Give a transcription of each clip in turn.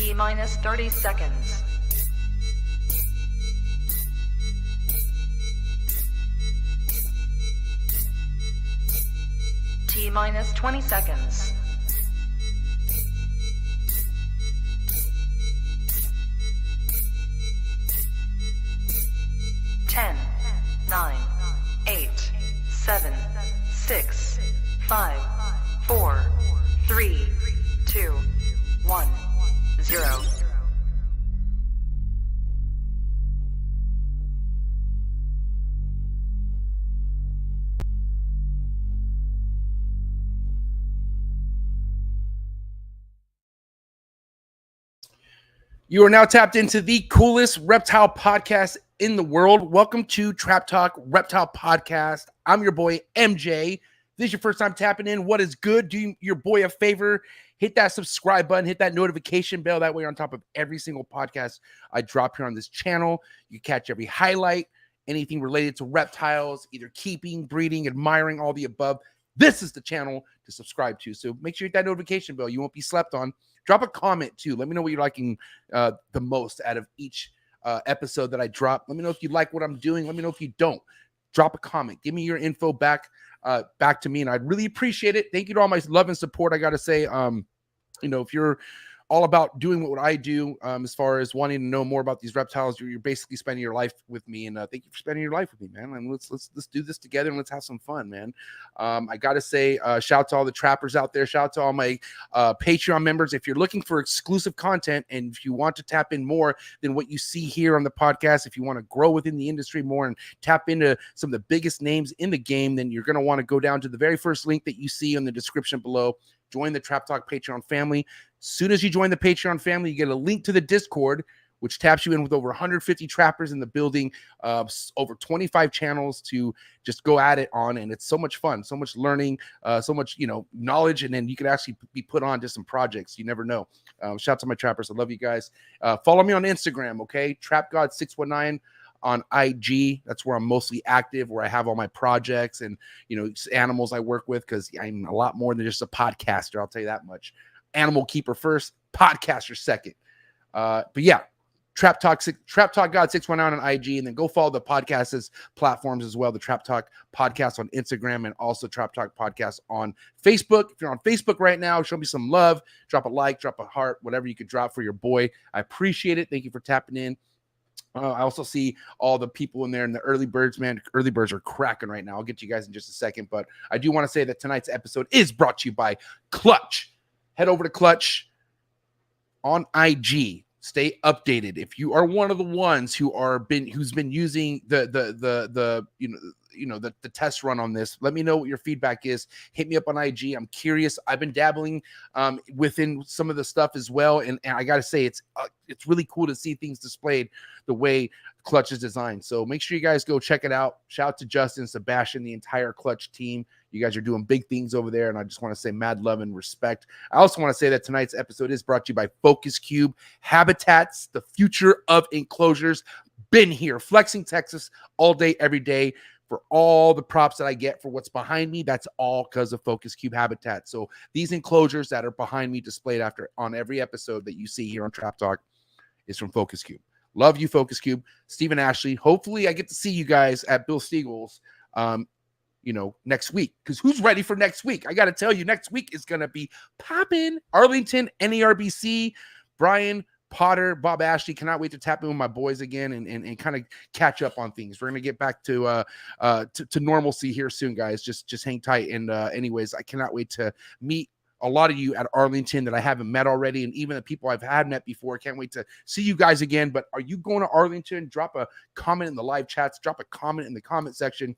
T-minus 30 seconds. T-minus 20 seconds. 10, 9, 8, 7, 6, 5, 4, 3, 2, 1, 0. You are now tapped into the coolest reptile podcast in the world. Welcome to Trap Talk Reptile Podcast. I'm your boy, MJ. If this is your first time tapping in, what is good? Do your boy a favor. Hit that subscribe button. Hit that notification bell. That way you're on top of every single podcast I drop here on this channel. You catch every highlight, anything related to reptiles, either keeping, breeding, admiring, all the above. This is the channel to subscribe to. So make sure you hit that notification bell. You won't be slept on. Drop a comment too. Let me know what you're liking the most out of each episode that I drop. Let me know if you like what I'm doing. Let me know if you don't. Drop a comment. Give me your info back to me, and I'd really appreciate it. Thank you to all my love and support. I got to say, if you're all about doing what I do, as far as wanting to know more about these reptiles, you're basically spending your life with me, and thank you for spending your life with me, man. And let's do this together and let's have some fun, man. I gotta say, shout out to all the trappers out there. Shout out to all my Patreon members. If you're looking for exclusive content and if you want to tap in more than what you see here on the podcast, if you want to grow within the industry more and tap into some of the biggest names in the game, then you're gonna want to go down to the very first link that you see in the description below. Join the Trap Talk Patreon family. As soon as you join the Patreon family, you get a link to the Discord, which taps you in with over 150 trappers in the building, over 25 channels to just go at it on. And it's so much fun, so much learning, so much, knowledge. And then you can actually be put on to some projects. You never know. Shout out to my trappers. I love you guys. Follow me on Instagram, okay? TrapGod619 on IG. That's where I'm mostly active, where I have all my projects and, animals I work with, because I'm a lot more than just a podcaster. I'll tell you that much. Animal keeper first, podcaster second. But yeah, Trap Talk God 619 on IG, and then go follow the podcast's platforms as well. The Trap Talk Podcast on Instagram and also Trap Talk Podcast on Facebook. If you're on Facebook right now, show me some love. Drop a like, drop a heart, whatever you could drop for your boy. I appreciate it. Thank you for tapping in. I also see all the people in there and the early birds, man. Early birds are cracking right now. I'll get to you guys in just a second, but I do want to say that tonight's episode is brought to you by Clutch. Head over to Clutch on IG. Stay updated. If you are one of the ones who's been using the test run on this, let me know what your feedback is. Hit me up on IG. I'm curious. I've been dabbling within some of the stuff as well, and I gotta say it's really cool to see things displayed the way Clutch is designed. So make sure you guys go check it out. Shout out to Justin, Sebastian, the entire Clutch team. You guys are doing big things over there, and I just want to say mad love and respect. I also want to say that tonight's episode is brought to you by Focus Cube Habitats, the future of enclosures. Been here, flexing Texas all day, every day. For all the props that I get for what's behind me, that's all because of Focus Cube Habitat. So these enclosures that are behind me displayed on every episode that you see here on Trap Talk is from Focus Cube. Love you, Focus Cube. Stephen Ashley. Hopefully I get to see you guys at Bill Stiegel's next week, because who's ready for next week? I got to tell you, next week is going to be popping. Arlington, NERBC, Brian Potter, Bob Ashley. Cannot wait to tap in with my boys again and kind of catch up on things. We're going to get back to normalcy here soon, guys. Just hang tight. And anyways, I cannot wait to meet a lot of you at Arlington that I haven't met already, and even the people I've had met before. Can't wait to see you guys again. But are you going to Arlington? Drop a comment in the live chats. Drop a comment in the comment section.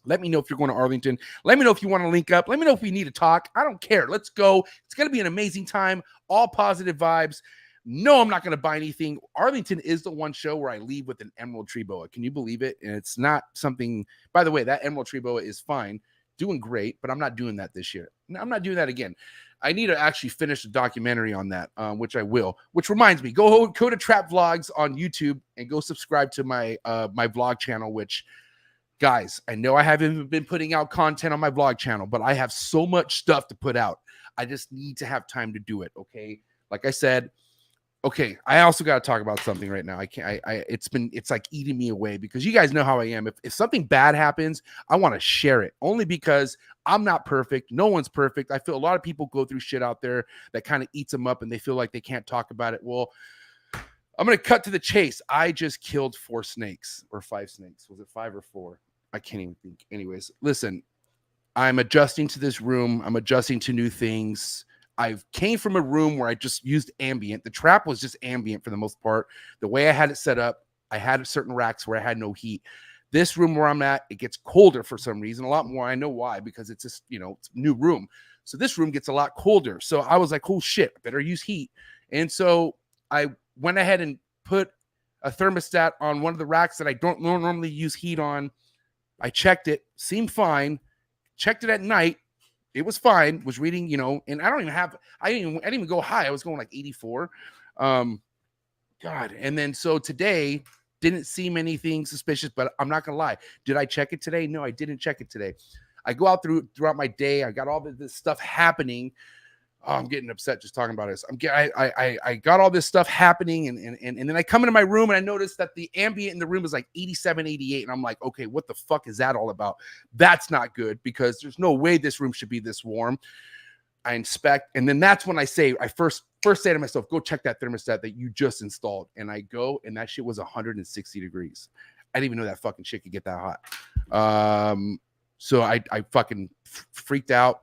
Let me know if you're going to Arlington. Let me know if you want to link up. Let me know if we need to talk. I don't care. Let's go. It's going to be an amazing time. All positive vibes. No, I'm not going to buy anything. Arlington is the one show where I leave with an emerald tree boa. Can you believe it? And it's not something, by the way, that emerald tree boa is fine, doing great, but I'm not doing that this year. I'm not doing that again. I need to actually finish the documentary on that, which I will. Which reminds me, go to Trap Vlogs on YouTube and go subscribe to my my vlog channel, which, guys, I know I haven't been putting out content on my vlog channel, but I have so much stuff to put out. I just need to have time to do it, okay? Like I said, Okay, I also got to talk about something right now. I can't. It's like eating me away because you guys know how I am. If something bad happens, I want to share it only because I'm not perfect. No one's perfect. I feel a lot of people go through shit out there that kind of eats them up, and they feel like they can't talk about it. Well, I'm gonna cut to the chase. I just killed 4 snakes or 5 snakes. Was it 5 or 4? I can't even think. Anyways, listen. I'm adjusting to this room. I'm adjusting to new things. I came from a room where I just used ambient. The trap was just ambient for the most part. The way I had it set up, I had certain racks where I had no heat. This room where I'm at, it gets colder for some reason, a lot more. I know why, because it's just, it's a new room. So this room gets a lot colder. So I was like, oh shit, I better use heat. And so I went ahead and put a thermostat on one of the racks that I don't normally use heat on. I checked it, seemed fine. Checked it at night. It was fine. Was reading, and I didn't even go high. I was going like 84. God. And then so today didn't seem anything suspicious, but I'm not gonna lie. Did I check it today? No, I didn't check it today. I go out throughout my day. I got all this stuff happening. Oh, I'm getting upset just talking about this. I got all this stuff happening, and then I come into my room and I notice that the ambient in the room is like 87, 88, and I'm like, okay, what the fuck is that all about? That's not good because there's no way this room should be this warm. I inspect, and then that's when I first say to myself, go check that thermostat that you just installed, and I go, and that shit was 160 degrees. I didn't even know that fucking shit could get that hot. So I fucking freaked out.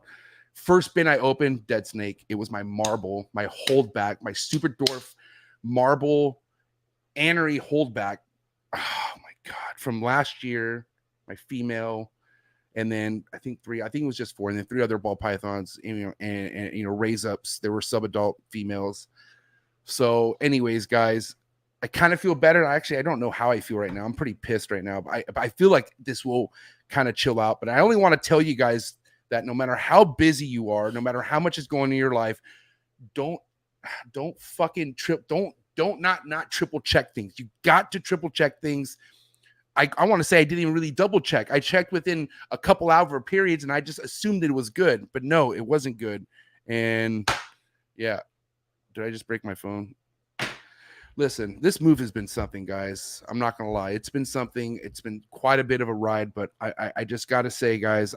First bin I opened, dead snake. It was my marble, my holdback, my super dwarf marble anery holdback. Oh my God. From last year, my female, and then I think it was just 4, and then 3 other ball pythons, and raise ups. There were sub-adult females. So anyways, guys, I kind of feel better. I don't know how I feel right now. I'm pretty pissed right now, but I feel like this will kind of chill out. But I only want to tell you guys that no matter how busy you are, no matter how much is going in your life, don't fucking not triple check things. You got to triple check things. I want to say I didn't even really double check. I checked within a couple hour periods and I just assumed it was good, but no, it wasn't good. And yeah, did I just break my phone? Listen, this move has been something, guys. I'm not gonna lie. It's been something. It's been quite a bit of a ride, but I just gotta say, guys,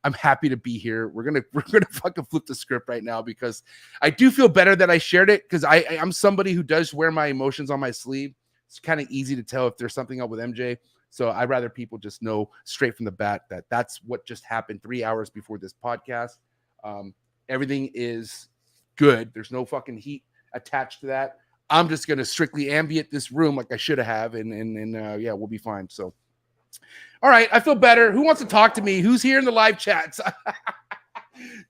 I'm happy to be here. We're gonna fucking flip the script right now because I do feel better that I shared it because I'm somebody who does wear my emotions on my sleeve. It's kind of easy to tell if there's something up with MJ. So I'd rather people just know straight from the bat that that's what just happened 3 hours before this podcast. Everything is good. There's no fucking heat attached to that. I'm just gonna strictly ambient this room like I should have, and yeah, we'll be fine. So. All right, I feel better. Who wants to talk to me? Who's here in the live chats?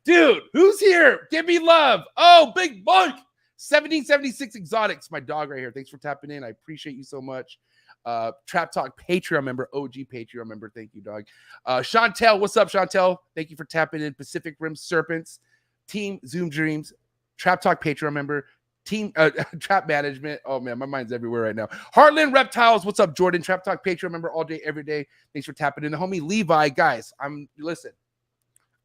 Dude, who's here? Give me love. Oh, big bunk. 1776 Exotics, my dog right here. Thanks for tapping in. I appreciate you so much. Trap Talk Patreon member, OG Patreon member. Thank you, dog. Chantel, what's up, Chantel? Thank you for tapping in. Pacific Rim Serpents, Team Zoom Dreams, Trap Talk Patreon member. Team Trap Management. Oh man, my mind's everywhere right now. Heartland Reptiles. What's up, Jordan? Trap Talk Patreon member all day, every day. Thanks for tapping in. The homie Levi, guys. Listen.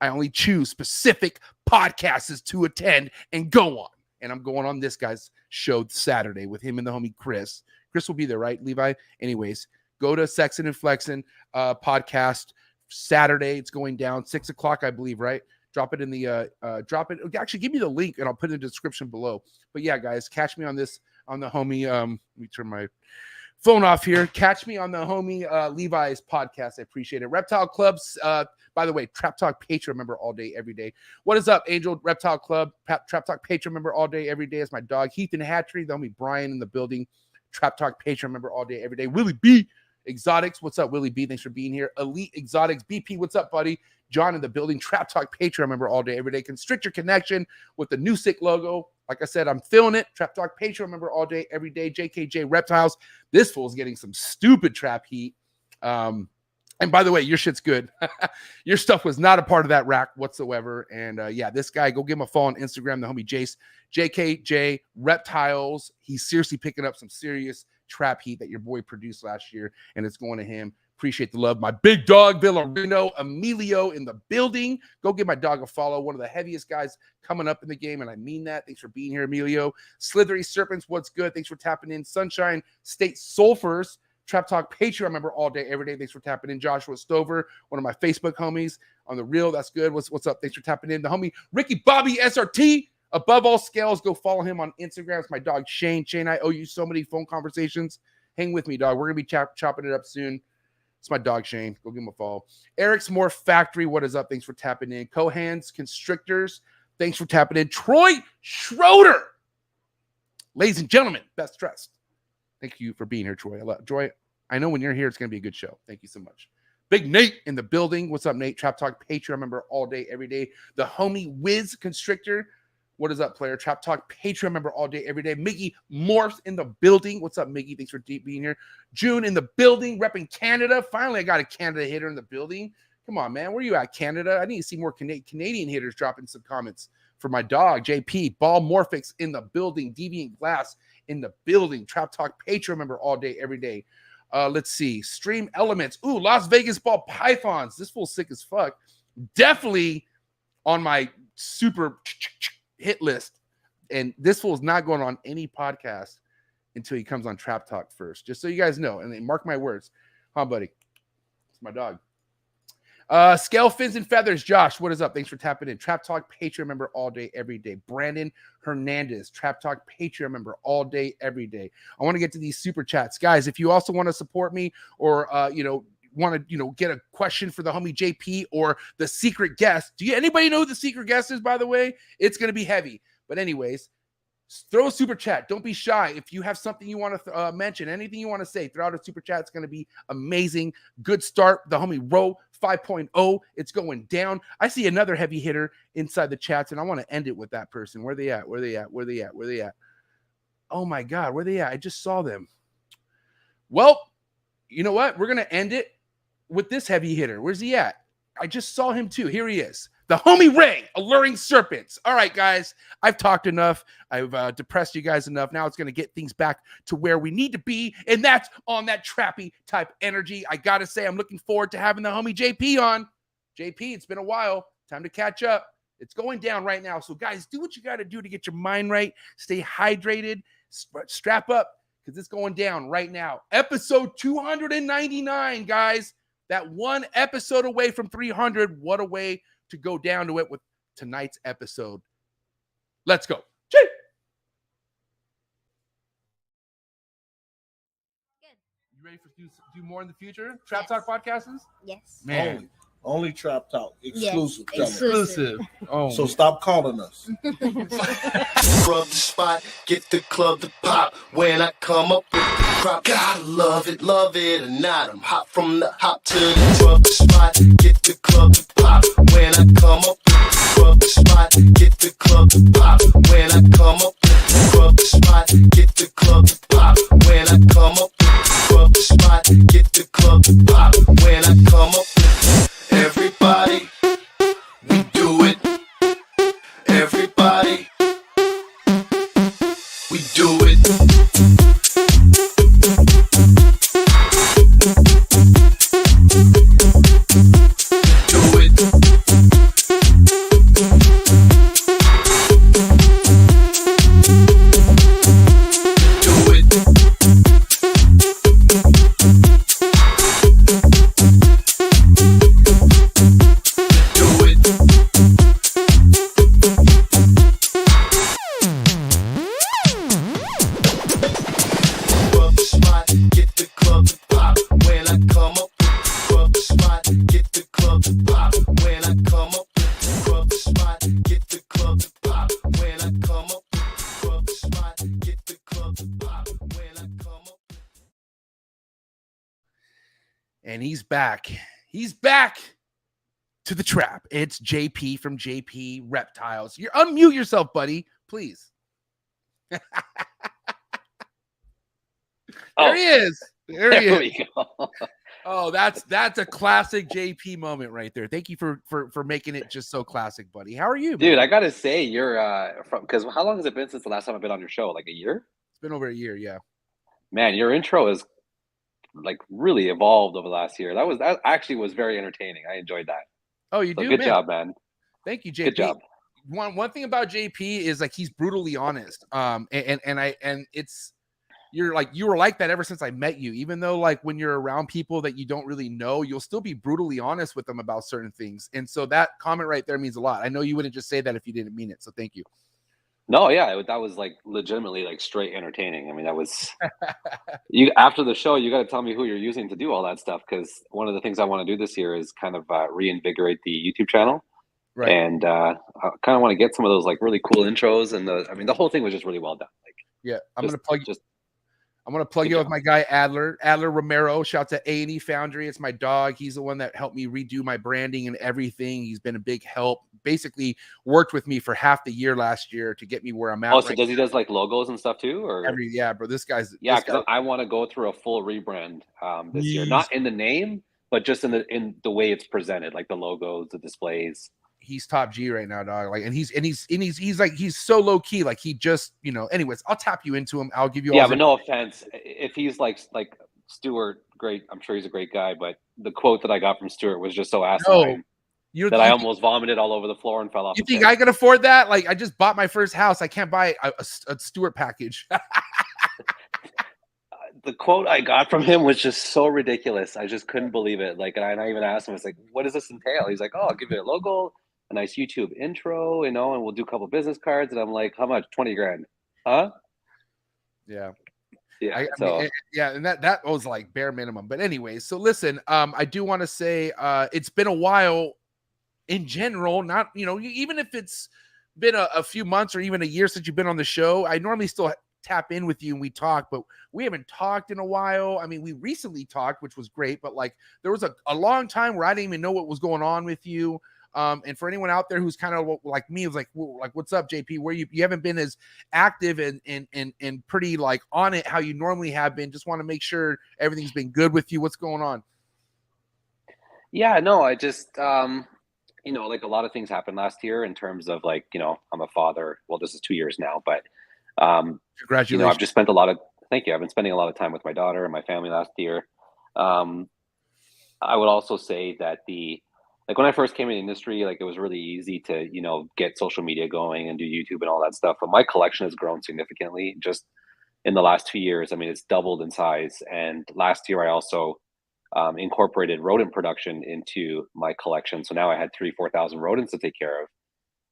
I only choose specific podcasts to attend and go on. And I'm going on this guy's show Saturday with him and the homie Chris. Chris will be there, right, Levi? Anyways, go to Sexin' and Flexin' podcast Saturday. It's going down 6 o'clock, I believe, right? Drop it in the actually give me the link and I'll put it in the description below. But yeah, guys, catch me on the homie. Let me turn my phone off here. Catch me on the homie Levi's podcast. I appreciate it. Reptile Clubs, by the way, Trap Talk Patreon member all day, every day. What is up, Angel Reptile Club? Trap Talk Patreon member all day, every day. It's my dog, Heath and Hatchery. The homie Brian in the building. Trap Talk Patreon member all day, every day. Willie B. Exotics. What's up, Willie B? Thanks for being here. Elite Exotics. BP, what's up, buddy? John in the building. Trap Talk Patreon member all day, every day. Constrict your connection with the new sick logo. Like I said, I'm feeling it. Trap Talk Patreon member all day, every day. JKJ Reptiles. This fool's getting some stupid trap heat. And by the way, your shit's good. Your stuff was not a part of that rack whatsoever. And yeah, this guy, go give him a follow on Instagram. The homie Jace, JKJ Reptiles. He's seriously picking up some serious trap heat that your boy produced last year, and it's going to him. Appreciate the love. My big dog, Villarino, Emilio in the building. Go give my dog a follow. One of the heaviest guys coming up in the game, and I mean that. Thanks for being here, Emilio. Slithery Serpents, what's good? Thanks for tapping in. Sunshine State Sulfurs, Trap Talk Patreon member all day, every day. Thanks for tapping in. Joshua Stover, one of my Facebook homies on the reel. That's good. What's up? Thanks for tapping in. The homie Ricky Bobby SRT. Above all scales, go follow him on Instagram. It's my dog Shane. Shane, I owe you so many phone conversations. Hang with me, dog. We're going to be chopping it up soon. It's my dog Shane. Go give him a follow. Eric's Morph Factory. What is up? Thanks for tapping in. Cohan's Constrictors. Thanks for tapping in. Troy Schroeder. Ladies and gentlemen, best dressed. Thank you for being here, Troy. Troy, I know when you're here, it's going to be a good show. Thank you so much. Big Nate in the building. What's up, Nate? Trap Talk Patreon member all day, every day. The homie Wiz Constrictor. What is up, player? Trap Talk Patreon member all day, every day. Miggy Morphs in the building. What's up, Miggy? Thanks for being here. June in the building, repping Canada. Finally, I got a Canada hitter in the building. Come on, man. Where you at, Canada? I need to see more Canadian hitters dropping some comments for my dog, JP. Ball Morphix in the building. Deviant Glass in the building. Trap Talk Patreon member all day, every day. Let's see. Stream Elements. Ooh, Las Vegas Ball Pythons. This fool's sick as fuck. Definitely on my super hit list, and this fool is not going on any podcast until he comes on Trap Talk first, just so you guys know. And then mark my words, huh, buddy? It's my dog. Scale Fins and Feathers. Josh, what is up? Thanks for tapping in. Trap Talk Patreon member all day, every day. Brandon Hernandez, Trap Talk Patreon member all day, every day. I want to get to these super chats, guys. If you also want to support me, or want to get a question for the homie JP or the secret guest. Anybody know who the secret guest is, by the way? It's going to be heavy. But anyways, throw a super chat. Don't be shy. If you have something you want to mention, anything you want to say, throw out a super chat. It's going to be amazing. Good start. The homie Row 5.0. It's going down. I see another heavy hitter inside the chats, and I want to end it with that person. Where they at? Where they at? Where they at? Where they at? Oh my God, where they at? I just saw them. Well, you know what? We're going to end it with this heavy hitter. Where's he at? I just saw him too. Here he is. The homie Ray, Alluring Serpents. All right, guys. I've talked enough. I've depressed you guys enough. Now it's going to get things back to where we need to be, and that's on that trappy type energy. I got to say, I'm looking forward to having the homie JP on. JP, it's been a while. Time to catch up. It's going down right now. So, guys, do what you got to do to get your mind right. Stay hydrated. Strap up, because it's going down right now. Episode 299, guys. That one episode away from 300. What a way to go down to it with tonight's episode. Let's go. Chee! Good. You ready for do more in the future? Trap Talk podcasts? Yes. Man. Only Trap Talk. Exclusive. Yes. Exclusive. Oh. So stop calling us. Rub the spot, get the club to pop. When I come up with the crop, gotta love it or not. I'm hot from the hop to the rub the spot, get the club to pop. When I come up with the rub the spot, get the club to pop. When I come up with the rub the spot, get the club to pop. When I come up with the rub the spot, get the club to pop. When I come up with everybody, we do it. Everybody, we do it. Do it. Do it. Do it. Rub the spot, get the club to pop. When I come up with the rub the spot, get the club to pop. When I come up with the rub the spot, get the club to pop. When I come up with the rub the spot, get the club to pop. When I come up. And he's back. He's back to the trap. It's JP from JP Reptiles. You unmute yourself, buddy, please. There he is. There he is. we go. Oh, that's a classic JP moment right there. Thank you for making it just so classic, buddy. How are you, Dude, man? I gotta say, you're from because how long has it been since the last time I've been on your show? Like a year? It's been over a year, yeah. Man, your intro is like really evolved over the last year. That actually was very entertaining. I enjoyed that. Oh, you So do? good Man. job, man. Thank you, JP. Good job. One thing about JP is like he's brutally honest. And it's you were like that ever since I met you. Even though like when you're around people that you don't really know, you'll still be brutally honest with them about certain things. And so that comment right there means a lot. I know you wouldn't just say that if you didn't mean it. So thank you. No, yeah, that was like legitimately like straight entertaining. I mean, that was you after the show. You got to tell me who you're using to do all that stuff, because one of the things I want to do this year is kind of reinvigorate the YouTube channel, Right. And I kind of want to get some of those like really cool intros. And the whole thing was just really well done. Like, yeah, I'm gonna plug Good you job. with my guy Adler Romero. Shout to A&E Foundry. It's my dog. He's the one that helped me redo my branding and everything. He's been a big help. Basically worked with me for half the year last year to get me where I'm at. Oh, so he does like logos and stuff too, or yeah, bro. This guy's because I want to go through a full rebrand this year, not in the name, but just in the way it's presented, like the logos, the displays. He's top G right now, dog. Like, and he's so low key. Like he just, anyways, I'll tap you into him. I'll give you all. Yeah, but no offense. If he's like Stuart, great. I'm sure he's a great guy, but the quote that I got from Stuart was just so asinine that I almost vomited all over the floor and fell off. You think I can afford that? Like, I just bought my first house. I can't buy a Stuart package. The quote I got from him was just so ridiculous. I just couldn't believe it. Like, and I even asked him, I was like, what does this entail? He's like, oh, I'll give you a logo, a nice YouTube intro, and we'll do a couple business cards. And I'm like, how much? 20 grand. Huh? Yeah. Yeah. And that was like bare minimum. But anyways, so listen, I do want to say it's been a while in general, not, even if it's been a few months or even a year since you've been on the show. I normally still tap in with you and we talk, but we haven't talked in a while. I mean, we recently talked, which was great, but like there was a long time where I didn't even know what was going on with you. And for anyone out there who's kind of like me, was like, what's up, JP? Where you haven't been as active and pretty like on it how you normally have been. Just want to make sure everything's been good with you. What's going on? Yeah, no, I just like a lot of things happened last year in terms of like, I'm a father. Well, this is 2 years now, but congratulations. I've just spent thank you. I've been spending a lot of time with my daughter and my family last year. I would also say that when I first came in the industry, like it was really easy to, get social media going and do YouTube and all that stuff. But my collection has grown significantly just in the last 2 years. I mean, it's doubled in size. And last year I also incorporated rodent production into my collection. So now I had 4,000 rodents to take care of.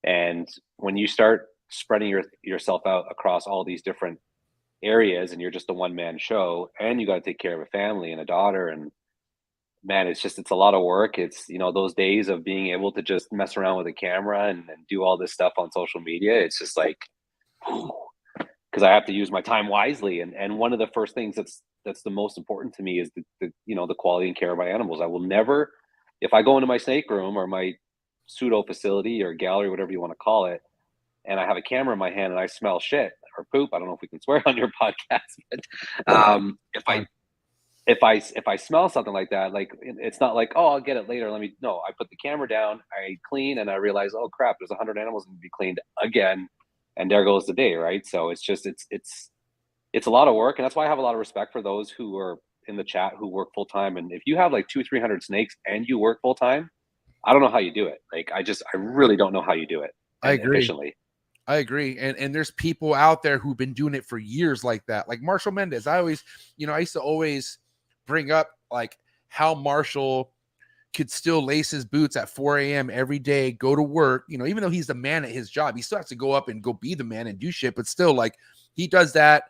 And when you start spreading yourself out across all these different areas and you're just a one-man show and you got to take care of a family and a daughter, and man, it's a lot of work. It's those days of being able to just mess around with a camera and do all this stuff on social media, it's just like, because I have to use my time wisely. And one of the first things that's the most important to me is the quality and care of my animals. I will never, if I go into my snake room or my pseudo facility or gallery, whatever you want to call it, and I have a camera in my hand and I smell shit or poop, I don't know if we can swear on your podcast, but if I smell something like that, like it's not like, oh, I'll get it later. I put the camera down, I clean, and I realize, oh crap, there's 100 animals that need to be cleaned again, and there goes the day, right? So it's a lot of work, and that's why I have a lot of respect for those who are in the chat who work full time. And if you have like 200-300 snakes and you work full time, I don't know how you do it. Like I really don't know how you do it. I agree. Efficiently. I agree. And there's people out there who've been doing it for years like that. Like Marshall Mendez. I used to always bring up like how Marshall could still lace his boots at 4 a.m. every day, go to work, even though he's the man at his job, he still has to go up and go be the man and do shit. But still, like he does that,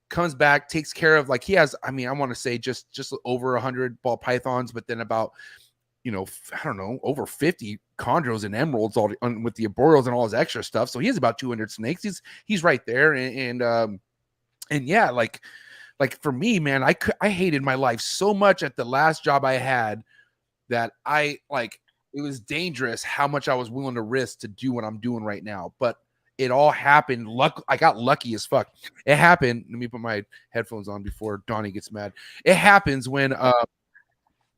comes back, takes care of, like he has, I want to say just over 100 ball pythons, but then about, I don't know, over 50 chondros and emeralds all with the arboreals and all his extra stuff. So he has about 200 snakes. He's right there. And yeah, like for me, man, I hated my life so much at the last job I had that it was dangerous how much I was willing to risk to do what I'm doing right now. But it all happened. I got lucky as fuck. It happened. Let me put my headphones on before Donnie gets mad. It happens when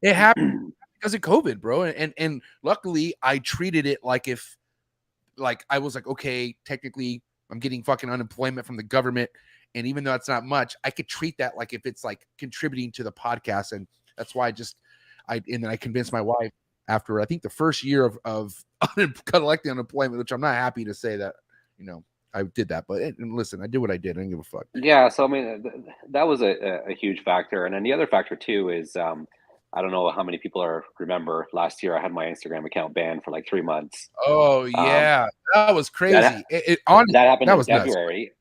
it happened because of COVID, bro. And luckily I treated it like I was like, okay, technically I'm getting fucking unemployment from the government And even though it's not much, I could treat that like if it's like contributing to the podcast. And that's why and then I convinced my wife after, I think, the first year of collecting unemployment, which I'm not happy to say that, I did that, but and listen, I did what I did. I didn't give a fuck. Yeah. So, I mean, that was a huge factor. And then the other factor too is, I don't know how many people remember last year I had my Instagram account banned for like 3 months. Oh yeah. That was crazy. That happened in February. Nuts.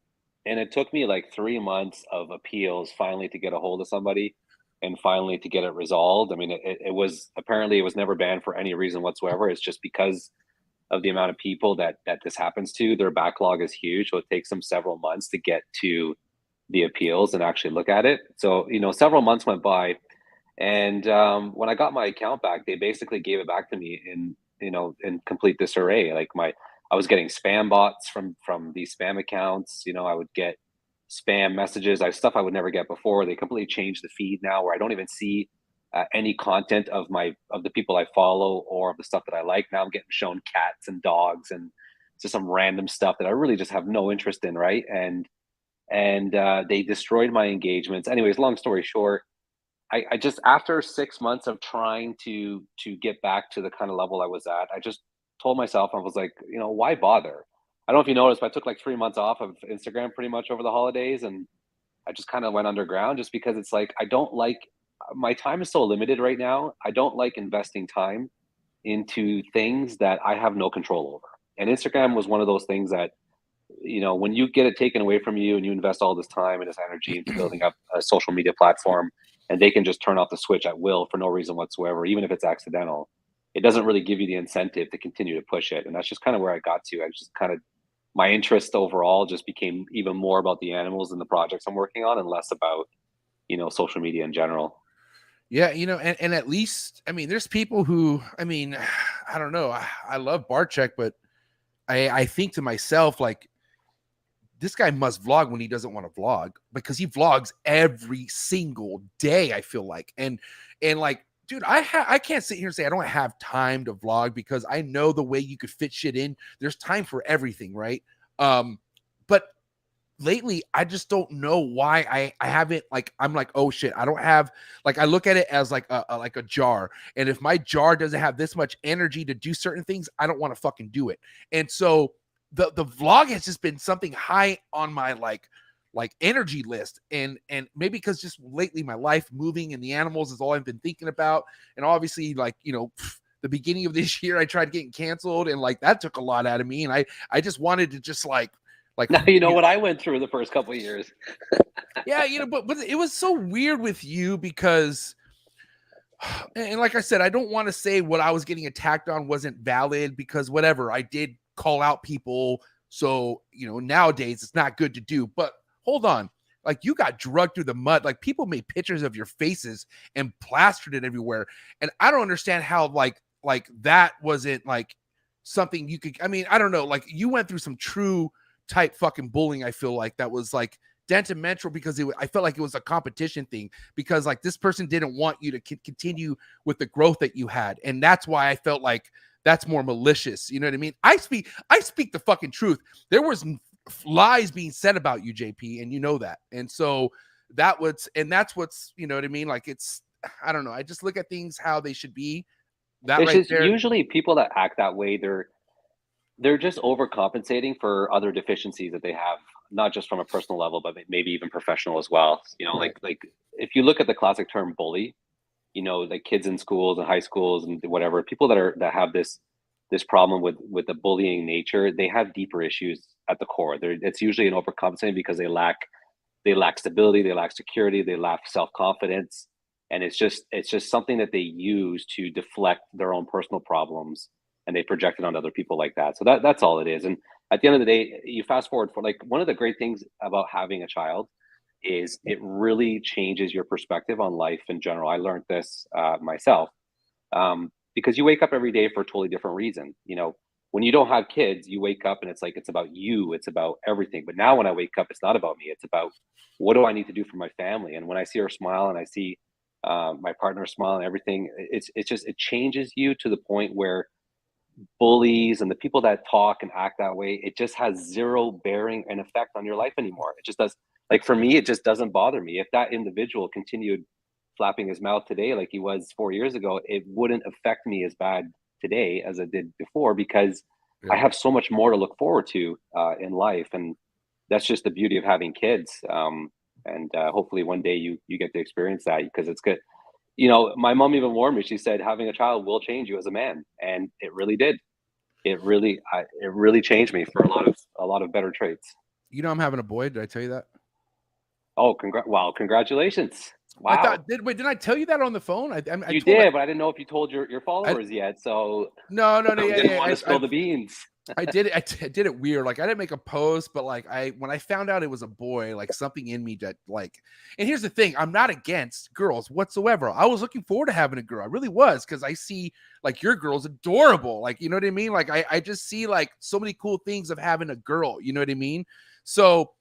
And it took me like 3 months of appeals finally to get a hold of somebody and finally to get it resolved. I mean, it was never banned for any reason whatsoever. It's just because of the amount of people that this happens to. Their backlog is huge. So it takes them several months to get to the appeals and actually look at it. So, several months went by. And when I got my account back, they basically gave it back to me in complete disarray. Like I was getting spam bots from these spam accounts. I would get spam messages, stuff I would never get before. They completely changed the feed now, where I don't even see any content of the people I follow or of the stuff that I like. Now I'm getting shown cats and dogs and just some random stuff that I really just have no interest in, right? And they destroyed my engagements. Anyways, long story short, I just, after 6 months of trying to get back to the kind of level I was at, I just told myself, I was like, why bother? I don't know if you noticed, but I took like 3 months off of Instagram pretty much over the holidays, and I just kind of went underground, just because it's like, my time is so limited right now. I don't like investing time into things that I have no control over. And Instagram was one of those things that, when you get it taken away from you and you invest all this time and this energy into building up a social media platform, and they can just turn off the switch at will for no reason whatsoever, even if it's accidental, it doesn't really give you the incentive to continue to push it. And that's just kind of where I got to. I just kind of, my interest overall just became even more about the animals and the projects I'm working on, and less about, social media in general. Yeah. And at least, I mean, there's people who, I mean, I don't know. I love Barcheck, but I think to myself, like, this guy must vlog when he doesn't want to vlog, because he vlogs every single day, I feel like. And like, dude, I can't sit here and say I don't have time to vlog, because I know the way you could fit shit in. There's time for everything, right? But lately, I just don't know why I haven't, like, I'm like, oh shit, I don't have, like, I look at it as like a jar. And if my jar doesn't have this much energy to do certain things, I don't want to fucking do it. And so the vlog has just been something high on my like energy list, and maybe because just lately my life moving and the animals is all I've been thinking about. And obviously, like, the beginning of this year I tried getting canceled, and like that took a lot out of me, and I just wanted to just like now what I went through the first couple of years. Yeah, but it was so weird with you, because, and like I said, I don't want to say what I was getting attacked on wasn't valid, because whatever, I did call out people. So, nowadays it's not good to do. But hold on, like, you got drugged through the mud. Like, people made pictures of your faces and plastered it everywhere. And I don't understand how like that wasn't like something you could, I mean, I don't know, like, you went through some true type fucking bullying. I feel like that was like detrimental, because I felt like it was a competition thing, because like this person didn't want you to continue with the growth that you had. And that's why I felt like that's more malicious. You know what I mean? I speak the fucking truth. There was lies being said about you, JP, and you know that. And so that's what's, you know what I mean? Like, it's, I don't know. I just look at things how they should be. It's just usually people that act that way, they're just overcompensating for other deficiencies that they have, not just from a personal level, but maybe even professional as well. Right. Like if you look at the classic term bully, like kids in schools and high schools and whatever, people that have this problem with the bullying nature, they have deeper issues at the core. It's usually an overcompensating because they lack stability, they lack security, they lack self-confidence. And it's just something that they use to deflect their own personal problems, and they project it on other people like that. So that's all it is. And at the end of the day, you fast forward for, like, one of the great things about having a child is it really changes your perspective on life in general. I learned this myself, because you wake up every day for a totally different reason. When you don't have kids, you wake up and it's like, it's about you, it's about everything. But now when I wake up, it's not about me. It's about, what do I need to do for my family? And when I see her smile and I see my partner smile and everything, it changes you to the point where bullies and the people that talk and act that way, it just has zero bearing and effect on your life anymore. It just does. like for me, it just doesn't bother me. If that individual continued flapping his mouth today like he was 4 years ago, it wouldn't affect me as bad today as it did before, because I have so much more to look forward to in life. And that's just the beauty of having kids. And hopefully one day you get to experience that, because it's good. You know, my mom even warned me. She said, having a child will change you as a man. And it really did. It really changed me for a lot of better traits. You know, I'm having a boy. Did I tell you that? Oh, congratulations. Wow. I thought, didn't I tell you that on the phone? I You told did, but I didn't know if you told your followers yet. So no. Didn't want to spill the beans. I did it weird. Like, I didn't make a post, but like when I found out it was a boy, like something in me that like, and here's the thing, I'm not against girls whatsoever. I was looking forward to having a girl. I really was, because I see like your girl's adorable. Like, you know what I mean? Like I just see like so many cool things of having a girl, you know what I mean? So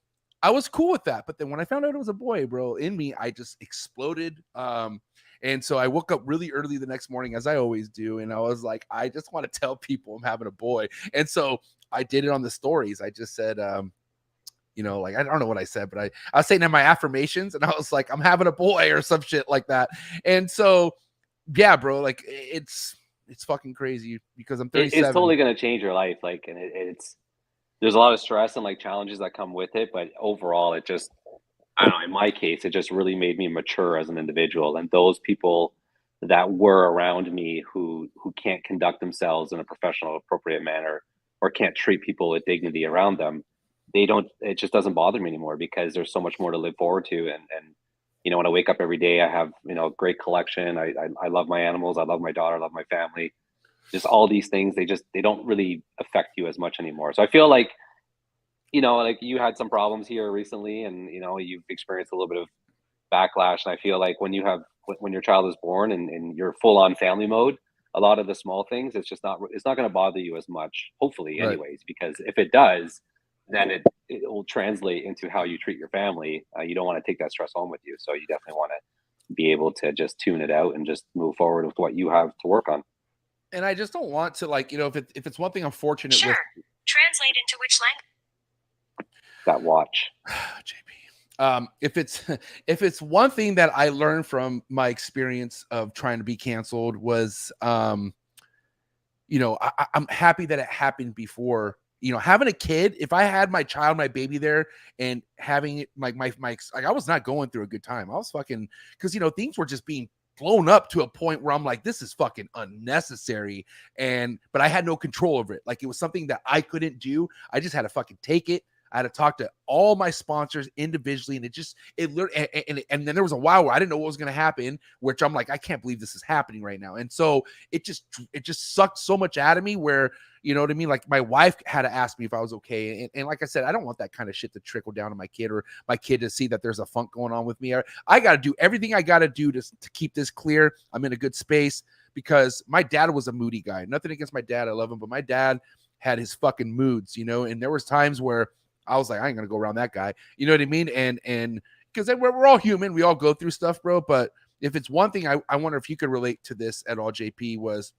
I was cool with that. But then when I found out it was a boy, bro, in me, I just exploded. And so I woke up really early the next morning, as I always do. And I was like, I just want to tell people I'm having a boy. And so I did it on the stories. I just said, you know, like, I don't know what I said, but I was saying in my affirmations, and I was like, I'm having a boy or some shit like that. And so, yeah, bro, like it's fucking crazy, because I'm 37. It's totally going to change your life. Like, and there's a lot of stress and like challenges that come with it. But overall, it just, I don't know, in my case, it just really made me mature as an individual. And those people that were around me who can't conduct themselves in a professional, appropriate manner, or can't treat people with dignity around them, it just doesn't bother me anymore, because there's so much more to live forward to. And you know, when I wake up every day, I have, you know, great collection. I love my animals. I love my daughter. I love my family. Just all these things, they don't really affect you as much anymore. So I feel like, you know, like you had some problems here recently, and, you know, you've experienced a little bit of backlash. And I feel like when your child is born and you're full on family mode, a lot of the small things, it's not going to bother you as much, hopefully, anyways, because if it does, then it will translate into how you treat your family. You don't want to take that stress home with you. So you definitely want to be able to just tune it out and just move forward with what you have to work on. And I just don't want to, like, you know, if it's one thing I'm fortunate with. Translate into which language? That watch. JP. If it's one thing that I learned from my experience of trying to be canceled was, you know, I'm happy that it happened before. You know, having a kid, if I had my child, my baby there, and having it, like I was not going through a good time. I was fucking, because, you know, things were just being blown up to a point where I'm like, this is fucking unnecessary. But I had no control over it. Like, it was something that I couldn't do. I just had to fucking take it. I had to talk to all my sponsors individually, and then there was a while where I didn't know what was going to happen, which I'm like, I can't believe this is happening right now. And so it just sucked so much out of me, where, you know what I mean? Like, my wife had to ask me if I was okay. And like I said, I don't want that kind of shit to trickle down to my kid, or my kid to see that there's a funk going on with me. I got to do everything I got to do to keep this clear. I'm in a good space, because my dad was a moody guy. Nothing against my dad. I love him. But my dad had his fucking moods, you know, and there was times where I was like, I ain't gonna go around that guy. You know what I mean? And because we're all human, we all go through stuff, bro. But if it's one thing, I wonder if you could relate to this at all, JP, was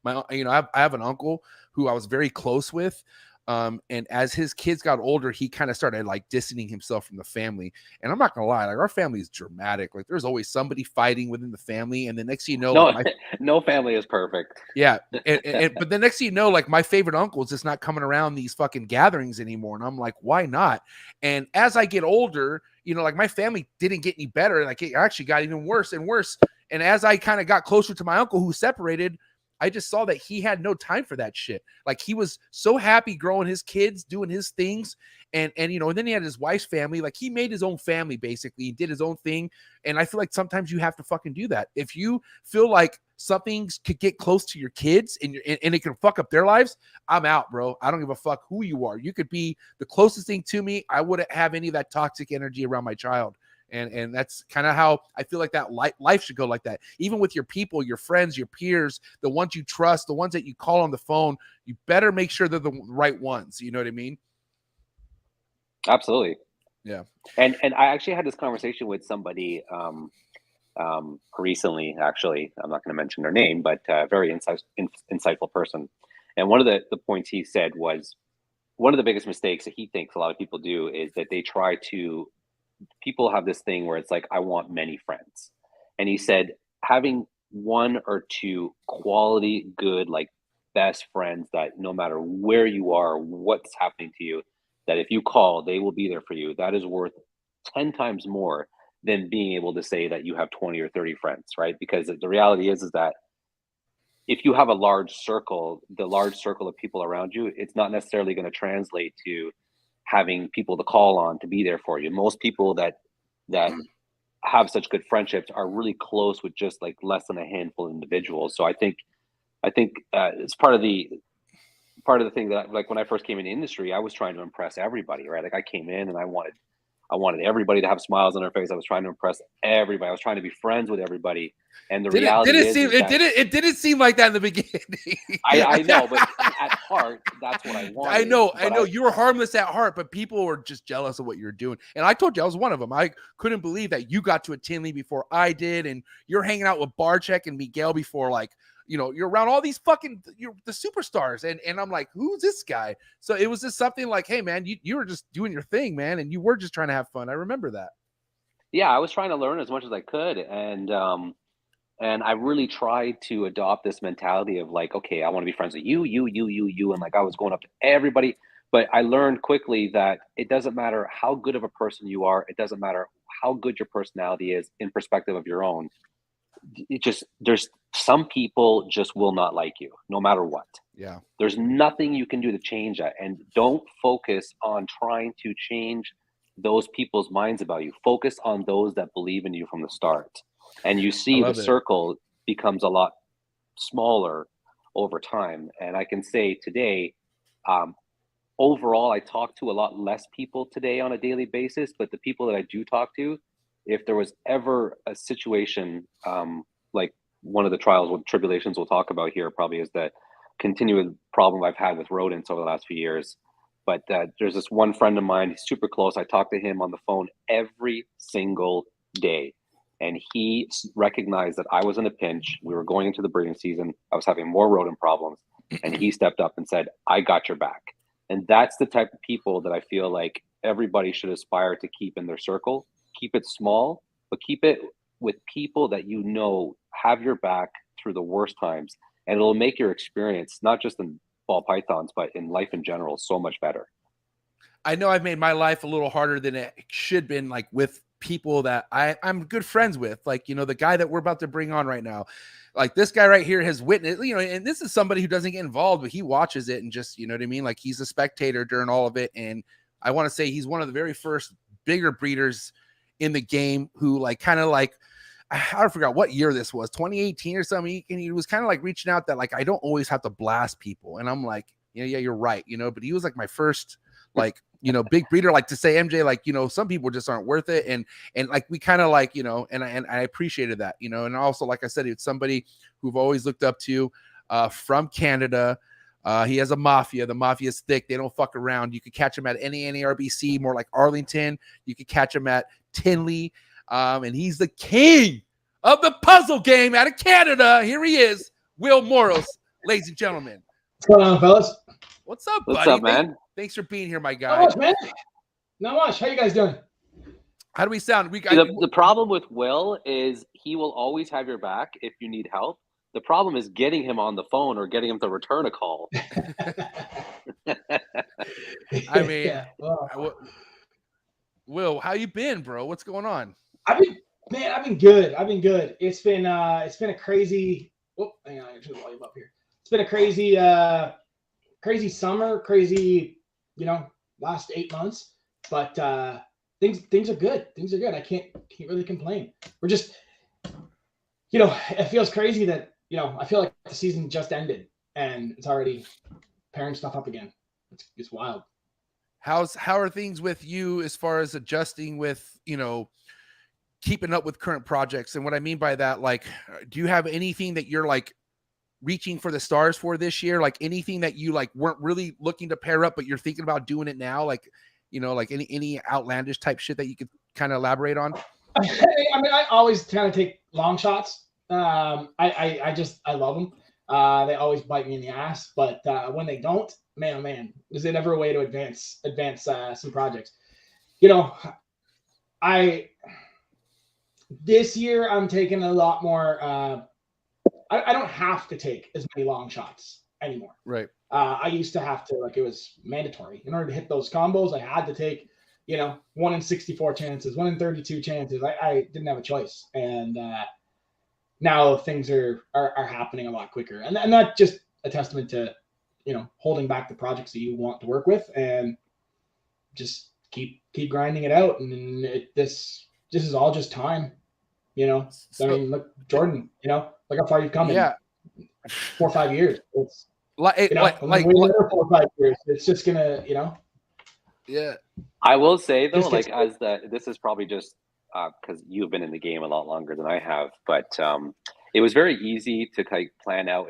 I have an uncle who I was very close with. And as his kids got older, he kind of started like distancing himself from the family. And I'm not gonna lie, like, our family is dramatic. Like, there's always somebody fighting within the family, and the next thing you know, no family is perfect. Yeah, but the next thing you know, like, my favorite uncle is just not coming around these fucking gatherings anymore, and I'm like, why not? And as I get older, you know, like, my family didn't get any better, like, it actually got even worse and worse. And as I kind of got closer to my uncle who separated, I just saw that he had no time for that shit. Like, he was so happy growing his kids, doing his things. And you know, and then he had his wife's family. Like, he made his own family, basically. He did his own thing. And I feel like sometimes you have to fucking do that. If you feel like something could get close to your kids and it can fuck up their lives, I'm out, bro. I don't give a fuck who you are. You could be the closest thing to me. I wouldn't have any of that toxic energy around my child. And that's kind of how I feel like that life should go, like that. Even with your people, your friends, your peers, the ones you trust, the ones that you call on the phone, you better make sure they're the right ones. You know what I mean? Absolutely. Yeah. And I actually had this conversation with somebody recently, actually. I'm not going to mention their name, but a very insightful person. And one of the points he said was, one of the biggest mistakes that he thinks a lot of people do is that people have this thing where it's like, I want many friends. And he said, having one or two quality, good, like best friends that no matter where you are, what's happening to you, that if you call, they will be there for you. That is worth 10 times more than being able to say that you have 20 or 30 friends, right? Because the reality is that if you have a large circle, the large circle of people around you, it's not necessarily going to translate to having people to call on to be there for you. Most people that have such good friendships are really close with just like less than a handful of individuals. So I think it's part of the thing that, like, when I first came in the industry, I was trying to impress everybody, right? Like, I came in and I wanted everybody to have smiles on their face. I was trying to impress everybody. I was trying to be friends with everybody. And the reality is it didn't seem like that in the beginning. I know, but at heart, that's what I wanted. I know you were harmless at heart, but people were just jealous of what you were doing. And I told you I was one of them. I couldn't believe that you got to a Tinley before I did, and you're hanging out with Barczyk and Miguel before, like, you know, you're around all these the superstars. And I'm like, who's this guy? So it was just something like, hey man, you were just doing your thing, man. And you were just trying to have fun. I remember that. Yeah. I was trying to learn as much as I could. And I really tried to adopt this mentality of like, okay, I want to be friends with you. And like, I was going up to everybody, but I learned quickly that it doesn't matter how good of a person you are. It doesn't matter how good your personality is in perspective of your own. There's some people just will not like you no matter what. Yeah. There's nothing you can do to change that. And don't focus on trying to change those people's minds about you. Focus on those that believe in you from the start. And you see the circle becomes a lot smaller over time. And I can say today, overall, I talk to a lot less people today on a daily basis, but the people that I do talk to, if there was ever a situation like one of the trials with tribulations we'll talk about here probably is the continuing problem I've had with rodents over the last few years. But there's this one friend of mine, he's super close. I talk to him on the phone every single day. And he recognized that I was in a pinch. We were going into the breeding season. I was having more rodent problems. And he stepped up and said, I got your back. And that's the type of people that I feel like everybody should aspire to keep in their circle. Keep it small, but keep it with people that you know have your back through the worst times. And it'll make your experience, not just in ball pythons, but in life in general, so much better. I know I've made my life a little harder than it should been, like with people that I'm good friends with, like, you know, the guy that we're about to bring on right now. Like this guy right here has witnessed, you know, and this is somebody who doesn't get involved, but he watches it and just, you know what I mean? Like he's a spectator during all of it. And I want to say he's one of the very first bigger breeders in the game who like kind of like, I forgot what year this was, 2018 or something. And he was kind of like reaching out that like, I don't always have to blast people. And I'm like, yeah, you're right. You know, but he was like my first, like, you know, big breeder, like to say, MJ, like, you know, some people just aren't worth it. And like, we kind of like, you know, and I appreciated that, you know, and also, like I said, it's somebody who've always looked up to from Canada. He has a mafia. The mafia is thick. They don't fuck around. You could catch him at any RBC, more like Arlington. You could catch him at Tinley. And he's the king of the puzzle game out of Canada. Here he is, Will Moros, ladies and gentlemen. What's going on, fellas? What's up, buddy? What's up, man? Thanks for being here, my guy. Not much, man. Not much. How you guys doing? How do we sound? The problem with Will is he will always have your back if you need help. The problem is getting him on the phone or getting him to return a call. I mean, yeah, well, Will, how you been, bro? What's going on? I've been good. It's been a crazy. Oh, hang on, I turn the volume up here. It's been a crazy summer, crazy, you know, last 8 months. But things are good. Things are good. I can't really complain. We're just, you know, it feels crazy that, you know, I feel like the season just ended and it's already pairing stuff up again. It's wild. How are things with you as far as adjusting with, you know, keeping up with current projects? And what I mean by that, like, do you have anything that you're like reaching for the stars for this year? Like anything that you like weren't really looking to pair up, but you're thinking about doing it now? Like, you know, like any outlandish type shit that you could kind of elaborate on? I mean, I always kind of take long shots. I love them. They always bite me in the ass, but when they don't, man, oh man, is it ever a way to advance some projects? You know, this year I'm taking a lot more. I don't have to take as many long shots anymore. Right. I used to have to, like, it was mandatory in order to hit those combos. I had to take, 1 in 64 chances, 1 in 32 chances. I didn't have a choice, and now things are happening a lot quicker, and that's just a testament to holding back the projects that you want to work with and just keep grinding it out. And this is all just time. I mean, look, Jordan, look how far you've come in 4 or 5 years. It's like 4 or 5 years. It's just gonna, Yeah. I will say though, this is probably just because you've been in the game a lot longer than I have, but it was very easy to plan out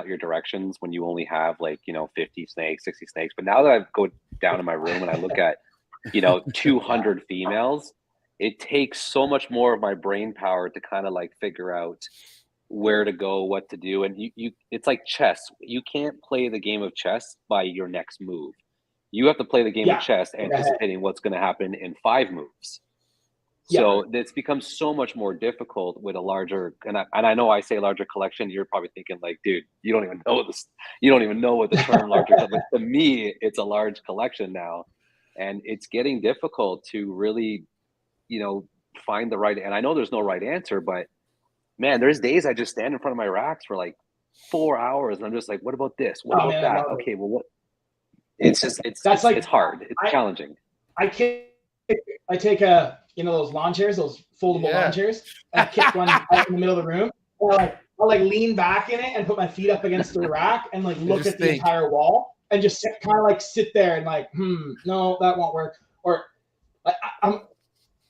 your directions when you only have 50 snakes, 60 snakes. But now that I go down in my room and I look at 200 females, it takes so much more of my brain power to kind of figure out where to go, what to do. And you it's like chess. You can't play the game of chess by your next move. You have to play the game of chess anticipating what's going to happen in 5 moves. So it's become so much more difficult with a larger, and I know I say larger collection, you're probably thinking dude, you don't even know this. You don't even know what the term larger, but to me, it's a large collection now. And it's getting difficult to really, find the right, and I know there's no right answer, but man, there's days I just stand in front of my racks for 4 hours and I'm just what about this? What about that? Okay, well, what? It's hard. It's challenging. I take those lawn chairs, those foldable lawn chairs, and I kick one out in the middle of the room. And I'll lean back in it and put my feet up against the rack and look at the entire wall and just sit there and no, that won't work. Or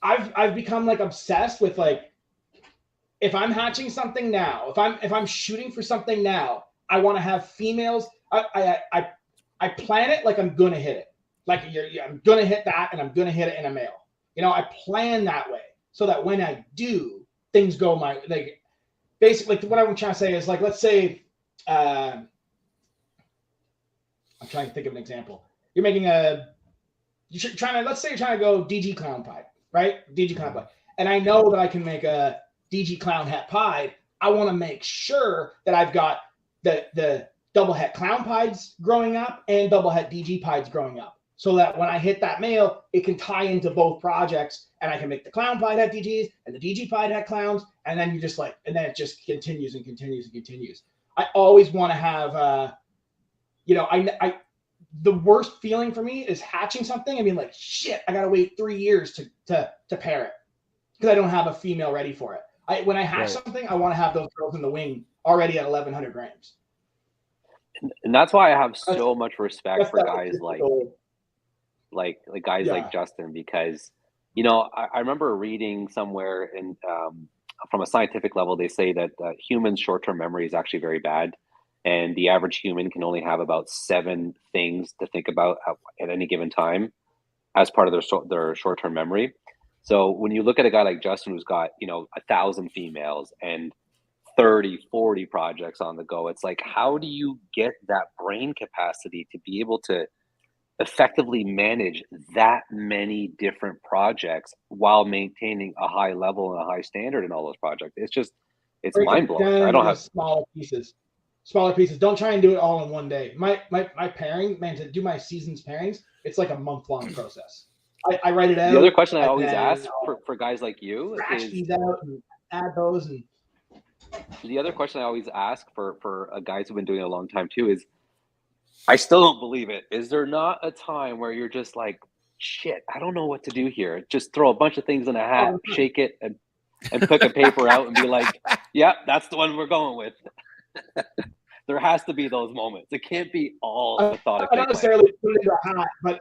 I've become obsessed with if I'm hatching something now, if I'm shooting for something now, I want to have females. I plan it like I'm gonna hit it. I'm gonna hit that, and I'm gonna hit it in a male. I plan that way so that when I do, things go my basically what I'm trying to say is let's say I'm trying to think of an example. Let's say you're trying to go DG clown pied, right? DG clown pied, and I know that I can make a DG clown het pied. I want to make sure that I've got the double het clown pieds growing up and double het DG pieds growing up, so that when I hit that male, it can tie into both projects, and I can make the clown pied het DGs and the DG pied het clowns, and then and then it just continues and continues and continues. I always want to have, the worst feeling for me is hatching something and being shit, I gotta wait 3 years to pair it because I don't have a female ready for it. When I hatch something, I want to have those girls in the wing already at 1,100 grams. And that's why I have so much respect for guys like Justin, because I remember reading somewhere from a scientific level, they say that humans' short-term memory is actually very bad, and the average human can only have about 7 things to think about at any given time as part of their short-term memory. So when you look at a guy like Justin who's got 1,000 females and 30, 40 projects on the go, it's how do you get that brain capacity to be able to effectively manage that many different projects while maintaining a high level and a high standard in all those projects? It's mind-blowing. I don't have smaller pieces. Don't try and do it all in one day. My pairing, man, to do my season's pairings, it's a month-long process. I write it out. The other question I always ask for guys like you is these out and add those. And the other question I always ask for guys who've been doing it a long time too is, I still don't believe it. Is there not a time where you're just shit, I don't know what to do here. Just throw a bunch of things in a hat, shake it, and pick a paper out and be yeah, that's the one we're going with. There has to be those moments. It can't be all methodical. I don't necessarily put it in a hat, but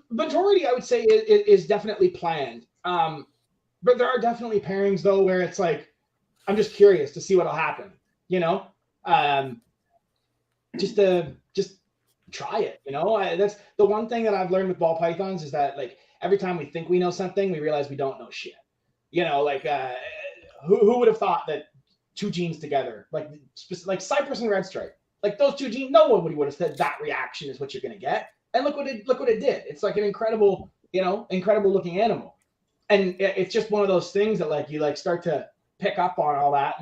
majority I would say is definitely planned. But there are definitely pairings though where it's I'm just curious to see what'll happen, just try it, that's the one thing that I've learned with ball pythons is that every time we think we know something, we realize we don't know shit. Who would have thought that two genes together, like Cypress and Red Stripe, like those two genes, no one would have said that reaction is what you're going to get. And look what it did. It's like an incredible looking animal. And it's just one of those things that like you like start to pick up on all that.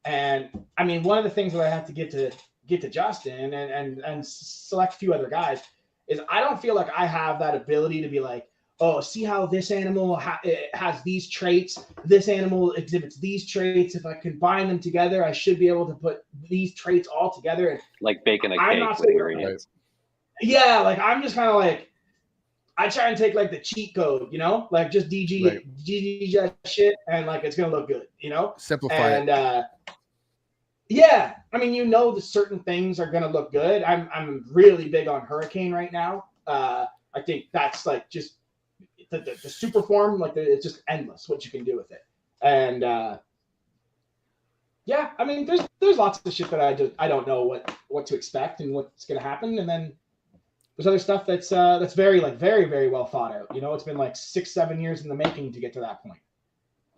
And I mean, one of the things that I have to get to Justin and select a few other guys is I don't feel like I have that ability to be like, oh, see how this animal has these traits. This animal exhibits these traits. If I combine them together, I should be able to put these traits all together. And like baking a cake with ingredients. Yeah, like I'm just kind of like, I try and take like the cheat code, you know, like just DG shit, and like it's gonna look good, you know. Simplify it. And yeah, I mean, you know, the certain things are gonna look good. I'm really big on Hurricane right now. I think that's like just the super form, like it's just endless what you can do with it. And yeah, I mean, there's lots of shit that I don't know what to expect and what's gonna happen, and then there's other stuff that's very very well thought out. You know, it's been like 6-7 years in the making to get to that point.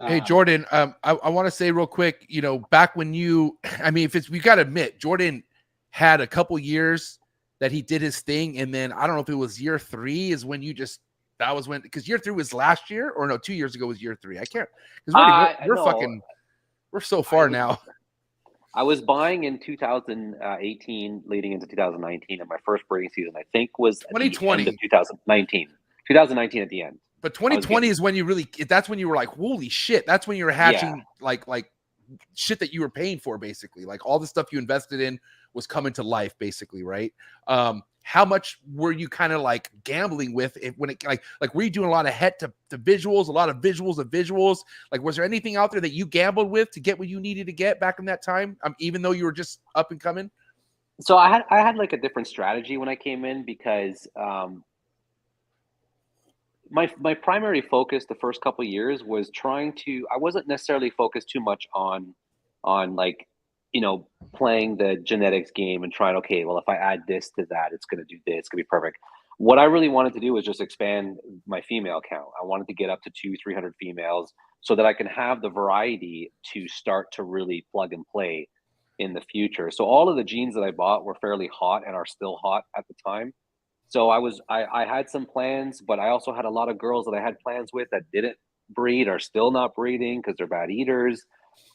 Hey Jordan, I want to say real quick, you know, back when we got to admit, Jordan had a couple years that he did his thing, and then I don't know if it was year 3 is when because year 3 was last year, or no, 2 years ago was year 3. I can't, because we're so far now. I was buying in 2018, leading into 2019, and my first breeding season, I think, was 2020. At the end of 2019. 2019 at the end. But 2020 is when that's when you were like, holy shit. That's when you were hatching like shit that you were paying for, basically. Like all the stuff you invested in was coming to life, basically, right? How much were you kind of like gambling with it when it like were you doing a lot of head to visuals, a lot of visuals? Like, was there anything out there that you gambled with to get what you needed to get back in that time? Even though you were just up and coming? So I had like a different strategy when I came in, because my primary focus the first couple of years was I wasn't necessarily focused too much on like, you know, playing the genetics game and trying, okay, well, if I add this to that, it's going to do this, it's going to be perfect. What I really wanted to do was just expand my female count. I wanted to get up to 200-300 females so that I can have the variety to start to really plug and play in the future. So all of the genes that I bought were fairly hot and are still hot at the time. So I had some plans, but I also had a lot of girls that I had plans with that didn't breed, are still not breeding because they're bad eaters.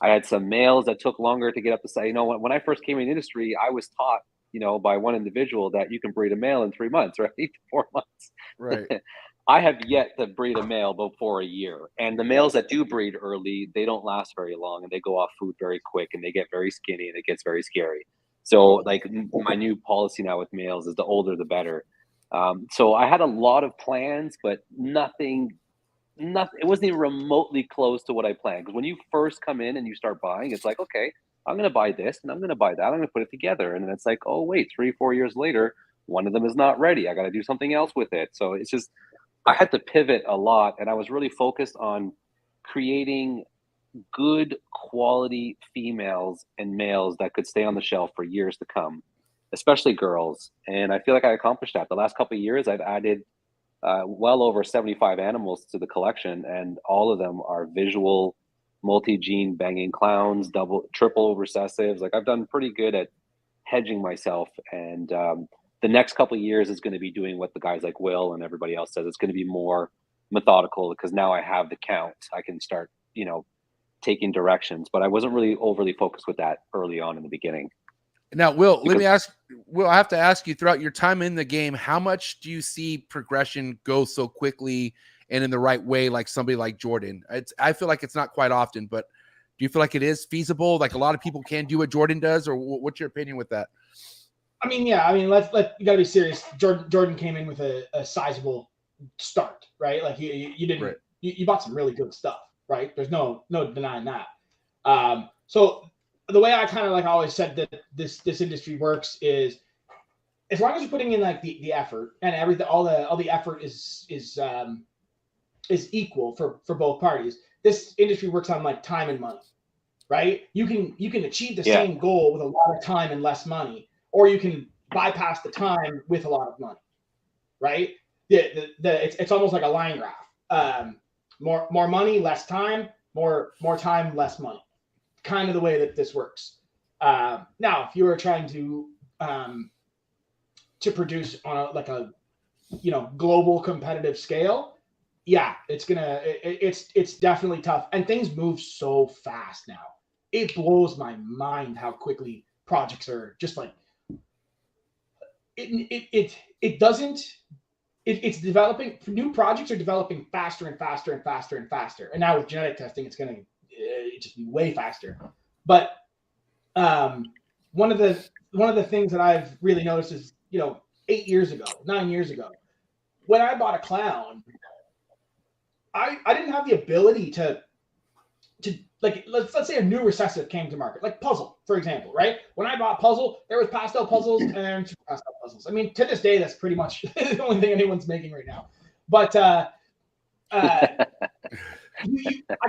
I had some males that took longer to get up the side. You know, when I first came in the industry, I was taught, you know, by one individual that you can breed a male in 3 months, right? 4 months. Right. I have yet to breed a male before a year. And the males that do breed early, they don't last very long, and they go off food very quick, and they get very skinny, and it gets very scary. So like my new policy now with males is the older, the better. So I had a lot of plans, but nothing, it wasn't even remotely close to what I planned. Because when you first come in and you start buying, it's like, okay, I'm going to buy this and I'm going to buy that. I'm going to put it together. And then it's like, oh, wait, 3-4 years later, one of them is not ready. I got to do something else with it. So it's just, I had to pivot a lot. And I was really focused on creating good quality females and males that could stay on the shelf for years to come, especially girls. And I feel like I accomplished that. The last couple of years, I've added well over 75 animals to the collection, and all of them are visual, multi-gene banging clowns, triple recessives. Like, I've done pretty good at hedging myself. And the next couple of years is going to be doing what the guys like Will and everybody else says. It's going to be more methodical, because now I have the count. I can start, you know, taking directions. But I wasn't really overly focused with that early on in the beginning. Now, Will, let me ask. Will, I have to ask you, throughout your time in the game, how much do you see progression go so quickly and in the right way, like somebody like Jordan? I feel like it's not quite often, but do you feel like it is feasible? Like a lot of people can do what Jordan does, or what's your opinion with that? I mean, yeah. I mean, you got to be serious. Jordan came in with a sizable start, right? Like you didn't. Right. You bought some really good stuff, right? There's no denying that. So the way I kind of like always said that this industry works is, as long as you're putting in like the effort and everything, all the effort is equal for both parties. This industry works on like time and money, right? You can achieve the same goal with a lot of time and less money, or you can bypass the time with a lot of money, right? It's almost like a line graph. More money, less time. More time, less money. kind of the way that this works. Now, if you are trying to produce on a global competitive scale, yeah, it's definitely tough, and things move so fast now. It blows my mind how quickly projects are just like it's developing. New projects are developing faster and faster and faster and faster, and now with genetic testing, it's going to just be way faster. But one of the things that I've really noticed is 9 years ago, when I bought a clown, I didn't have the ability to like, let's say a new recessive came to market, like Puzzle, for example, right? When I bought Puzzle, there was pastel puzzles and super pastel puzzles. I mean, to this day, that's pretty much the only thing anyone's making right now. But I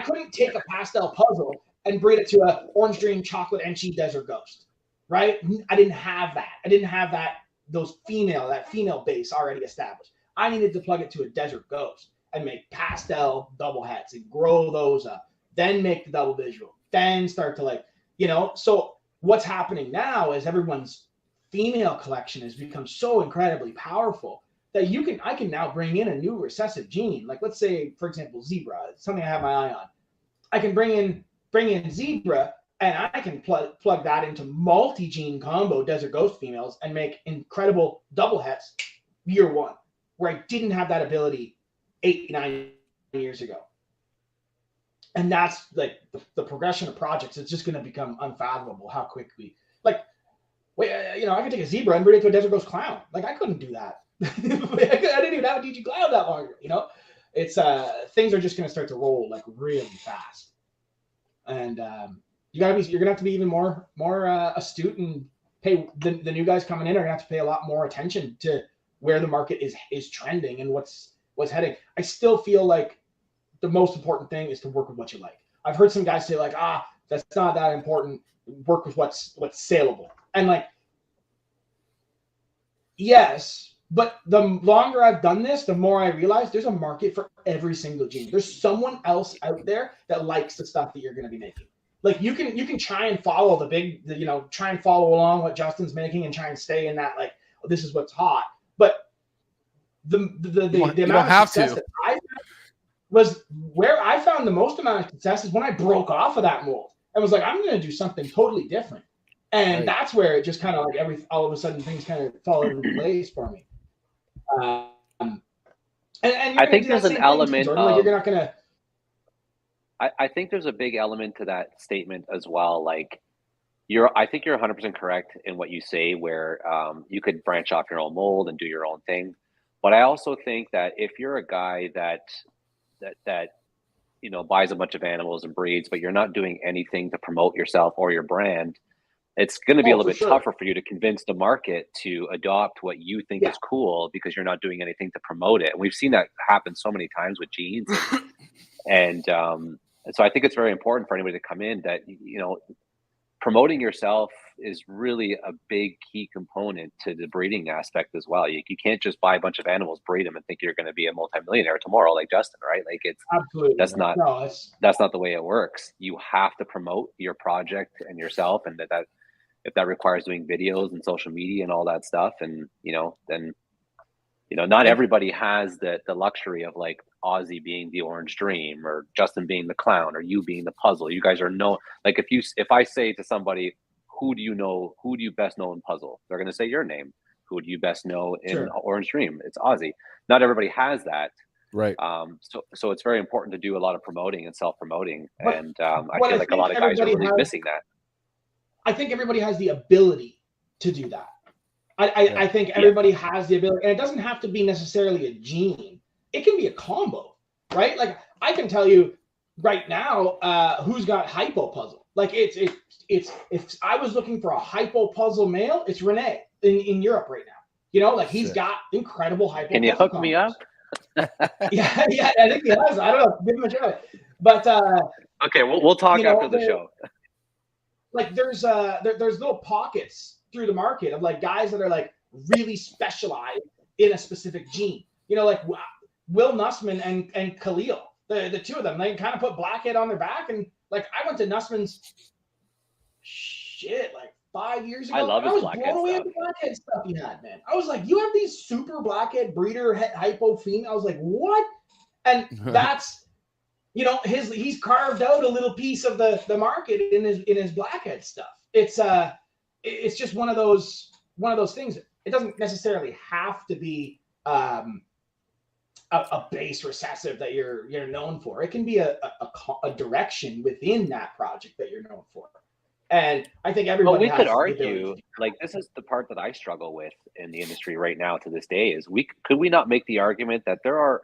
couldn't take a pastel puzzle and breed it to a orange dream, chocolate Enchi, desert ghost, right? I didn't have that. That female base already established. I needed to plug it to a desert ghost and make pastel double heads and grow those up. Then make the double visual, then start to so what's happening now is everyone's female collection has become so incredibly powerful that I can now bring in a new recessive gene. Like, let's say, for example, zebra, it's something I have my eye on. I can bring in zebra, and I can plug that into multi-gene combo desert ghost females and make incredible double heads year one, where I didn't have that ability 8-9 years ago. And that's like the progression of projects. It's just going to become unfathomable how quickly. Like, I can take a zebra and breed it to a desert ghost clown. Like, I couldn't do that. I didn't even have a DG clown that long ago. It's things are just going to start to roll like really fast. And you're gonna have to be even more astute and pay the new guys coming in are gonna have to pay a lot more attention to where the market is trending and what's heading. I still feel like the most important thing is to work with what you like. I've heard some guys say like, that's not that important. Work with what's saleable. And like, yes, but the longer I've done this, the more I realize there's a market for every single gene. There's someone else out there that likes the stuff that you're going to be making. Like, you can try and follow try and follow along what Justin's making and try and stay in that, like, this is what's hot. But the amount of success that I found was where I found the most amount of success is when I broke off of that mold and was like, I'm going to do something totally different. And that's where it just kind of like all of a sudden things kind of fall into place for me. And I think there's an element of, like, you're not going to. I think there's a big element to that statement as well. Like, I think you're 100% correct in what you say, where you could branch off your own mold and do your own thing. But I also think that if you're a guy that buys a bunch of animals and breeds, but you're not doing anything to promote yourself or your brand, it's going to be a little bit tougher for you to convince the market to adopt what you think is cool because you're not doing anything to promote it. And we've seen that happen so many times with genes. And so I think it's very important for anybody to come in that, promoting yourself is really a big key component to the breeding aspect as well. You can't just buy a bunch of animals, breed them, and think you're going to be a multimillionaire tomorrow, like Justin, right? Like, that's not the way it works. You have to promote your project and yourself, and that if that requires doing videos and social media and all that stuff, and then not everybody has the luxury of like Ozzy being the Orange Dream or Justin being the clown or you being the puzzle. You guys are like, if I say to somebody, who do you best know in puzzle? They're going to say your name. Who do you best know in Orange Dream? It's Ozzy. Not everybody has that. Right. So it's very important to do a lot of promoting and self-promoting. And I feel like a lot of guys are really missing that. I think everybody has the ability to do that. I think everybody has the ability, and it doesn't have to be necessarily a gene. It can be a combo, right? Like, I can tell you right now who's got hypo puzzle. Like, it's if I was looking for a hypo puzzle male, it's Renee in Europe right now. Like, he's got incredible hypo. Can you hook me up? yeah, I think he has. I don't know. Give him a try. But okay, we'll talk after the show. Like, there's little pockets through the market of like guys that are like really specialized in a specific gene. Like Will Nussman and Khalil, the two of them, they kind of put blackhead on their back. And like, I went to Nussman's shit, like 5 years ago. I love his I was blackhead blown away stuff. at the blackhead stuff he had, man. I was like, you have these super blackhead breeder hypo female. I was like, what? And that's, you know, he's carved out a little piece of the market in his blackhead stuff. It's just one of those things. It doesn't necessarily have to be a base recessive that you're known for. It can be a direction within that project that you're known for. And I think everybody. Well, we could argue, like, this is the part that I struggle with in the industry right now to this day, is could we not make the argument that there are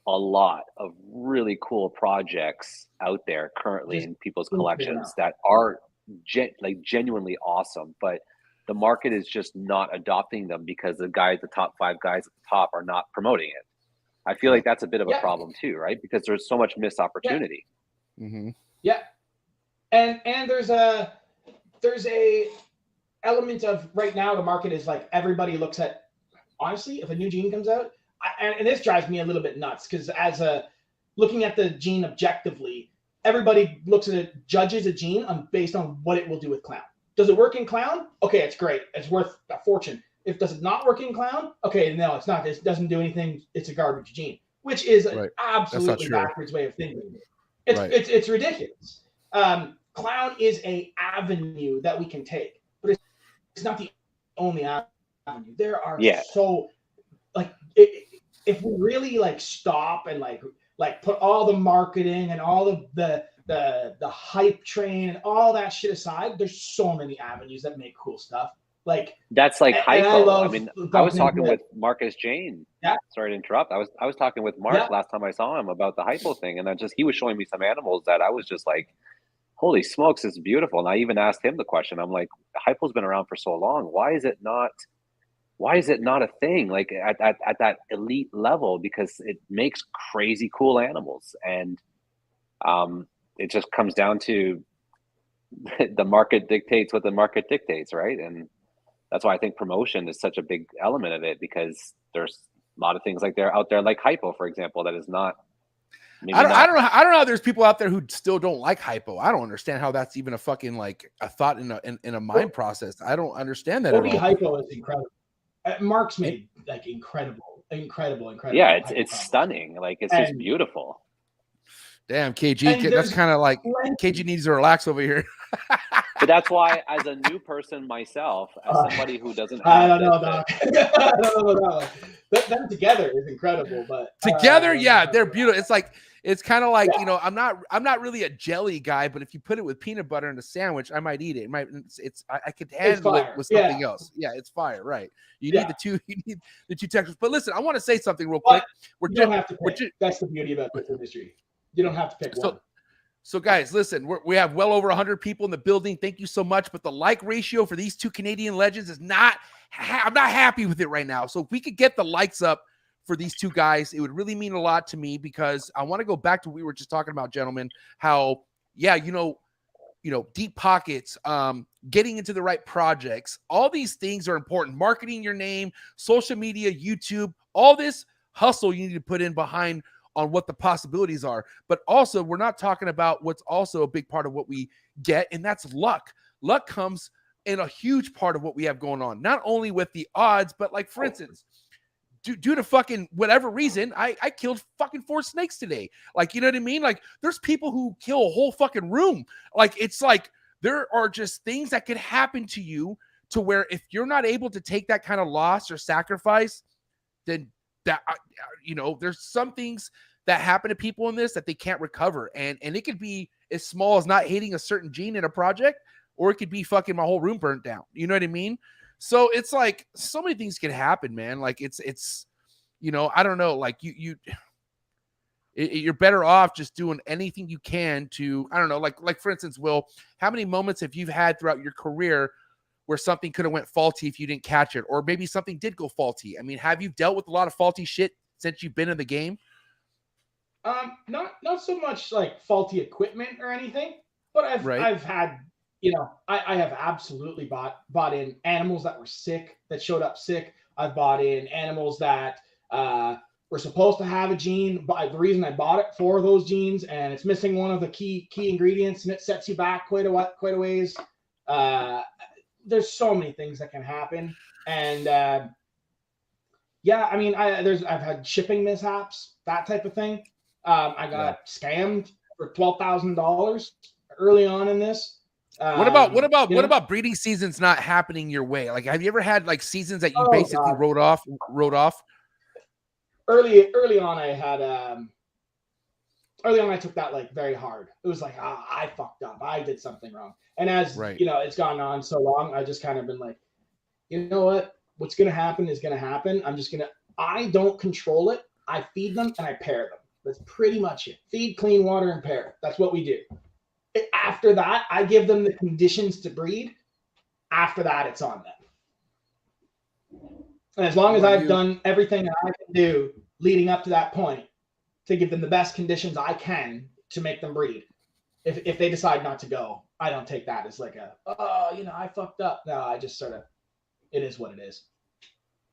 a lot of really cool projects out there currently in people's collections that are genuinely awesome, but the market is just not adopting them because the top 5 guys at the top are not promoting it. I feel like that's a bit of a problem too, right? Because there's so much missed opportunity. Yeah. Mm-hmm. Yeah. And there's a element of right now the market is like everybody looks at, honestly, if a new gene comes out, and this drives me a little bit nuts because looking at the gene objectively, everybody looks at it, judges a gene based on what it will do with clown. Does it work in clown? Okay, it's great. It's worth a fortune. Does it not work in clown? Okay, no, it's not. It doesn't do anything. It's a garbage gene, which is an absolutely backwards way of thinking. It's ridiculous. Clown is a avenue that we can take, but it's not the only avenue. There are so if we really like stop and like put all the marketing and all the hype train and all that shit aside, there's so many avenues that make cool stuff. Like that's like hypo. I mean, I was talking with Marcus Jane. Yeah. Sorry to interrupt. I was talking with Mark last time I saw him about the hypo thing, and he was showing me some animals that I was just like, holy smokes, it's beautiful. And I even asked him the question. I'm like, hypo's been around for so long. Why is it not a thing like at that elite level? Because it makes crazy cool animals. And it just comes down to the market dictates what the market dictates, right? And that's why I think promotion is such a big element of it, because there's a lot of things like out there, like hypo, for example, that is not. I don't know how there's people out there who still don't like hypo. I don't understand how that's even a fucking like a thought in a mind process. I don't understand that at all. Hypo is incredible. MARC's made like incredible. Yeah, it's stunning. Like it's just beautiful. Damn, KG, that's kind of like KG needs to relax over here. But that's why, as a new person myself, as somebody who doesn't have I don't know, Doc. I don't know. Them together is incredible, but together, they're beautiful. It's kind of like, you know, I'm not really a jelly guy, but if you put it with peanut butter in a sandwich, I might eat it. I could handle it with something else. Yeah, it's fire, right? You need the two textures. But listen, I want to say something real quick. You don't have to pick. That's the beauty about this industry. You don't have to pick one. So guys, listen, we have well over 100 people in the building. Thank you so much. But the like ratio for these two Canadian legends is not, I'm not happy with it right now. So if we could get the likes up for these two guys, it would really mean a lot to me, because I want to go back to what we were just talking about, gentlemen, how, you know, deep pockets, getting into the right projects, all these things are important. Marketing your name, social media, YouTube, all this hustle you need to put in behind on what the possibilities are. But also, we're not talking about what's also a big part of what we get, and that's luck. Luck comes in a huge part of what we have going on, not only with the odds, but like, for instance, due to fucking whatever reason, I killed fucking 4 snakes today. Like, you know what I mean? Like, there's people who kill a whole fucking room. Like, it's like there are just things that could happen to you to where if you're not able to take that kind of loss or sacrifice, then that, you know, there's some things that happen to people in this that they can't recover. And it could be as small as not hitting a certain gene in a project, or it could be fucking my whole room burnt down. You know what I mean? So it's like so many things can happen, man. Like it's, you know, I don't know, like you're better off just doing anything you can to, I don't know, like for instance, Will, how many moments have you had throughout your career where something could have went faulty if you didn't catch it, or maybe something did go faulty? I mean, have you dealt with a lot of faulty shit since you've been in the game? Not so much like faulty equipment or anything, but I've had, you know, I have absolutely bought in animals that were sick, that showed up sick. I've bought in animals that were supposed to have a gene, but the reason I bought it for those genes, and it's missing one of the key ingredients, and it sets you back quite a ways. There's so many things that can happen. And yeah, I mean, I've had shipping mishaps, that type of thing. I got scammed for $12,000 early on in this. What about breeding seasons not happening your way? Like, have you ever had like seasons that you basically wrote off? Early on, I had early on I took that like very hard. It was like, I fucked up. I did something wrong. And as you know, it's gone on so long, I just kind of been like, you know what? What's gonna happen is gonna happen. I don't control it. I feed them and I pair them. That's pretty much it. Feed, clean water, and pair. That's what we do. After that, I give them the conditions to breed. After that, it's on them. And as long as I've done everything that I can do leading up to that point to give them the best conditions I can to make them breed, if they decide not to go, I don't take that as like I fucked up. No, I just sort of, it is what it is.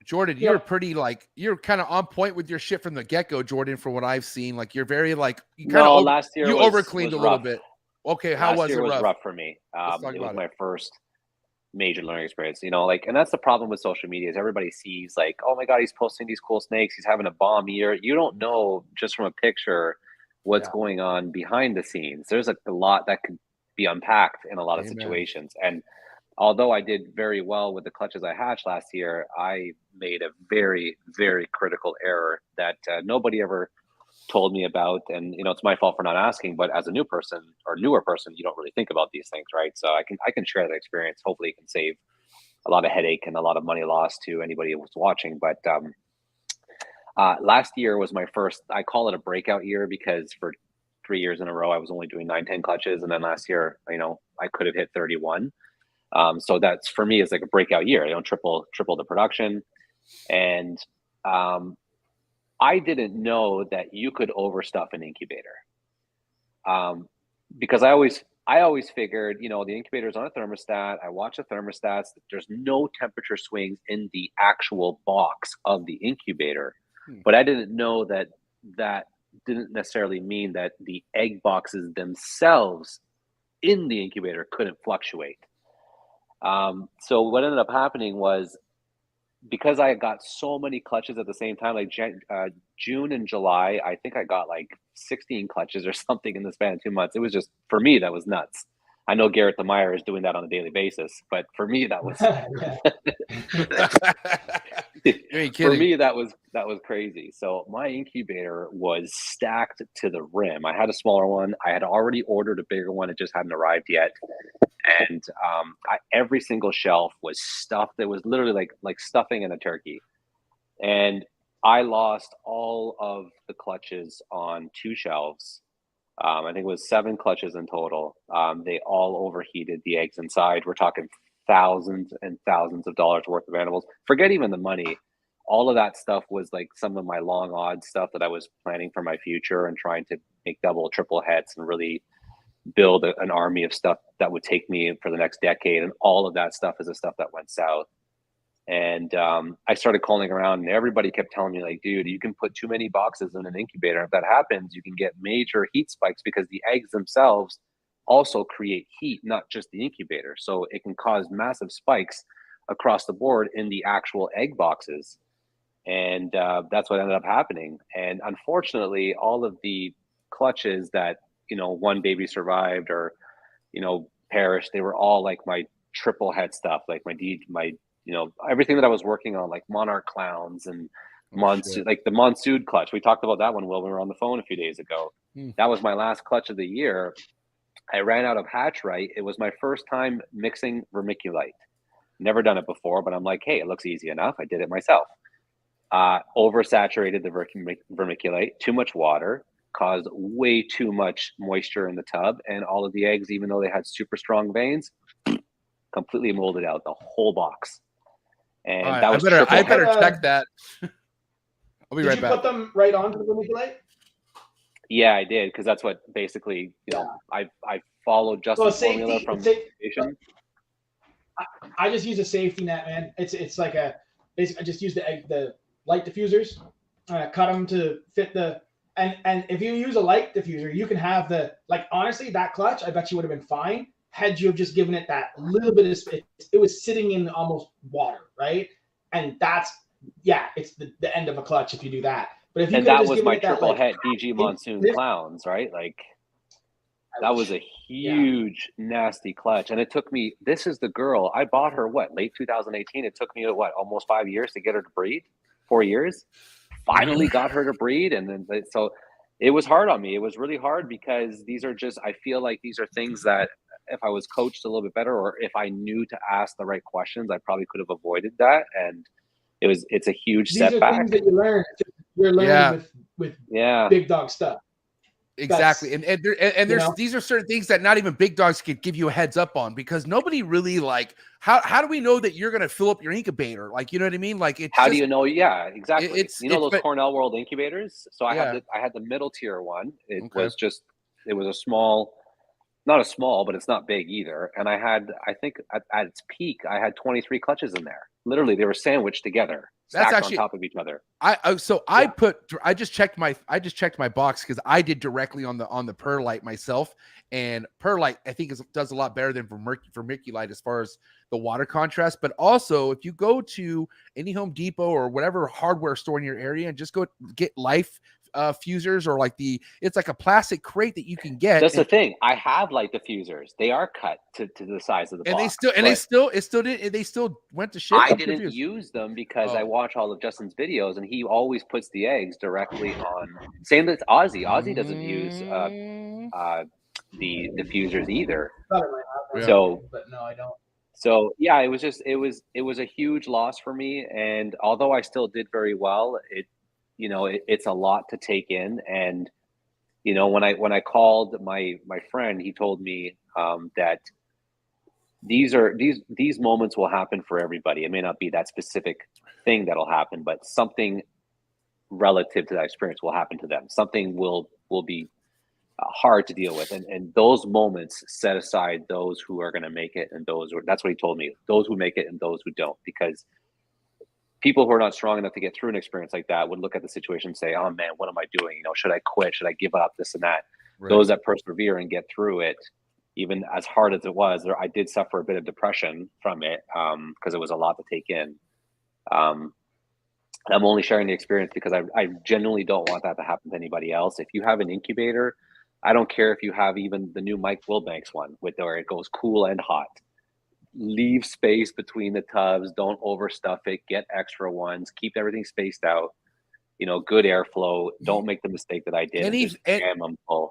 Jordan, you're pretty you're kind of on point with your shit from the get-go, Jordan, for what I've seen. Like, you're very last year you overcleaned a little rough. bit. Okay, how was it? Last year was rough for me. It was my first major learning experience, and that's the problem with social media is everybody sees like, oh my God, he's posting these cool snakes. He's having a bomb year. You don't know just from a picture what's going on behind the scenes. There's a lot that could be unpacked in a lot of situations. And although I did very well with the clutches I hatched last year, I made a very, very critical error that nobody ever told me about. And, it's my fault for not asking, but as a new person or newer person, you don't really think about these things, right? So I can share that experience. Hopefully it can save a lot of headache and a lot of money lost to anybody who's watching. But last year was my first, I call it a breakout year because for 3 years in a row, I was only doing 9-10 clutches. And then last year, I could have hit 31. So that's, for me, is like a breakout year. Triple the production. And I didn't know that you could overstuff an incubator. Because I always figured, the incubator's on a thermostat. I watch the thermostats. There's no temperature swings in the actual box of the incubator. But I didn't know that didn't necessarily mean that the egg boxes themselves in the incubator couldn't fluctuate. So what ended up happening was, because I got so many clutches at the same time, like June and July, I think I got like 16 clutches or something in the span of 2 months. It was just, for me, that was nuts. I know Garrett the Meyer is doing that on a daily basis, but for me, that was for me, that was crazy. So my incubator was stacked to the rim. I had a smaller one. I had already ordered a bigger one. It just hadn't arrived yet. And every single shelf was stuffed. It was literally like stuffing in a turkey. And I lost all of the clutches on 2 shelves. I think it was 7 clutches in total. They all overheated the eggs inside. We're talking thousands and thousands of dollars worth of animals. Forget even the money. All of that stuff was like some of my long odds stuff that I was planning for my future and trying to make double, triple heads and really build an army of stuff that would take me for the next decade. And all of that stuff is the stuff that went south. And I started calling around, and everybody kept telling me, like, dude, you can put too many boxes in an incubator. If that happens, you can get major heat spikes because the eggs themselves also create heat, not just the incubator. So it can cause massive spikes across the board in the actual egg boxes. And that's what ended up happening. And unfortunately, all of the clutches that, one baby survived or, perished, they were all like my triple head stuff, like my everything that I was working on, like Monarch Clowns and Monsoon, like the Monsoon clutch. We talked about that one while we were on the phone a few days ago. That was my last clutch of the year. I ran out of hatchite. It was my first time mixing vermiculite. Never done it before, but I'm like, hey, it looks easy enough. I did it myself. Oversaturated the vermiculite, too much water, caused way too much moisture in the tub, and all of the eggs, even though they had super strong veins, completely molded out the whole box. And that was I better check that. I'll be right back. Did you put them right onto the vermiculite? Yeah, I did, because that's what basically, I followed Justin's formula from station. I just use a safety net, man. It's like basically I just use the light diffusers, cut them to fit and if you use a light diffuser, you can have honestly, that clutch, I bet you would have been fine had you have just given it that little bit of space, it was sitting in almost water, right? And it's the end of a clutch if you do that. But if you and could that just was given my it that, triple like, het DG Monsoon clowns, right? Like that was a huge, nasty clutch. And it took me, this is the girl, I bought her, late 2018? It took me, almost 5 years to get her to breed? 4 years? Finally got her to breed. And then, so it was hard on me. It was really hard because these are just, I feel like these are things that if I was coached a little bit better, or if I knew to ask the right questions, I probably could have avoided that. And it's a huge setback. These are things that you learn. You're learning with big dog stuff. Exactly. There's these are certain things that not even big dogs could give you a heads up on, because nobody really, like, how do we know that you're going to fill up your incubator? Like, you know what I mean? Like, it's how do you know? Yeah, exactly. It's those Cornell World incubators. So I had the middle tier one. It was a small, not a small, but it's not big either. And I think at its peak, I had 23 clutches in there. Literally, they were sandwiched together, stacked on top of each other. I just checked my box because I did directly on the perlite myself, and perlite I think does a lot better than vermiculite as far as the water contrast. But also, if you go to any Home Depot or whatever hardware store in your area and just go get Life fusers, or it's like a plastic crate that you can get. That's the thing. I have like diffusers. They are cut to the size of the box. They still went to shit. I didn't use them because I watch all of Justin's videos, and he always puts the eggs directly on. Same with Ozzy. Ozzy doesn't use the diffusers either. So, but no, I don't. So yeah, it was a huge loss for me. And although I still did very well, it's a lot to take in. And when I called my friend, he told me that these moments will happen for everybody. It may not be that specific thing that'll happen, but something relative to that experience will happen to them. Something will be hard to deal with, and those moments set aside those who are going to make it, and that's what he told me, those who make it and those who don't, because people who are not strong enough to get through an experience like that would look at the situation and say, oh man, what am I doing? Should I quit? Should I give up? This and that. Right. Those that persevere and get through it, even as hard as it was, I did suffer a bit of depression from it, because it was a lot to take in. I'm only sharing the experience because I genuinely don't want that to happen to anybody else. If you have an incubator, I don't care if you have even the new Mike Wilbanks one where it goes cool and hot. Leave space between the tubs. Don't overstuff it. Get extra ones. Keep everything spaced out. Good airflow. Don't make the mistake that I did.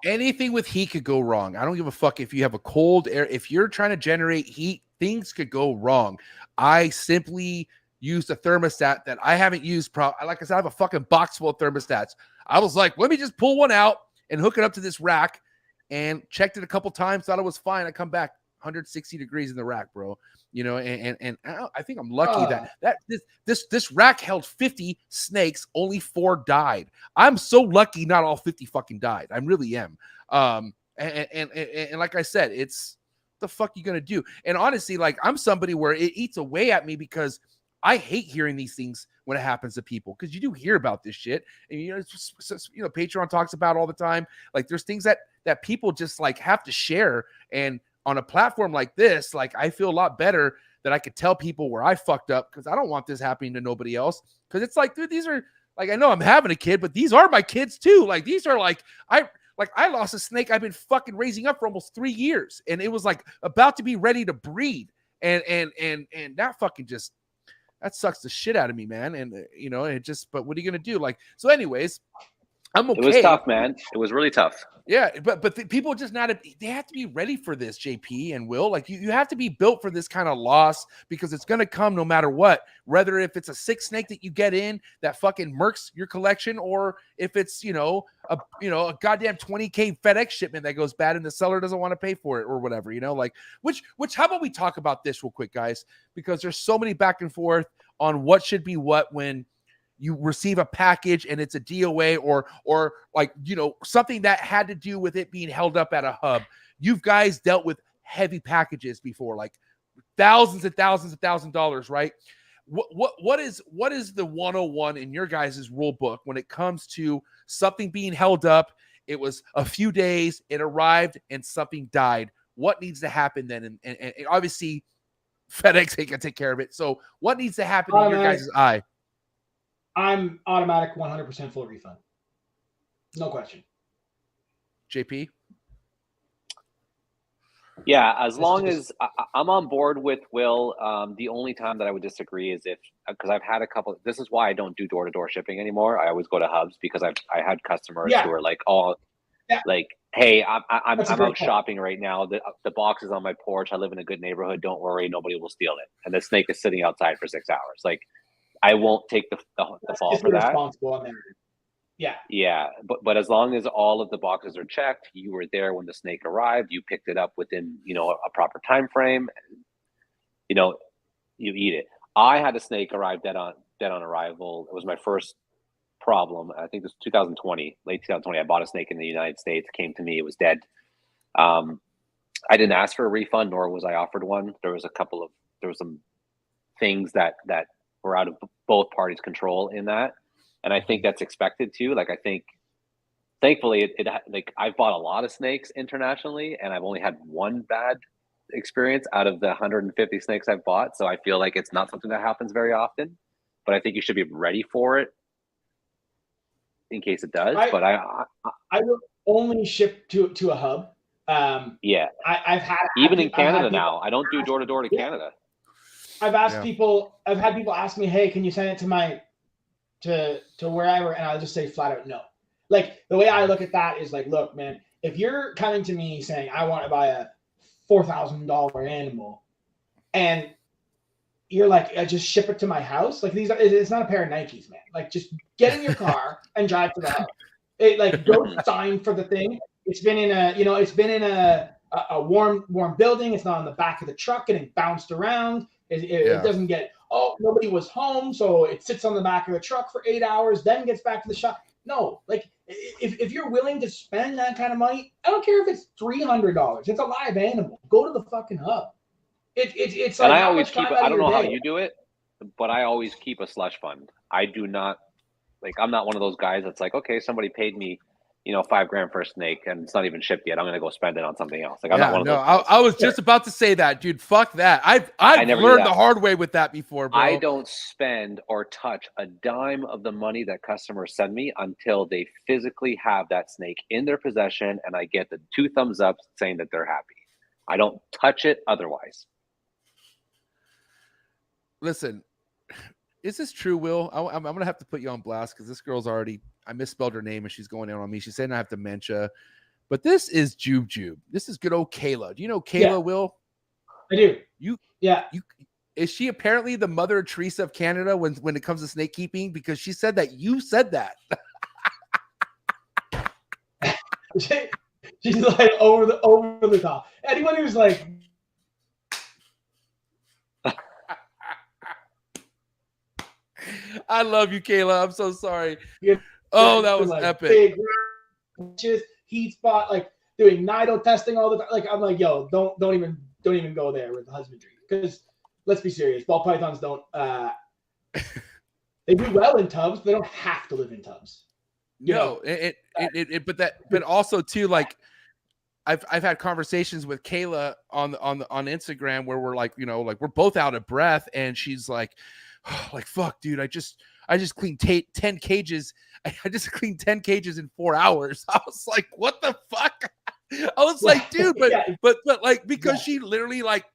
Anything with heat could go wrong. I don't give a fuck if you have a cold air. If you're trying to generate heat, things could go wrong. I simply used a thermostat that I haven't used. Like I said, I have a fucking box full of thermostats. I was like, let me just pull one out and hook it up to this rack, and checked it a couple times, thought it was fine. I come back 160 degrees in the rack, bro. And I think I'm lucky that this rack held 50 snakes, only 4 died. I'm so lucky not all 50 fucking died. I really am. And like I said, it's the fuck you gonna do? And honestly, like, I'm somebody where it eats away at me because I hate hearing these things when it happens to people, because you do hear about this shit, and Patreon talks about all the time. Like, there's things that people just like have to share, and on a platform like this, like, I feel a lot better that I could tell people where I fucked up, because I don't want this happening to nobody else. Because it's like, dude, these are like, I know I'm having a kid, but these are my kids too. Like, these are like I lost a snake I've been fucking raising up for almost 3 years, and it was like about to be ready to breed, and that fucking just. That sucks the shit out of me, man. And, but what are you going to do? Like, so anyways, I'm okay. It was tough, man. It was really tough. Yeah. But people just they have to be ready for this, JP and Will. Like, you have to be built for this kind of loss, because it's going to come no matter what, whether if it's a 6 snake that you get in that fucking murks your collection, or if it's, a goddamn 20K FedEx shipment that goes bad and the seller doesn't want to pay for it or whatever, like, which how about we talk about this real quick, guys, because there's so many back and forth on what should be what when you receive a package and it's a DOA or like, something that had to do with it being held up at a hub. You guys dealt with heavy packages before, like thousands and thousands of $1,000, right? What is the 101 in your guys' rule book when it comes to something being held up? It was a few days, it arrived, and something died. what needs to happen then? And obviously FedEx ain't gonna take care of it. So what needs to happen in your guys' eye? I'm automatic 100% full refund. No question. JP? Yeah, as long as I'm on board with Will. The only time that I would disagree is because I've had a couple. This is why I don't do door-to-door shipping anymore. I always go to hubs because I had customers who are like, like, hey, I'm out shopping right now. The box is on my porch. I live in a good neighborhood. Don't worry, nobody will steal it. And the snake is sitting outside for 6 hours. Like, I won't take the fall for that. On there. Yeah. But as long as all of the boxes are checked, you were there when the snake arrived, you picked it up within, a proper time frame, you eat it. I had a snake arrive dead on arrival. It was my first problem. I think it was 2020, late 2020. I bought a snake in the United States, came to me, it was dead. I didn't ask for a refund, nor was I offered one. There was some things that were out of both parties' control in that. And I think that's expected too. Like, I think, thankfully, like, I've bought a lot of snakes internationally, and I've only had one bad experience out of the 150 snakes I've bought. So I feel like it's not something that happens very often. But I think you should be ready for it in case it does. I will only ship to a hub. I've had even in Canada now. I don't do door to door to Canada. I've asked people. I've had people ask me, "Hey, can you send it to my to wherever?" And I'll just say flat out no. Like, the way I look at that is like, look, man, if you're coming to me saying I want to buy a $4,000 animal, and you're like, just ship it to my house. Like, it's not a pair of Nikes, man. Like, just get in your car and drive to the house. Go sign for the thing. It's been in a warm building. It's not on the back of the truck getting bounced around. It doesn't get, nobody was home, so it sits on the back of the truck for 8 hours, then gets back to the shop. No, like, if you're willing to spend that kind of money, I don't care if it's $300. It's a live animal. Go to the fucking hub. It's like, and I always keep. I don't know how you do it, but I always keep a slush fund. I do not, like, I'm not one of those guys that's like, okay, somebody paid me, $5,000 for a snake and it's not even shipped yet, I'm gonna go spend it on something else. Like, I'm not one of those guys. I was just about to say that, dude. Fuck that. I've learned the hard way with that before, bro. I don't spend or touch a dime of the money that customers send me until they physically have that snake in their possession and I get the 2 thumbs up saying that they're happy. I don't touch it otherwise. Listen, is this true, Will? I'm going to have to put you on blast because this girl's I misspelled her name and she's going in on me. She's saying I have dementia. But this is Jube. This is good old Kayla. Do you know Kayla, Will? I do. Is she apparently the Mother Teresa of Canada when it comes to snake keeping? Because she said that you said that. She's like over the top. Anyone who's like, I love you, Kayla. I'm so sorry. Oh, that was like epic. Big heat spot, like doing nido testing all the time. Like, I'm like, yo, don't even go there with the husbandry, because let's be serious. Ball pythons don't. They do well in tubs. But they don't have to live in tubs. But also too, like, I've had conversations with Kayla on Instagram where we're like, like, we're both out of breath, and she's like, like, fuck, dude, I just cleaned 10 cages. I just cleaned 10 cages in 4 hours. I was like, what the fuck? I was like, dude, but like, because she literally like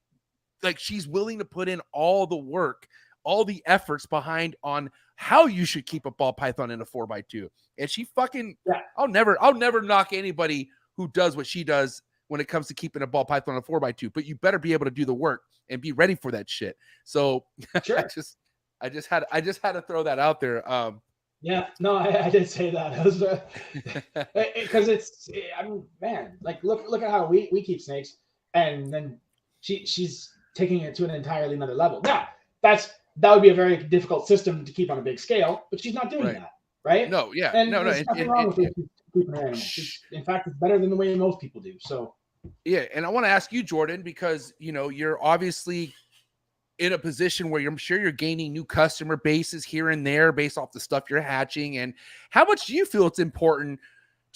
she's willing to put in all the work, all the efforts behind on how you should keep a ball python in a 4x2. And she fucking, I'll never knock anybody who does what she does when it comes to keeping a ball python on a 4x2, but you better be able to do the work and be ready for that shit. So sure. I just had to throw that out there. I did say that. Because man, like, look at how we keep snakes, and then she's taking it to an entirely another level. Now, that would be a very difficult system to keep on a big scale, but she's not doing that, right? No, yeah, and there's nothing wrong with keeping her animals. In fact, it's better than the way most people do. So, yeah, and I want to ask you, Jordan, because you're obviously in a position where I'm sure you're gaining new customer bases here and there based off the stuff you're hatching. And how much do you feel it's important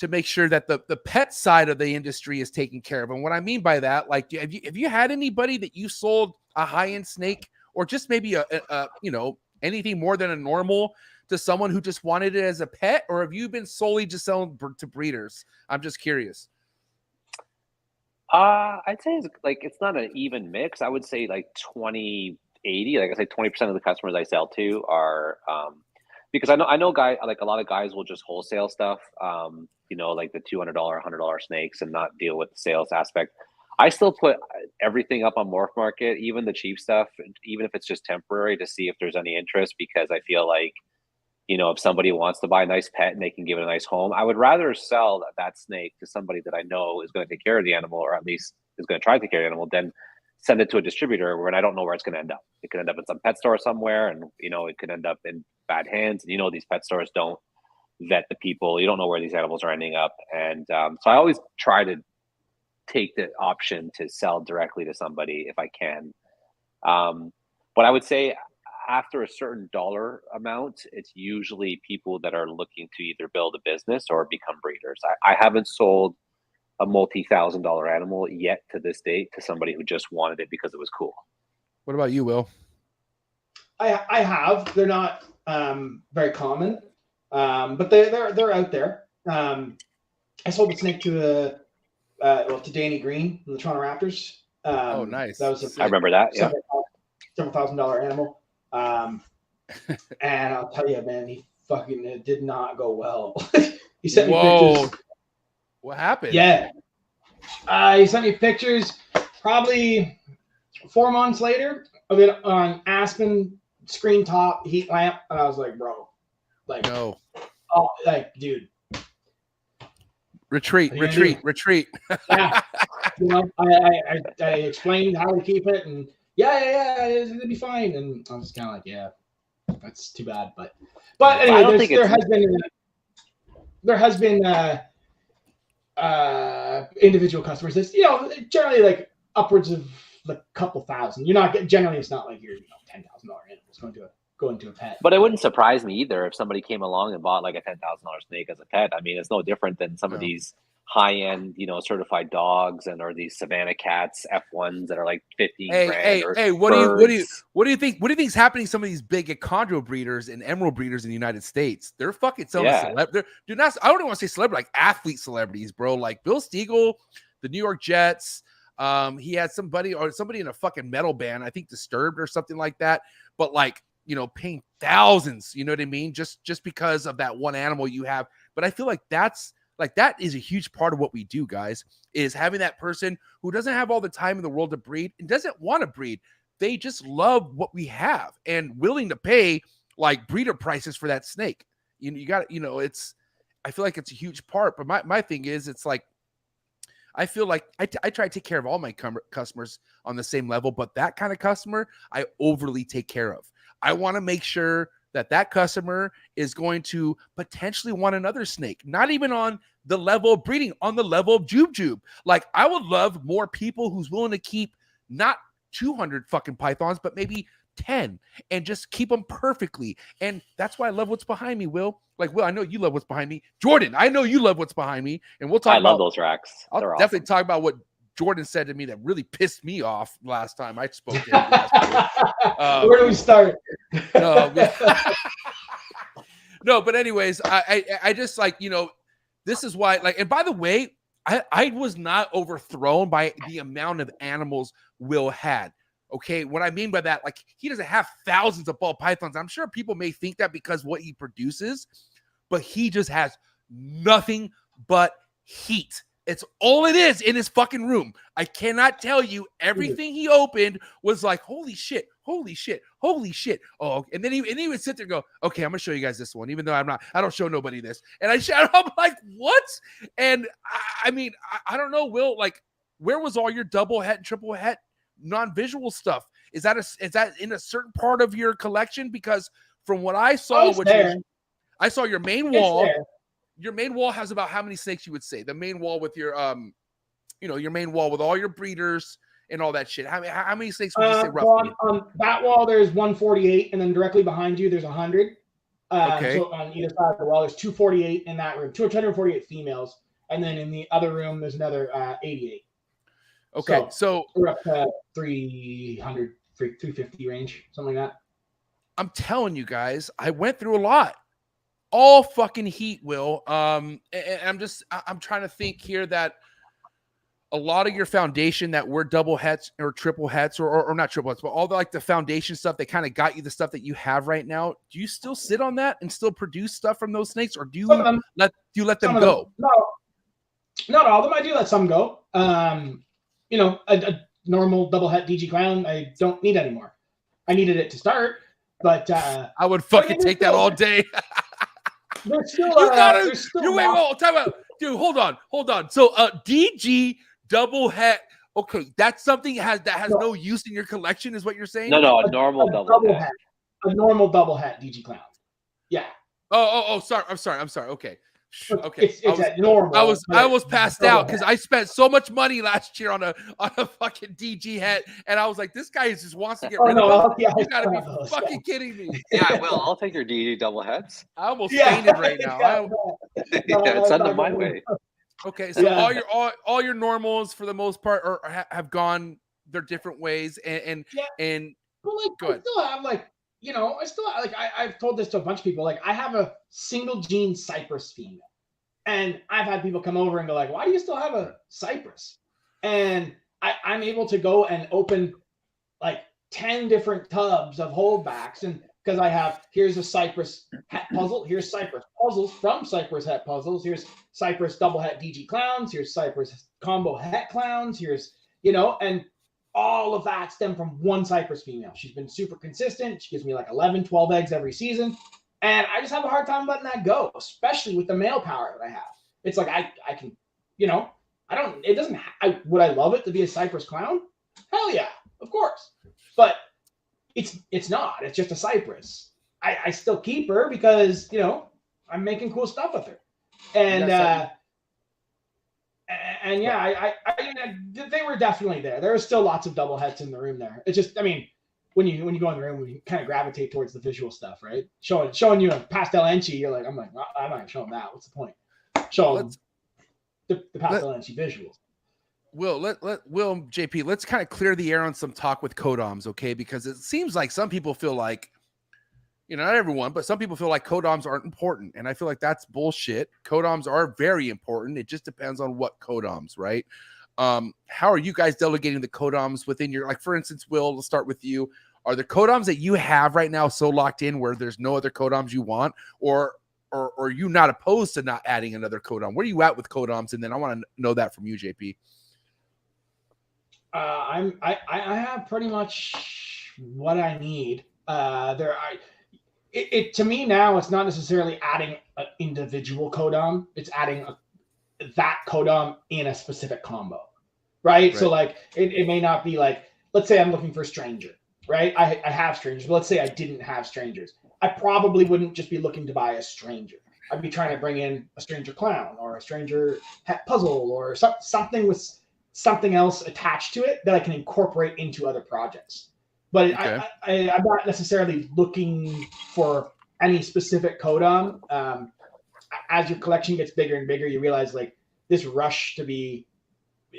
to make sure that the pet side of the industry is taken care of. And what I mean by that, like, have you had anybody that you sold a high-end snake or just maybe a you know, anything more than a normal to someone who just wanted it as a pet, or have you been solely just selling to breeders? I'm just curious. I'd say it's not an even mix. I would say like 20-80. Like I say, 20% of the customers I sell to are because I know like a lot of guys will just wholesale stuff, you know, like the $200, $100 snakes and not deal with the sales aspect. I still put everything up on Morph Market, even the cheap stuff, even if it's just temporary, to see if there's any interest, because I feel like, you know, if somebody wants to buy a nice pet and they can give it a nice home, I would rather sell that snake to somebody that I know is going to take care of the animal, or at least is going to try to take care of the animal, than send it to a distributor where I don't know where it's going to end up. It could end up in some pet store somewhere, and, you know, it could end up in bad hands. And, you know, these pet stores don't vet the people. You don't know where these animals are ending up. And so I always try to take the option to sell directly to somebody if I can. But I would say after a certain dollar amount, it's usually people that are looking to either build a business or become breeders. I haven't sold a multi-$1,000 animal yet to this date to somebody who just wanted it because it was cool. What about you, Will? I have. They're not very common, but they're out there. I sold a snake to to Danny Green from the Toronto Raptors. Oh, nice. That was I remember that. Yeah, several $1,000 animal. And I'll tell you, man, he fucking did not go well. He sent me pictures. What happened? Yeah. He sent me pictures probably 4 months later of it on Aspen screen top heat lamp. And I was like, bro, like, no. Oh, like, dude. Retreat. Yeah. You know, I explained how to keep it, and yeah, it'll be fine. And I was kind of like, yeah, that's too bad. But anyway, there has been individual customers that's, you know, generally like upwards of like a couple thousand. You're not generally, it's not like you're, you know, $10,000 animals going to a pet. But it wouldn't surprise me either if somebody came along and bought like a $10,000 snake as a pet. I mean, it's no different than some of these high-end, you know, certified dogs or these Savannah cats F1s that are like 15 grand. Hey, what do you think is happening to some of these big chondro breeders and emerald breeders in the United States? They're fucking selling I don't even want to say celebrity, like athlete celebrities, bro. Like Bill Stiegel, the New York Jets. He had somebody in a fucking metal band, I think Disturbed or something like that. But like, you know, paying thousands, you know what I mean? Just because of that one animal you have. But I feel like that is a huge part of what we do, guys, is having that person who doesn't have all the time in the world to breed and doesn't want to breed. They just love what we have and willing to pay like breeder prices for that snake. You got, you know, I feel like it's a huge part. But my thing is, it's like, I feel like I try to take care of all my customers on the same level, but that kind of customer I overly take care of. I want to make sure that customer is going to potentially want another snake, not even on the level of breeding, on the level of jube. Like, I would love more people who's willing to keep not 200 fucking pythons, but maybe 10 and just keep them perfectly. And that's why I love what's behind me, Will. Like, Will, I know you love what's behind me. Jordan, I know you love what's behind me. And we'll talk love those RHACS. I'll definitely talk about what Jordan said to me that really pissed me off last time I spoke to him. Where do we start? No, but anyways, I just, like, you know, this is why, like, and by the way, I was not overthrown by the amount of animals Will had. Okay, what I mean by that, like, he doesn't have thousands of ball pythons. I'm sure people may think that because what he produces, but he just has nothing but heat. It's all it is in his fucking room. I cannot tell you, everything he opened was like, holy shit. Oh, and then he would sit there and go, okay, I'm gonna show you guys this one, even though I don't show nobody this. And I'm like, what? And I mean, I don't know, Will, like, where was all your double het and triple het non-visual stuff? Is that in a certain part of your collection? Because from what I saw, I saw your main wall. Your main wall has about how many snakes you would say? The main wall with your your main wall with all your breeders and all that shit. How many snakes would you say roughly? On that wall, there's 148, and then directly behind you, there's 100. Okay. So on either side of the wall, there's 248 in that room, 248 females. And then in the other room, there's another 88. Okay. So we're up to 300, 350 range, something like that. I'm telling you guys, I went through a lot. All fucking heat, Will. And I'm trying to think here that a lot of your foundation that were double hets or triple hets or not triple hets, but all the like the foundation stuff that kind of got you the stuff that you have right now. Do you still sit on that and still produce stuff from those snakes, or do you let them go? No, not all of them. I do let some go. You know, a normal double het DG clown, I don't need anymore. I needed it to start, but I would fucking take that all day. There's still, wait, time out. Dude, hold on. So DG double het. Okay, that's something that has no use in your collection, is what you're saying? No, a normal double het. A normal double het DG clown. Yeah. Oh, sorry. I'm sorry. Okay. It's normal. I was passed out because I spent so much money last year on a fucking DG het, and I was like, this guy just wants to get rid of it. You gotta be fucking kidding me. Yeah, I will. I'll take your DG double hets. I almost fainted right now. Send them my way. Okay, so all your normals for the most part have gone their different ways, and but like go ahead. I still have I've told this to a bunch of people. Like I have a single gene Cypress female, and I've had people come over and go like, "Why do you still have a Cypress?" And I'm able to go and open like 10 different tubs of holdbacks, and because I have here's a Cypress het puzzle, here's Cypress puzzles from Cypress het puzzles, here's Cypress double het DG clowns, here's Cypress combo het clowns, here's and all of that stem from one Cypress female. She's been super consistent. She gives me like 11, 12 eggs every season. And I just have a hard time letting that go, especially with the male power that I have. It's like I can, would I love it to be a Cypress clown? Hell yeah, of course. But it's not. It's just a Cypress. I still keep her because, I'm making cool stuff with her. And they were definitely there. There were still lots of double hets in the room there. It's just, when you go in the room, we kind of gravitate towards the visual stuff, right? Showing you a pastel enchi, you're like, I'm not gonna show them that. What's the point? Show them the pastel enchi visuals. Will JP, let's kind of clear the air on some talk with codoms, okay? Because it seems like some people feel like, not everyone, but some people feel like codoms aren't important. And I feel like that's bullshit. Codoms are very important. It just depends on what codoms, right? How are you guys delegating the codoms within your, like, for instance, Will, let's start with you. Are the codoms that you have right now so locked in where there's no other codoms you want, or are you not opposed to not adding another codom? Where are you at with codoms? And then I want to know that from you, JP. I have pretty much what I need. To me now, it's not necessarily adding an individual codom. It's adding that codom in a specific combo, right? So like, it may not be like, let's say I'm looking for stranger, right? I have strangers, but let's say I didn't have strangers. I probably wouldn't just be looking to buy a stranger. I'd be trying to bring in a stranger clown or a stranger het puzzle or something with something else attached to it that I can incorporate into other projects. But okay. I'm not necessarily looking for any specific codom. As your collection gets bigger and bigger, you realize like this rush to be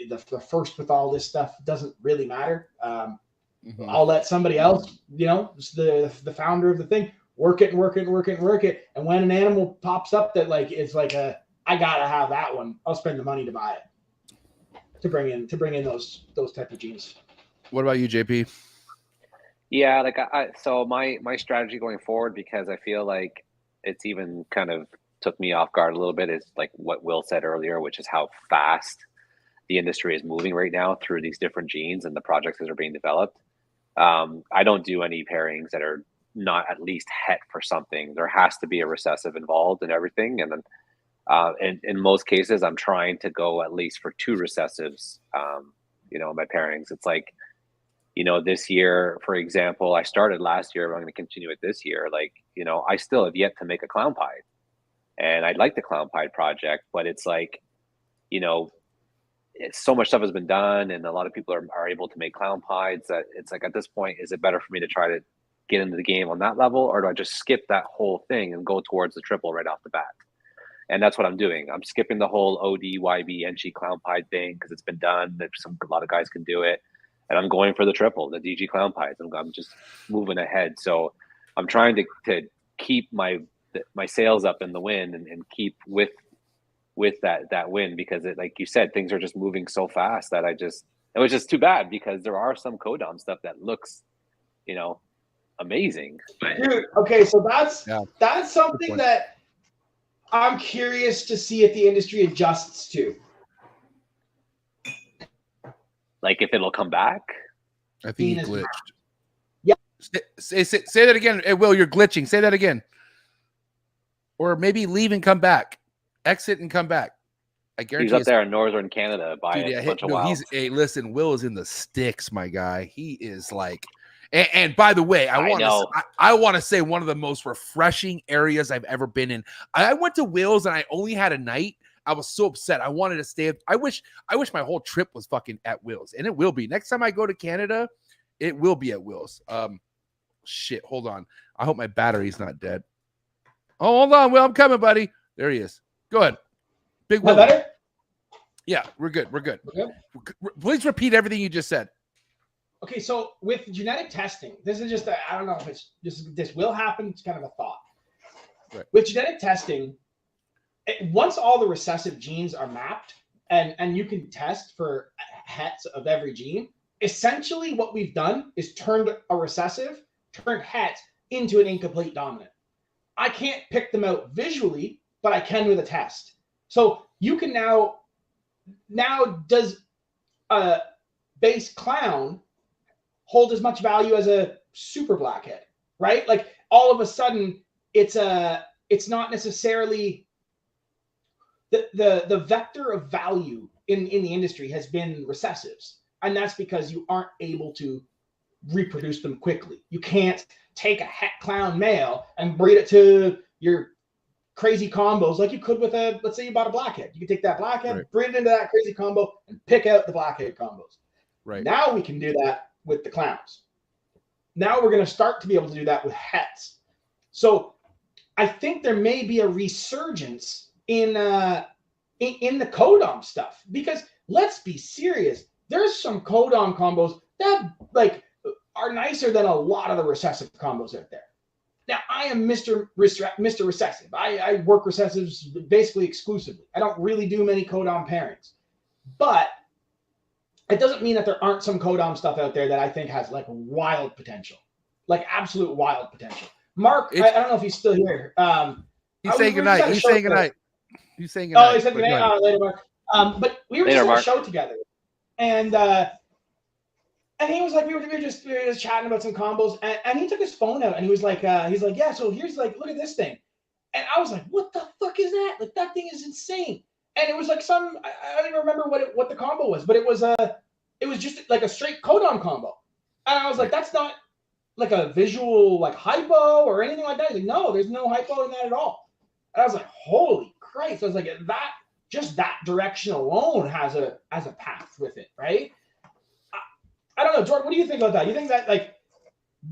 the first with all this stuff doesn't really matter. I'll let somebody else, the founder of the thing, work it. And when an animal pops up that like it's like I gotta have that one, I'll spend the money to buy it to bring in those type of genes. What about you, JP? Yeah, like so my strategy going forward, because I feel like it's even kind of took me off guard a little bit, is like what Will said earlier, which is how fast the industry is moving right now through these different genes and the projects that are being developed. I don't do any pairings that are not at least het for something. There has to be a recessive involved in everything, and then in most cases, I'm trying to go at least for 2 recessives. My pairings. It's like, this year, for example, I started last year, but I'm going to continue it this year. Like, I still have yet to make a clown pied, and I'd like the clown pied project, but it's like, so much stuff has been done and a lot of people are able to make clown pies that it's like, at this point, is it better for me to try to get into the game on that level, or do I just skip that whole thing and go towards the triple right off the bat? And that's what I'm doing. I'm skipping the whole OD, YB, NG clown pied thing because it's been done. A lot of guys can do it. And I'm going for the triple, the DG clown pies. I'm just moving ahead. So I'm trying to keep my sales up in the win and keep with that win, because like you said, things are just moving so fast that it was just too bad, because there are some codom stuff that looks, amazing. Dude, okay, so that's something that I'm curious to see if the industry adjusts to. Like if it'll come back. I think he glitched. Yeah. Say that again. Will, you're glitching. Say that again. Or maybe leave and come back. Exit and come back. I guarantee he's up there in northern Canada buying a bunch of wilds. Listen, Will is in the sticks, my guy. He is like, and by the way, I want to say one of the most refreshing areas I've ever been in. I went to Will's and I only had a night. I was so upset. I wanted to stay. I wish my whole trip was fucking at Will's, and it will be. Next time I go to Canada, it will be at Will's. Shit, hold on. I hope my battery's not dead. Oh, hold on, Will. I'm coming, buddy. There he is. Go ahead. Big Will. Better? Yeah, we're good. Please repeat everything you just said. Okay, so with genetic testing, this is just I don't know if it's just this will happen. It's kind of a thought. Right. With genetic testing, once all the recessive genes are mapped and you can test for hets of every gene, essentially what we've done is turned het into an incomplete dominant. I can't pick them out visually, but I can with a test. So you can now does a base clown hold as much value as a super blackhead, right? Like all of a sudden it's not necessarily the vector of value in the industry has been recessives. And that's because you aren't able to reproduce them quickly. You can't take a het clown male and breed it to your crazy combos like you could with let's say you bought a blackhead. You could take that blackhead, right, breed it into that crazy combo, and pick out the blackhead combos. Right. Now we can do that with the clowns. Now we're going to start to be able to do that with hets. So I think there may be a resurgence in the codom stuff, because let's be serious. There's some codom combos that like are nicer than a lot of the recessive combos out there. Now, I am Mr. Recessive. I work recessives basically exclusively. I don't really do many codom pairings. But it doesn't mean that there aren't some codom stuff out there that I think has like wild potential. Like absolute wild potential. Mark, I don't know if he's still here. He's saying goodnight. He's saying goodnight. He's saying goodnight. Oh, he said goodnight. Later, Mark. But we were just on a show together. And he was like, we were just chatting about some combos, and he took his phone out and he was like, yeah, so here's like, look at this thing. And I was like, what the fuck is that? Like, that thing is insane. And it was like I don't even remember what the combo was, but it was just like a straight codon combo. And I was like, that's not like a visual like hypo or anything like that. He's like, no, there's no hypo in that at all. And I was like, holy Christ. I was like, that direction alone has a path with it, right? I don't know, Jordan, what do you think about that? You think that like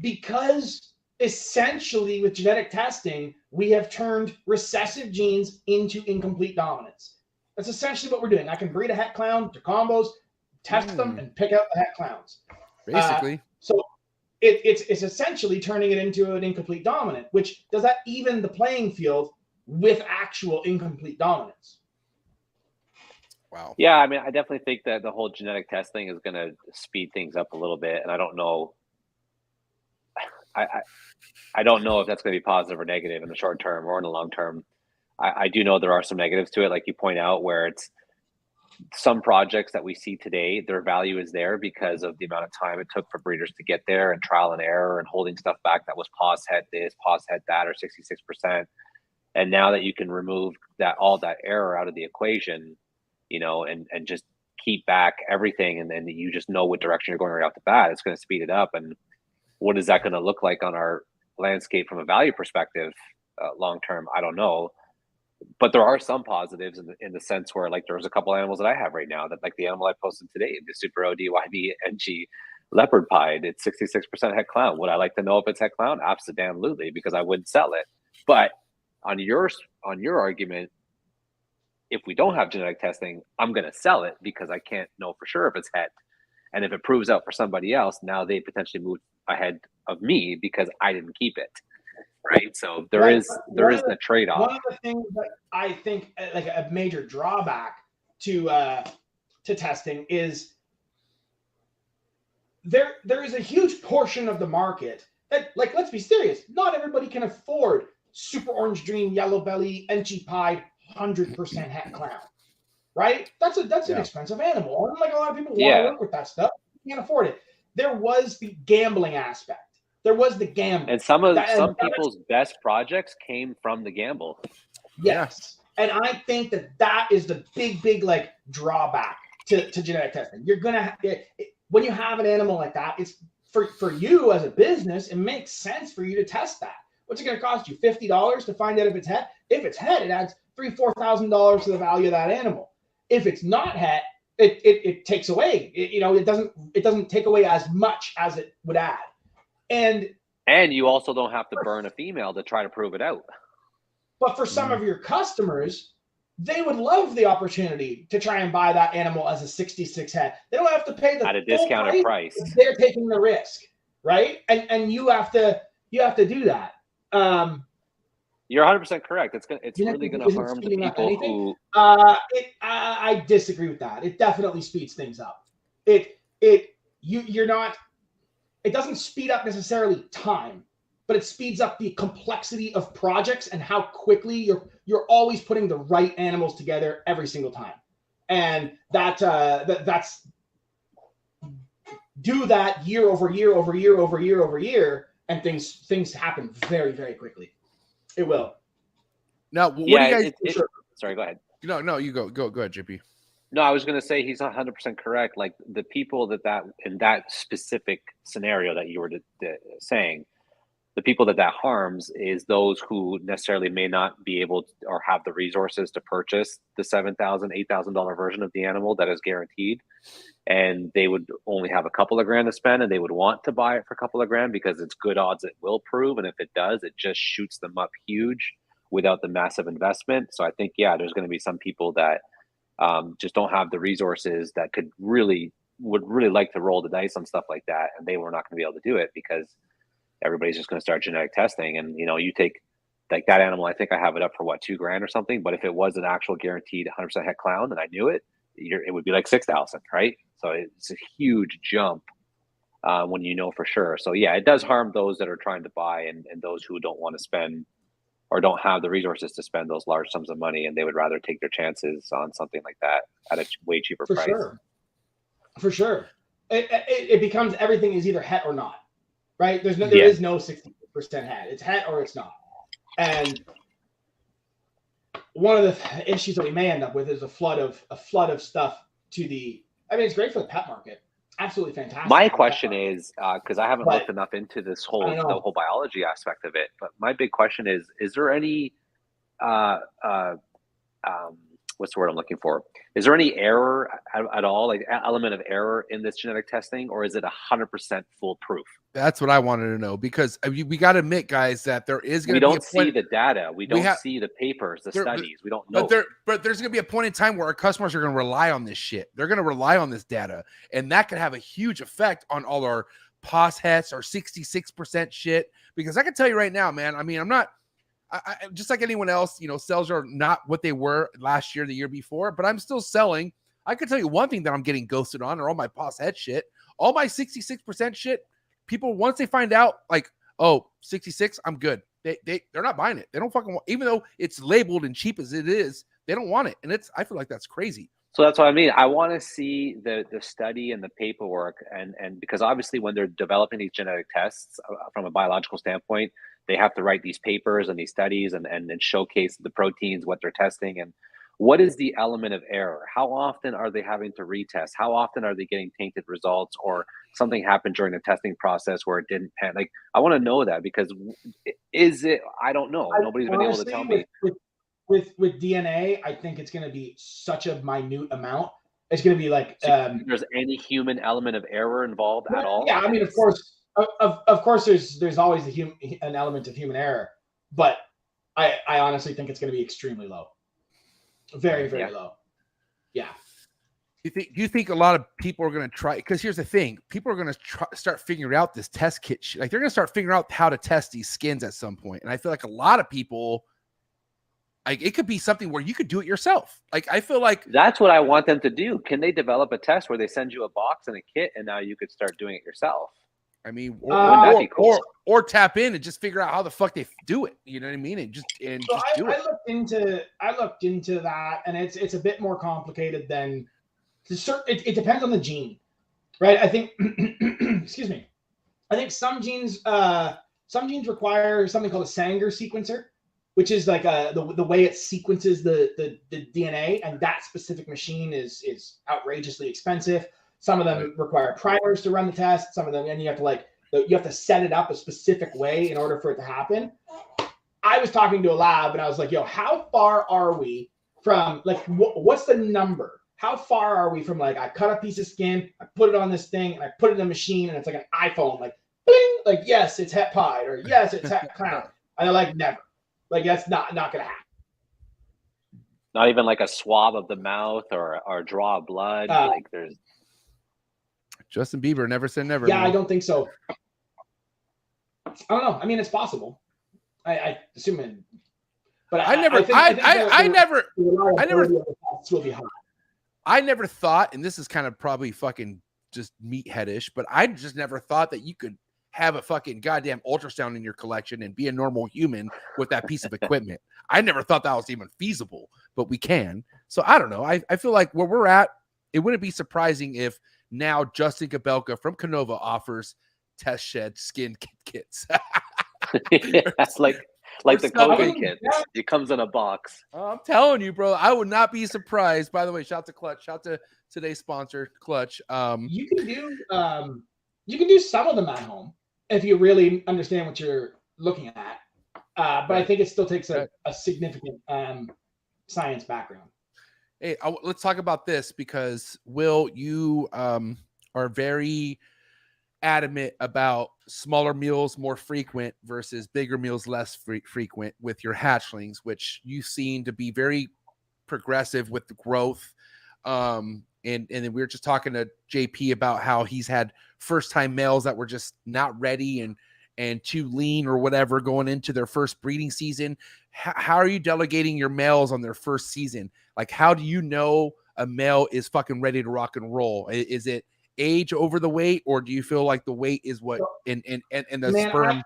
because essentially with genetic testing, we have turned recessive genes into incomplete dominance. That's essentially what we're doing. I can breed a het clown to combos, test them, and pick out the het clowns. Basically. So it's essentially turning it into an incomplete dominant, which does that even the playing field with actual incomplete dominance. Wow. Yeah, I mean, I definitely think that the whole genetic testing is going to speed things up a little bit, and I don't know. I don't know if that's going to be positive or negative in the short term or in the long term. I do know there are some negatives to it, like you point out, where it's some projects that we see today, their value is there because of the amount of time it took for breeders to get there and trial and error and holding stuff back that was pause het this, pause het that, or 66%. And now that you can remove all that error out of the equation, and just keep back everything, and then you just know what direction you're going right off the bat, it's going to speed it up. And what is that going to look like on our landscape from a value perspective long term? I don't know. But there are some positives in the sense where, like, there's a couple animals that I have right now that, like the animal I posted today, the Super OD YB NG, leopard pied. It's 66% het clown. Would I like to know if it's het clown? Absolutely, because I wouldn't sell it. But on your argument, if we don't have genetic testing, I'm going to sell it because I can't know for sure if it's het. And if it proves out for somebody else, now they potentially move ahead of me because I didn't keep it. Right. So there is the trade-off. One of the things that I think like a major drawback to testing is there is a huge portion of the market that, like, let's be serious, not everybody can afford super orange dream, yellow belly, enchi pied, 100% het clown. Right? That's an expensive animal. And like a lot of people want to work with that stuff, you can't afford it. There was the gambling aspect. There was the gamble. And some people's best projects came from the gamble. Yes. And I think that is the big like drawback to genetic testing. You're going to when you have an animal like that, it's for you as a business, it makes sense for you to test that. What's it going to cost you? $50 to find out if it's het? If it's het, it adds $3,000-$4,000 to the value of that animal. If it's not het, it takes away. It doesn't take away as much as it would add. And you also don't have to burn a female to try to prove it out. But for some of your customers, they would love the opportunity to try and buy that animal as a 66 het. They don't have to pay at a discounted price. They're taking the risk, right? And you have to do that. You're 100% correct. It's really going to harm the people who. I disagree with that. It definitely speeds things up. You're not. It doesn't speed up necessarily time, but it speeds up the complexity of projects and how quickly you're always putting the right animals together every single time. And that's do that year over year over year over year over year, and things happen very, very quickly. It will. Now, what do you guys? Sorry, go ahead. No, you go ahead, JP. No, I was going to say he's 100% correct. Like the people that in that specific scenario that you were saying, the people that harms is those who necessarily may not be able to, or have the resources to purchase the $7,000, $8,000 version of the animal that is guaranteed. And they would only have a couple of grand to spend, and they would want to buy it for a couple of grand because it's good odds it will prove. And if it does, it just shoots them up huge without the massive investment. So I think, there's going to be some people that just don't have the resources that would really like to roll the dice on stuff like that. And they were not going to be able to do it because everybody's just going to start genetic testing. And, you take like that animal, I think I have it up for $2 grand or something. But if it was an actual guaranteed 100% het clown and I knew it, it would be like 6,000, right? So it's a huge jump when you know for sure. So it does harm those that are trying to buy and those who don't want to spend or don't have the resources to spend those large sums of money, and they would rather take their chances on something like that at a way cheaper price. For sure. It becomes everything is either het or not, right? There is no 60% het. It's het or it's not. And one of the issues that we may end up with is a flood of stuff it's great for the pet market. Absolutely fantastic. My question is, because I haven't looked enough into the whole biology aspect of it, but my big question is there any what's the word I'm looking for? Is there any error at all, like element of error in this genetic testing, or is it 100% foolproof? That's what I wanted to know, because we got to admit, guys, that there is going to be we don't see the data. We don't see the papers, the studies. We don't know. But there's going to be a point in time where our customers are going to rely on this shit. They're going to rely on this data, and that could have a huge effect on all our POS hets, our 66% shit. Because I can tell you right now, man, I mean, I just like anyone else, sales are not what they were last year, the year before, but I'm still selling. I can tell you one thing that I'm getting ghosted on, or all my POS head shit, all my 66% shit. People, once they find out, like, 66, I'm good. They're not buying it. They don't fucking want, even though it's labeled and cheap as it is, they don't want it. And I feel like that's crazy. So that's what I mean. I want to see the study and the paperwork, and because obviously when they're developing these genetic tests from a biological standpoint, they have to write these papers and these studies and showcase the proteins, what they're testing, and what is the element of error? How often are they having to retest? How often are they getting tainted results, or something happened during the testing process where it didn't pan? Like, I want to know that, because I don't know. Nobody's been able to tell me. With DNA, I think it's going to be such a minute amount It's going to be like if there's any human element of error involved at all. Yeah, I mean, of course, there's always an element of human error, but I honestly think it's going to be extremely low, very low. Yeah. Do you think a lot of people are going to try? Because here's the thing: people are going to start figuring out this test kit. Like they're going to start figuring out how to test these skins at some point, and I feel like a lot of people. Like it could be something where you could do it yourself. Like I feel like that's what I want them to do. Can they develop a test where they send you a box and a kit, and now you could start doing it yourself? I mean, wouldn't that be cool? or tap in and just figure out how the fuck they do it. You know what I mean? And just do it. I looked into that, and it's a bit more complicated than it depends on the gene, right? I think excuse me. I think some genes require something called a Sanger sequencer, which is like the way it sequences the DNA, and that specific machine is outrageously expensive. Some of them require primers to run the test. Some of them, and you have to set it up a specific way in order for it to happen. I was talking to a lab, and I was like, "Yo, how far are we from like what's the number? How far are we from like I cut a piece of skin, I put it on this thing, and I put it in a machine, and it's like an iPhone, like bling, like yes, it's het pied, or yes, it's het clown." And they're like, "Never." Like that's not gonna happen. Not even like a swab of the mouth or draw blood. Like there's Justin Bieber never said never. Yeah, man. I don't think so. I don't know. I mean, it's possible. I assume it, but I never thought, and this is kind of probably fucking just meatheadish, but I just never thought that you could have a fucking goddamn ultrasound in your collection and be a normal human with that piece of equipment. I never thought that was even feasible, but we can. So I don't know. I feel like where we're at, it wouldn't be surprising if now Justin Gabelka from Canova offers test shed skin kits. That's like the COVID kit. It comes in a box. I'm telling you, bro. I would not be surprised. By the way, shout to Clutch. Shout to today's sponsor, Clutch. You can do some of them at home if you really understand what you're looking at. But I think it still takes a significant science background. Hey, let's talk about this because, Will, you are very adamant about smaller meals more frequent versus bigger meals less frequent with your hatchlings, which you seem to be very progressive with the growth. And then we were just talking to JP about how he's had first-time males that were just not ready and too lean or whatever going into their first breeding season. How are you delegating your males on their first season? Like, how do you know a male is fucking ready to rock and roll? Is it age over the weight, or do you feel like the weight is what in the sperm?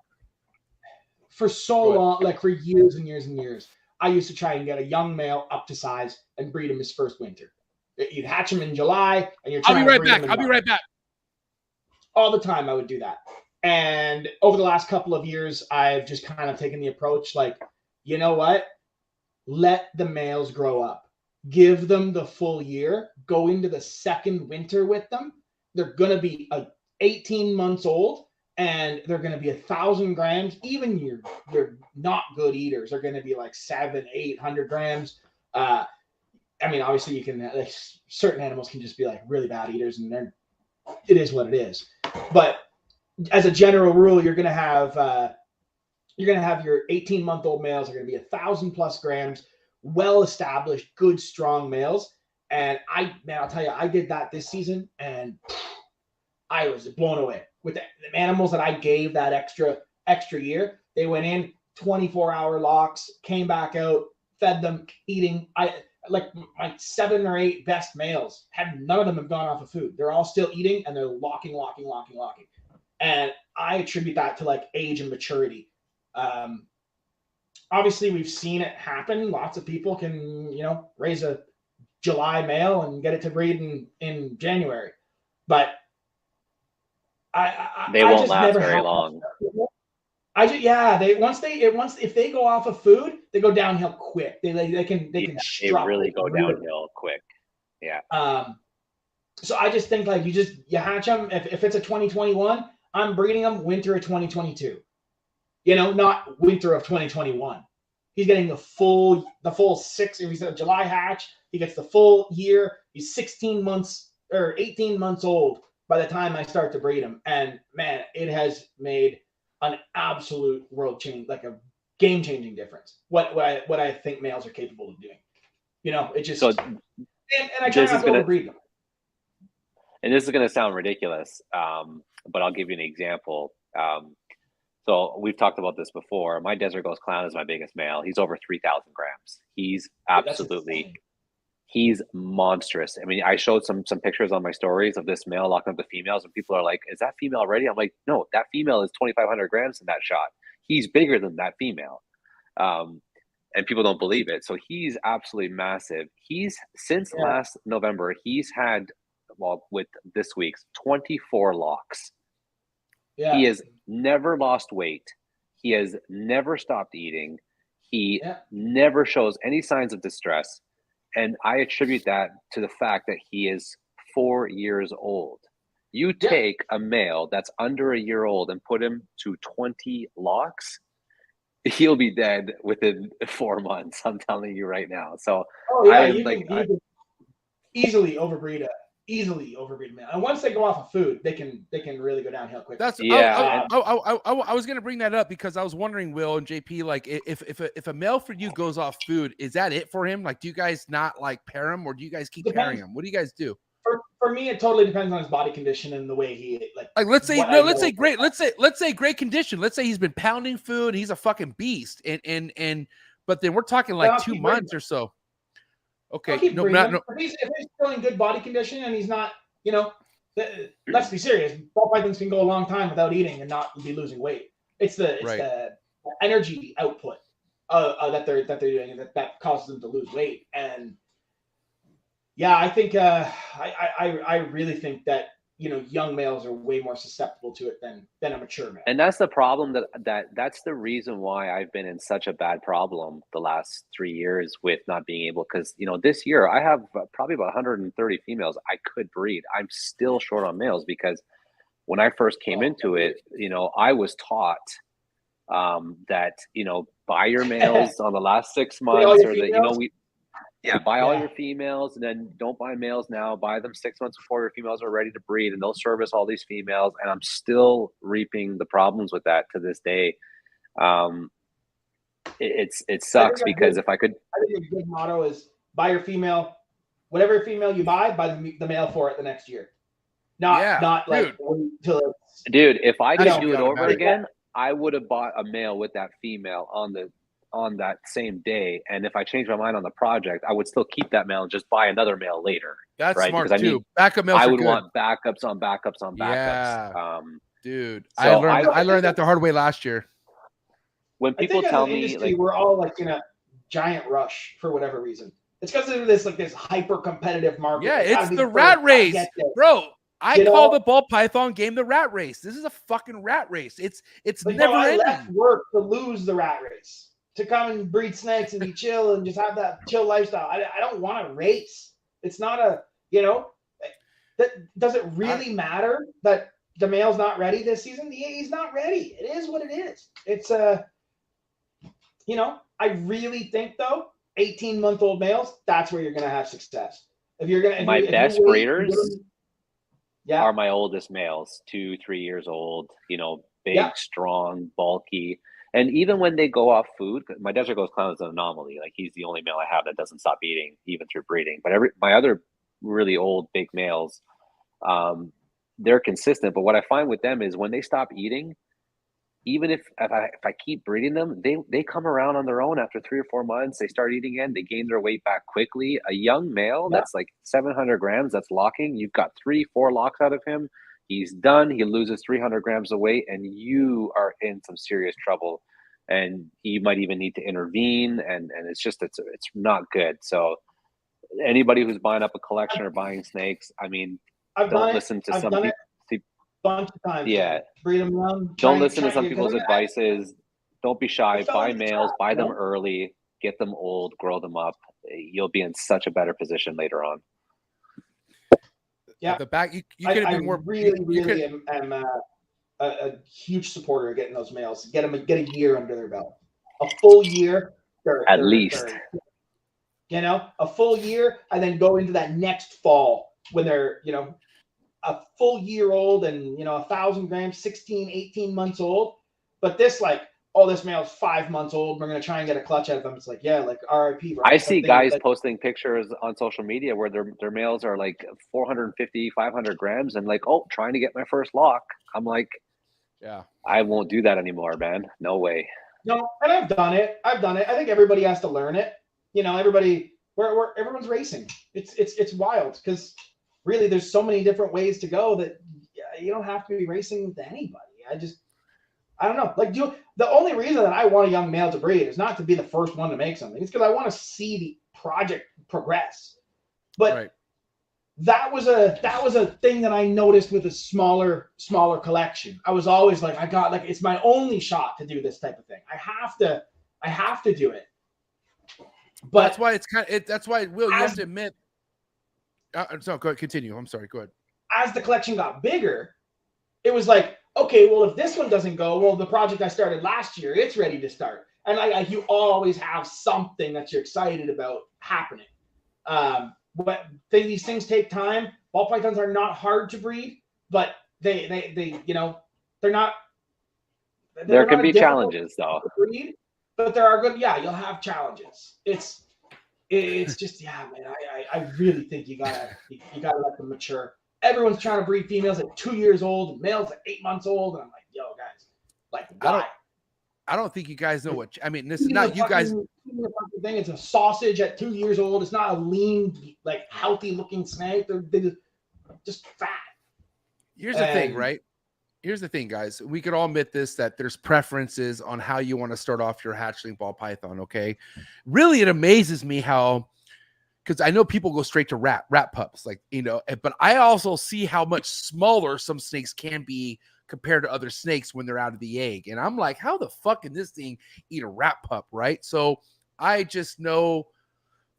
For so long, like for years and years and years, I used to try and get a young male up to size and breed him his first winter. You'd hatch him in July, and you're trying I'll be right back. All the time I would do that. And over the last couple of years, I've just kind of taken the approach like, you know what? Let the males grow up. Give them the full year. Go into the second winter with them. They're going to be 18 months old, and they're going to be 1,000 grams. Even your not good eaters are going to be like 700-800 grams. I mean, obviously you can, like, certain animals can just be like really bad eaters, and it is what it is. But as a general rule, you're going to have your 18-month-old males are going to be 1,000+ grams, well-established, good, strong males. And I'll tell you, I did that this season, and I was blown away with the animals that I gave that extra year. They went in 24-hour locks, came back out, fed them, eating. Like my 7 or 8 best males, none of them have gone off of food. They're all still eating, and they're locking. And I attribute that to like age and maturity. Obviously, we've seen it happen. Lots of people can, raise a July male and get it to breed in January, but they won't last very long. If they go off of food, they go downhill quick. They really go downhill quick. Yeah. So I just think like you hatch them. If it's a 2021, I'm breeding them winter of 2022. Not winter of 2021. He's getting the full 6. If he's a July hatch, he gets the full year. He's 16 months or 18 months old by the time I start to breed him. And man, it has made an absolute world change, like a game-changing difference. What I think males are capable of doing. It just and I try not to overbreed them. And this is going to sound ridiculous, but I'll give you an example. So we've talked about this before. My Desert Ghost Clown is my biggest male. He's over 3,000 grams. He's he's monstrous. I mean, I showed some pictures on my stories of this male locking up the females, and people are like, is that female ready? I'm like, no, that female is 2,500 grams in that shot. He's bigger than that female. And people don't believe it. So he's absolutely massive. Since last November, he's had, with this week's 24 locks. Yeah. He has never lost weight. He has never stopped eating. He never shows any signs of distress. And I attribute that to the fact that he is 4 years old. You take a male that's under a year old and put him to 20 locks, he'll be dead within 4 months. I'm telling you right now. So you can easily overbreed a male. And once they go off of food, they can really go downhill quickly. I was gonna bring that up because I was wondering, Will and JP, like if a male for you goes off food, is that it for him? Like, do you guys not like pair him, or do you guys keep pairing him? What do you guys do? For me, it totally depends on his body condition and the way he let's say great condition. Let's say he's been pounding food, he's a fucking beast, and but then we're talking like 2 months or so. Okay, if he's still in good body condition and he's not, let's be serious. Ball pythons can go a long time without eating and not be losing weight. It's the energy output that they're doing that causes them to lose weight. And I think I really think that young males are way more susceptible to it than a mature male. And that's the problem that's the reason why I've been in such a bad problem the last 3 years with not being able, because this year I have probably about 130 females I could breed. I'm still short on males because when I first came into it, I was taught that buy your males on the last 6 months, or that buy all your females and then don't buy males now. Buy them 6 months before your females are ready to breed, and they'll service all these females. And I'm still reaping the problems with that to this day. It sucks because if I could, I think a good motto is buy your female, whatever female you buy the male for it the next year. Not like dude. If I could do it over again, I would have bought a male with that female on that same day, and if I change my mind on the project, I would still keep that male and just buy another male later. That's right? Smart too. Backup males. I would want backups on backups on backups. Yeah. Dude, so I learned that the hard way last year. When people tell me we're all like in a giant rush for whatever reason, it's because of this hyper competitive market. Yeah, it's the rat race, bro. I call the ball python game the rat race. This is a fucking rat race. It's never ending. I left work to lose the rat race, to come and breed snakes and be chill and just have that chill lifestyle. I don't want to race. It's not does it really matter that the male's not ready this season? He's not ready. It is what it is. It's I really think though, 18-month-old males, that's where you're going to have success. My best breeders are my oldest males, 2-3 years old, big, strong, bulky. And even when they go off food, my Desert Ghost Clown is an anomaly. Like, he's the only male I have that doesn't stop eating, even through breeding. But my other really old, big males, they're consistent. But what I find with them is when they stop eating, even if I keep breeding them, they come around on their own after 3 or 4 months. They start eating again. They gain their weight back quickly. A young male that's like 700 grams, that's locking. You've got 3-4 locks out of him. He's done. He loses 300 grams of weight, and you are in some serious trouble. And you might even need to intervene, and it's not good. So anybody who's buying up a collection or buying snakes, I mean, don't listen to some people. Bunch of times. Yeah. Breed them young. Don't listen to some people's advices. Don't be shy. Buy males. Buy them early. Get them old. Grow them up. You'll be in such a better position later on. Yeah, the back. You could have been more. Really am a huge supporter of getting those males. Get a year under their belt. A full year. At least. you know, a full year, and then go into that next fall when they're, you know, a full year old and, you know, 1,000 grams, 16, 18 months old. But this, like, oh, this male's 5 months old, we're going to try and get a clutch out of them. It's like, yeah, like RIP, bro. I see guys like, posting pictures on social media where their males are like 450, 500 grams and like, oh, trying to get my first lock. I'm like, Yeah. I won't do that anymore, man. No way. no, and I've done it. I think everybody has to learn it. You know, everyone's racing. It's wild because really there's so many different ways to go that you don't have to be racing with anybody. I don't know. Like, the only reason that I want a young male to breed is not to be the first one to make something. It's because I want to see the project progress. But Right. that was a thing that I noticed with a smaller collection. I was always like, it's my only shot to do this type of thing. I have to do it. But That's why it's that's why, Will, you have to admit. So go ahead, continue. I'm sorry. Go ahead. as the collection got bigger, it was like, okay, well, if this one doesn't go, well, the project I started last year, it's ready to start. And you always have something that you're excited about happening. But these things take time. Ball pythons are not hard to breed, but they you know, they're not. There can be challenges though. Breed, but there are good. Yeah, you'll have challenges. It's just, yeah, man. I really think you gotta let them mature. Everyone's trying to breed females at 2 years old and males at 8 months old, and I'm like, yo, guys, like, why? I don't think you guys know what I mean. This is not you guys. Thing. It's a sausage at 2 years old. It's not a lean, like, healthy looking snake. They're just fat. Here's the thing, right? Here's the thing, guys. We could all admit this, that there's preferences on how you want to start off your hatchling ball python. Okay, really, it amazes me how, because I know people go straight to rat pups, like, you know, but I also see how much smaller some snakes can be compared to other snakes when they're out of the egg. And I'm like, how the fuck can this thing eat a rat pup, right? So I just know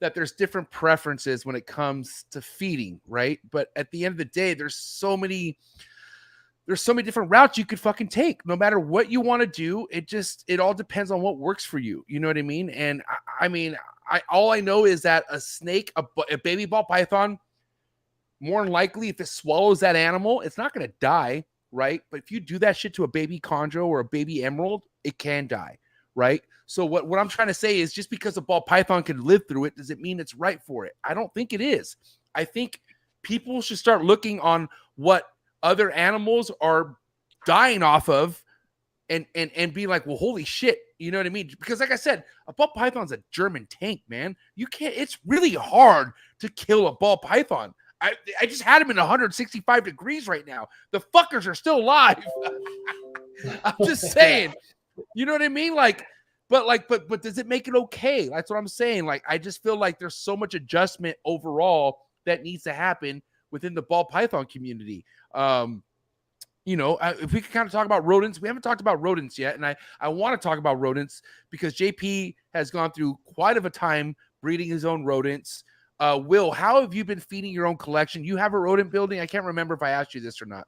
that there's different preferences when it comes to feeding, right? But at the end of the day, there's so many different routes you could fucking take. No matter what you want to do, it all depends on what works for you. You know what I mean? And all I know is that a snake, a baby ball python, more than likely, if it swallows that animal, it's not going to die, right? But if you do that shit to a baby chondro or a baby emerald, it can die, right? So what I'm trying to say is, just because a ball python can live through it, does it mean it's right for it? I don't think it is. I think people should start looking on what other animals are dying off of and be like, well, holy shit, you know what I mean? Because like I said, a ball python's a German tank, man. It's really hard to kill a ball python. I just had him in 165 degrees right now. The fuckers are still alive. I'm just saying, you know what I mean? But does it make it okay? That's what I'm saying. Like, I just feel like there's so much adjustment overall that needs to happen within the ball python community. You know, if we could kind of talk about rodents, we haven't talked about rodents yet. And I want to talk about rodents because JP has gone through quite of a time breeding his own rodents. Will, how have you been feeding your own collection? You have a rodent building? I can't remember if I asked you this or not.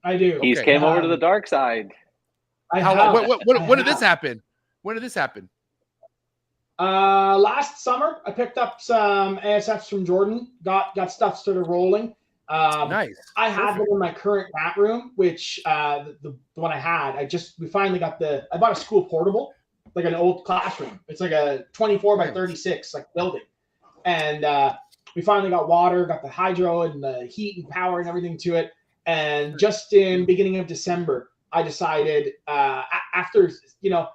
I do. He's came over to the dark side. When did this happen? When did this happen? Last summer, I picked up some ASFs from Jordan. Got stuff started rolling. Nice. I had them in my current rat room, which the one I had, we finally got I bought a school portable, like an old classroom. It's like a 24 by 36 like building. And we finally got water, got the hydro and the heat and power and everything to it. And just in beginning of December, I decided after, you know,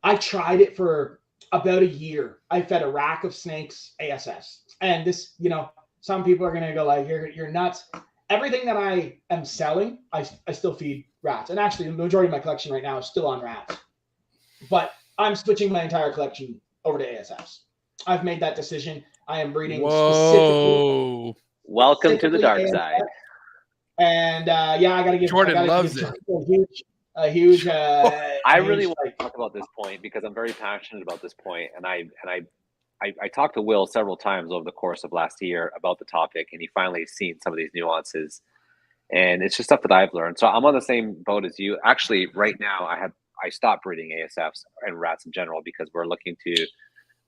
I tried it for about a year. I fed a rack of snakes ASS. And this, you know, some people are going to go like, you're nuts. Everything that I am selling, I still feed rats. And actually, the majority of my collection right now is still on rats. But I'm switching my entire collection over to ASFs. I've made that decision. I am breeding specifically. Welcome to the dark side. And yeah, I got to give Jordan loves it. A huge. I really want to talk about this point because I'm very passionate about this point, and I talked to Will several times over the course of last year about the topic, and he finally seen some of these nuances, and it's just stuff that I've learned. So I'm on the same boat as you. Actually, right now I stopped breeding ASFs and rats in general because we're looking to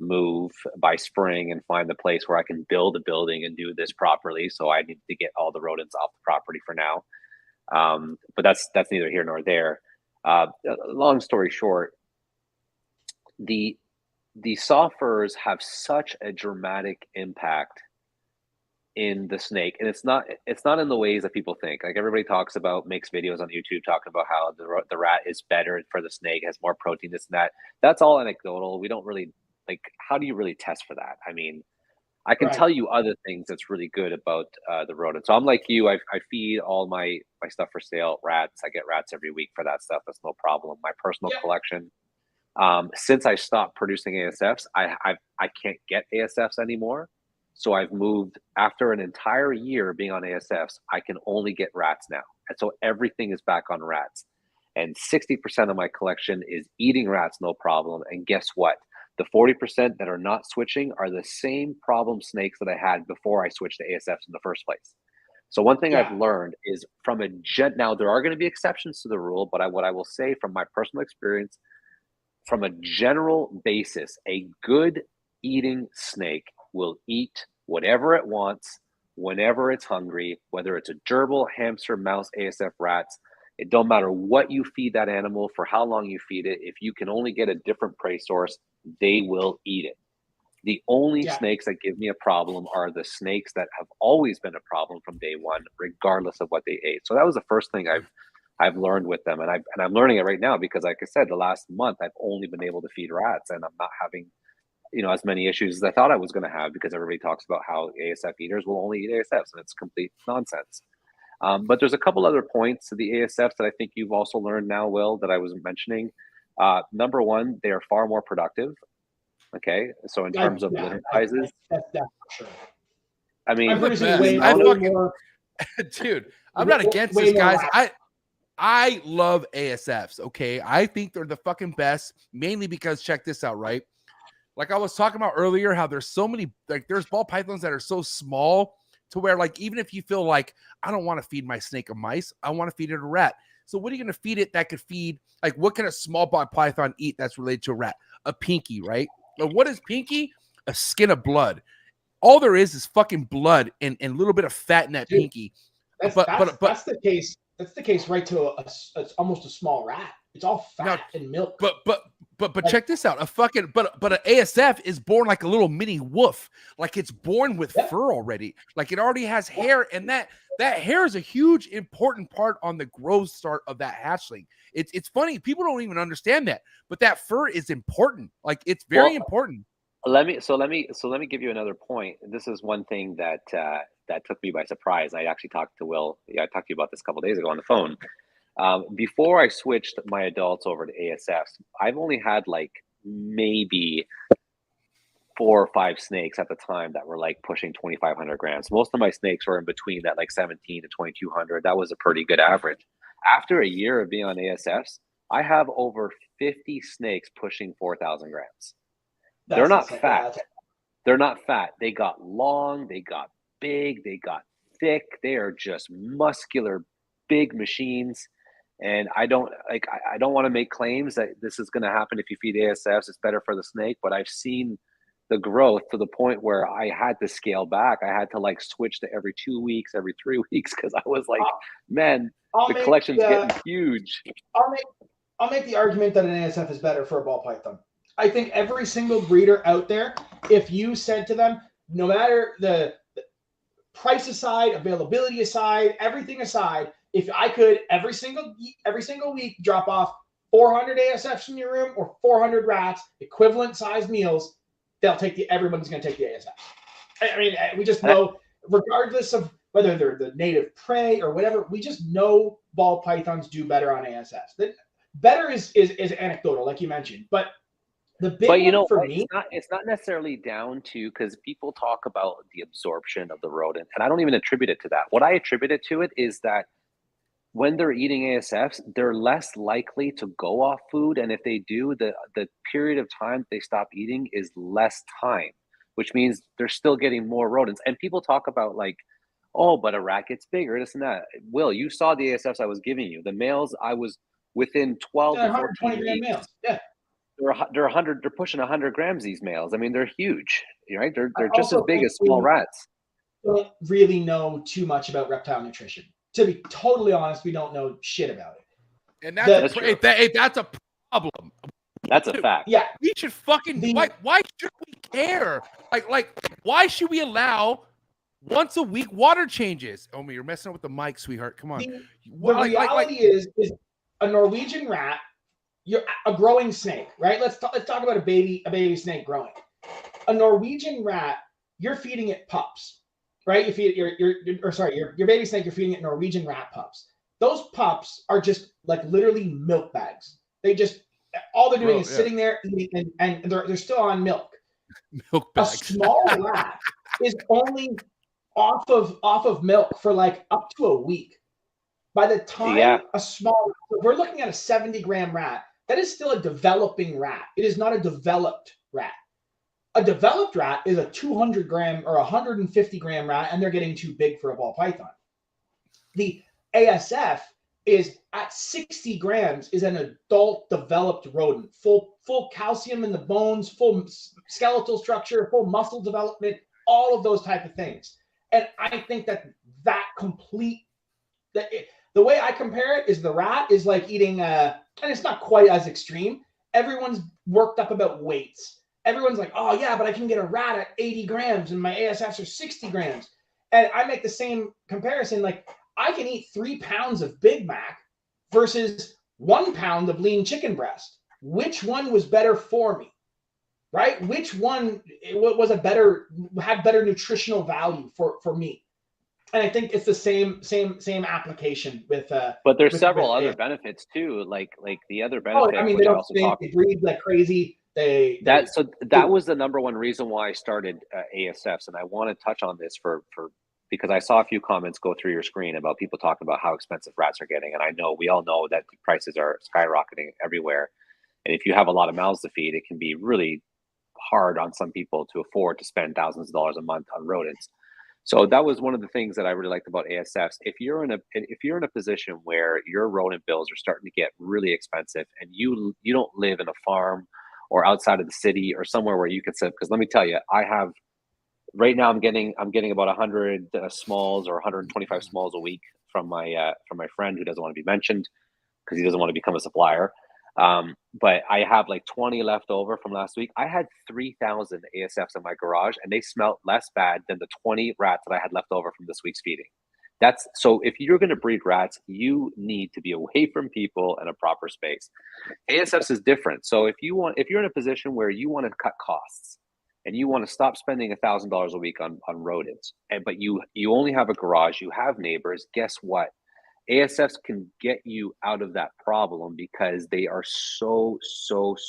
move by spring and find the place where I can build a building and do this properly. So I need to get all the rodents off the property for now. But that's neither here nor there. Long story short, the soft furs have such a dramatic impact in the snake, and it's not in the ways that people think. Like, everybody makes videos on YouTube talking about how the rat is better for the snake, has more protein, this and that. That's all anecdotal. We don't really, like, how do you really test for that? I mean, I can tell you other things that's really good about the rodent. So I'm like you. I feed all my stuff for sale. Rats. I get rats every week for that stuff. That's no problem. My personal collection. Since I stopped producing ASFs, I can't get ASFs anymore. So I've moved, after an entire year being on ASFs, I can only get rats now. And so everything is back on rats. And 60% of my collection is eating rats, no problem. And guess what? The 40% that are not switching are the same problem snakes that I had before I switched to ASFs in the first place. So one thing I've learned is now there are going to be exceptions to the rule, but what I will say from my personal experience, from a general basis, a good eating snake will eat whatever it wants, whenever it's hungry, whether it's a gerbil, hamster, mouse, ASF, rats. It don't matter what you feed that animal, for how long you feed it. If you can only get a different prey source, they will eat it. The only snakes that give me a problem are the snakes that have always been a problem from day one, regardless of what they ate. So that was the first thing I've learned with them, and I'm learning it right now because, like I said, the last month I've only been able to feed rats, and I'm not having as many issues as I thought I was going to have, because everybody talks about how ASF eaters will only eat ASFs, and it's complete nonsense. But there's a couple other points to the ASFs that I think you've also learned now, Will, that I was mentioning. Number one, they are far more productive. Okay, so in terms of litter sizes, that's for sure. I mean, dude, I'm not against this, guys. I love ASFs. Okay, I think they're the fucking best, mainly because, check this out, right? Like I was talking about earlier, how there's so many, like, there's ball pythons that are so small to where, like, even if you feel like I don't want to feed my snake a mice, I want to feed it a rat. So what are you going to feed it that could feed, like, what can a small ball python eat that's related to a rat? A pinky, right? But what is pinky? A skin of blood. All there is fucking blood and a little bit of fat in that pinky. That's the case. That's the case right to it's almost a small rat. It's all fat and milk. But check this out. But an ASF is born like a little mini wolf. Like, it's born with fur already. Like, it already has hair, and that hair is a huge important part on the growth start of that hatchling. It's funny, people don't even understand that, but that fur is important. Like, it's very important. Let me give you another point. This is one thing that took me by surprise. I actually talked to Will. I talked to you about this a couple of days ago on the phone. Before I switched my adults over to ASFs, I've only had like maybe 4 or 5 snakes at the time that were like pushing 2,500 grams. Most of my snakes were in between that, like 17 to 2,200. That was a pretty good average. After a year of being on ASFs, I have over 50 snakes pushing 4,000 grams. They're not fat. They're not fat. They got long, they got big, they got thick. They are just muscular, big machines. And I don't want to make claims that this is going to happen if you feed ASFs. It's better for the snake, but I've seen the growth to the point where I had to scale back. I had to like switch to every 2 weeks, every 3 weeks, because I was like, the collection's getting huge. I'll make the argument that an ASF is better for a ball python. I think every single breeder out there, if you said to them, no matter the price aside, availability aside, everything aside, if I could every single week drop off 400 ASFs in your room or 400 rats, equivalent size meals, everybody's going to take the ASF. I mean, we just know, regardless of whether they're the native prey or whatever, we just know ball pythons do better on ASFs. Better is anecdotal, like you mentioned, but the big one for me, it's not necessarily down to, because people talk about the absorption of the rodent, and I don't even attribute it to that. What I attribute it to is that when they're eating ASFs, they're less likely to go off food, and if they do, the period of time they stop eating is less time, which means they're still getting more rodents. And people talk about like, oh, but a rat gets bigger, this and that. Will, you saw the ASFs I was giving you. The males, I was within 12 to 14 weeks. Males. Yeah. They're pushing 100 grams. These males. I mean, they're huge, right? They're I just as also big think as small rats. we don't really know too much about reptile nutrition. To be totally honest, we don't know shit about it. And that's true. that's a problem. That's a fact. Yeah, We should fucking why should we care? Like why should we allow once a week water changes? Oh, you're messing up with the mic, sweetheart. Come on. The reality is a Norwegian rat, you're a growing snake, right? Let's talk about a baby snake growing. A Norwegian rat, you're feeding it pups, right? You feed your baby snake, you're feeding it Norwegian rat pups. Those pups are just like literally milk bags. They just all they're doing is sitting there eating, and they're still on milk. Milk bags. A small rat is only off of milk for like up to a week. By the time we're looking at a 70-gram rat, that is still a developing rat. It is not a developed rat. A developed rat is a 200-gram or 150-gram rat, and they're getting too big for a ball python. The ASF is at 60 grams is an adult developed rodent, full calcium in the bones, full skeletal structure, full muscle development, all of those type of things. And I think the way I compare it is the rat is like eating and it's not quite as extreme. Everyone's worked up about weights. Everyone's like, oh yeah, but I can get a rat at 80 grams and my ASFs are 60 grams. And I make the same comparison. Like, I can eat 3 pounds of Big Mac versus 1 pound of lean chicken breast. Which one was better for me, right? Which one had better nutritional value for me? And I think it's the same application with. But there's several other benefits too, like the other benefit. I mean, they breed like crazy. That was the number one reason why I started ASFs, and I want to touch on this because I saw a few comments go through your screen about people talking about how expensive rats are getting, and I know we all know that the prices are skyrocketing everywhere, and if you have a lot of mouths to feed, it can be really hard on some people to afford to spend thousands of dollars a month on rodents. So that was one of the things that I really liked about ASFs. If you're in a position where your rodent bills are starting to get really expensive, and you don't live in a farm or outside of the city or somewhere where you can sit, because let me tell you, I have right now I'm getting about 100 smalls or 125 smalls a week from my friend who doesn't want to be mentioned because he doesn't want to become a supplier. But I have like 20 left over from last week. I had 3,000 ASFs in my garage, and they smelled less bad than the 20 rats that I had left over from this week's feeding. So if you're going to breed rats, you need to be away from people in a proper space. ASFs is different. So if you're in a position where you want to cut costs and you want to stop spending $1,000 a week on rodents, but you only have a garage, you have neighbors, guess what? ASFs can get you out of that problem because they are so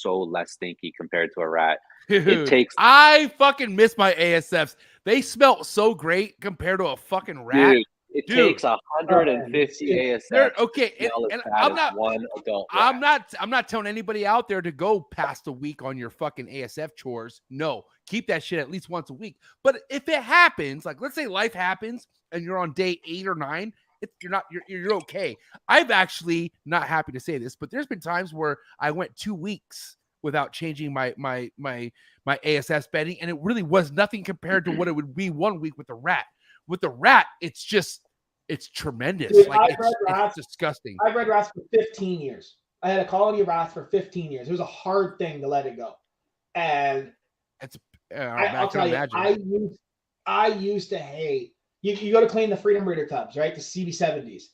less stinky compared to a rat. Dude, I fucking miss my ASFs. They smell so great compared to a fucking rat. Dude, it takes 150 ASFs. Okay, and I'm not one adult rat. I'm not telling anybody out there to go past a week on your fucking ASF chores. No, keep that shit at least once a week. But if it happens, like let's say life happens and you're on day 8 or 9, you're okay. I've actually, not happy to say this, but there's been times where I went 2 weeks without changing my ASF bedding, and it really was nothing compared to what it would be 1 week with the rat. With the rat, it's tremendous. Dude, like it's disgusting. I've bred rats for 15 years. I had a colony of rats for 15 years. It was a hard thing to let it go, and I'll tell you, I used to hate. You go to clean the Freedom Breeder tubs, right? The CB70s.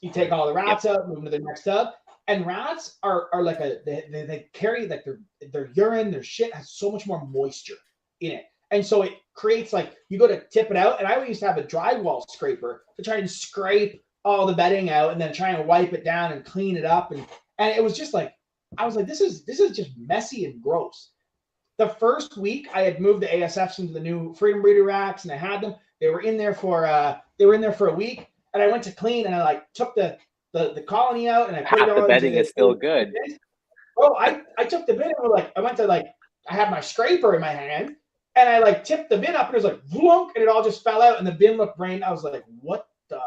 You take all the rats out, move them to the next tub, and rats are like they carry like their urine, their shit has so much more moisture in it. And so it creates like you go to tip it out, and I used to have a drywall scraper to try and scrape all the bedding out, and then try and wipe it down and clean it up, and it was just like I was like, this is just messy and gross. The first week I had moved the ASFs into the new Freedom Breeder racks, and I had them. They were in there for a week, and I went to clean, and I like took the colony out, and I put it on. The bedding is still good. Oh, I took the bin, and I went to I had my scraper in my hand. And I tipped the bin up, and it was like, vlunk, and it all just fell out, and the bin looked brain. I was like, what the?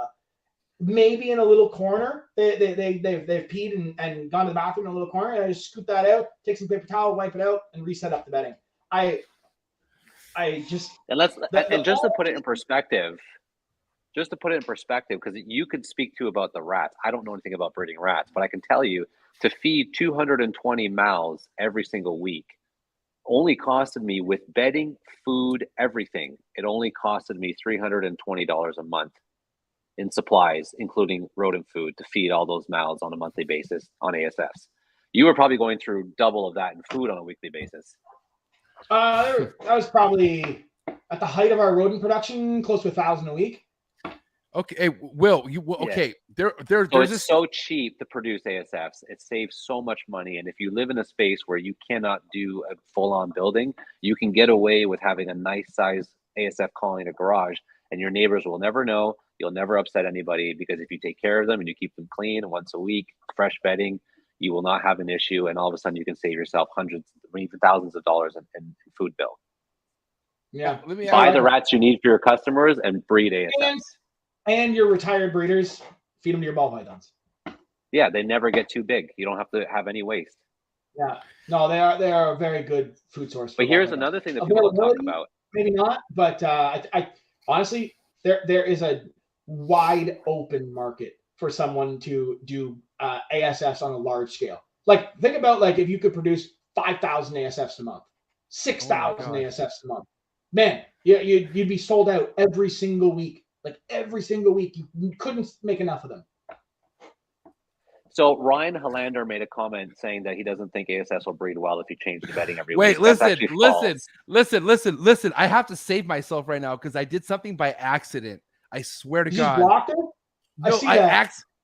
maybe in a little corner. They've peed and gone to the bathroom in a little corner. And I just scoop that out, take some paper towel, wipe it out, and reset up the bedding. Just to put it in perspective, because you could speak to about the rats. I don't know anything about breeding rats, but I can tell you to feed 220 mouths every single week only costed me, with bedding, food, everything, it only costed me $320 a month in supplies, including rodent food, to feed all those mouths on a monthly basis on ASFs. You were probably going through double of that in food on a weekly basis. That was probably at the height of our rodent production, close to 1,000 a week. Okay, hey, Will, okay. So There's it's so cheap to produce ASFs. It saves so much money. And if you live in a space where you cannot do a full-on building, you can get away with having a nice size ASF colony in a garage, and your neighbors will never know. You'll never upset anybody, because if you take care of them and you keep them clean once a week, fresh bedding, you will not have an issue. And all of a sudden you can save yourself hundreds, even thousands of dollars in food bill. Yeah. Buy the rats you need for your customers and breed ASFs. And your retired breeders, feed them to your ball pythons. Yeah, they never get too big. You don't have to have any waste. Yeah. No, they are a very good food source. But here's another thing that people don't talk about. Maybe not, but I honestly, there is a wide open market for someone to do ASFs on a large scale. Like, think about, like, if you could produce 5,000 ASFs a month, 6,000 ASFs a month. Man, you'd be sold out every single week. Like, every single week, you couldn't make enough of them. So Ryan Hollander made a comment saying that he doesn't think ASFs will breed well if you change the bedding every week. Wait, listen. I have to save myself right now because I did something by accident. I swear to God. You blocked it?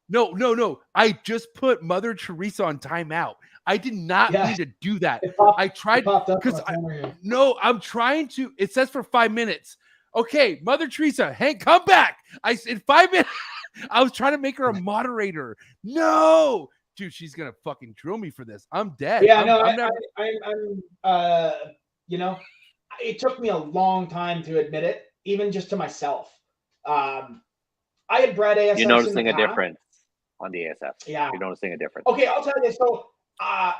No. I just put Mother Teresa on timeout. I did not mean to do that. I tried because I'm trying to. It says for 5 minutes. Okay, Mother Teresa, Hank, come back. In 5 minutes. I was trying to make her a moderator. No, dude, she's gonna fucking drill me for this. I'm dead. Yeah, it took me a long time to admit it, even just to myself. I had bred ASFs. You're noticing a difference on the ASF. Yeah, you're noticing a difference. Okay, I'll tell you. So,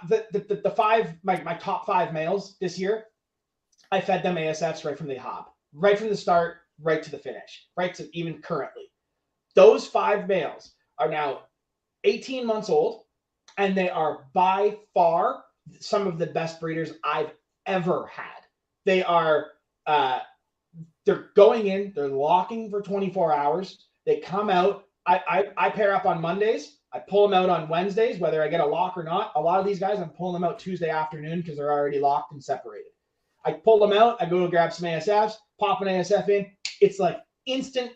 the five, my top 5 males this year, I fed them ASFs right from the hop, right from the start, right to the finish, right to even currently. Those 5 males are now 18 months old, and they are by far some of the best breeders I've ever had. They are, they're going in, they're locking for 24 hours. They come out. I pair up on Mondays. I pull them out on Wednesdays, whether I get a lock or not. A lot of these guys, I'm pulling them out Tuesday afternoon because they're already locked and separated. I pull them out. I go to grab some ASFs, pop an ASF in. It's like instant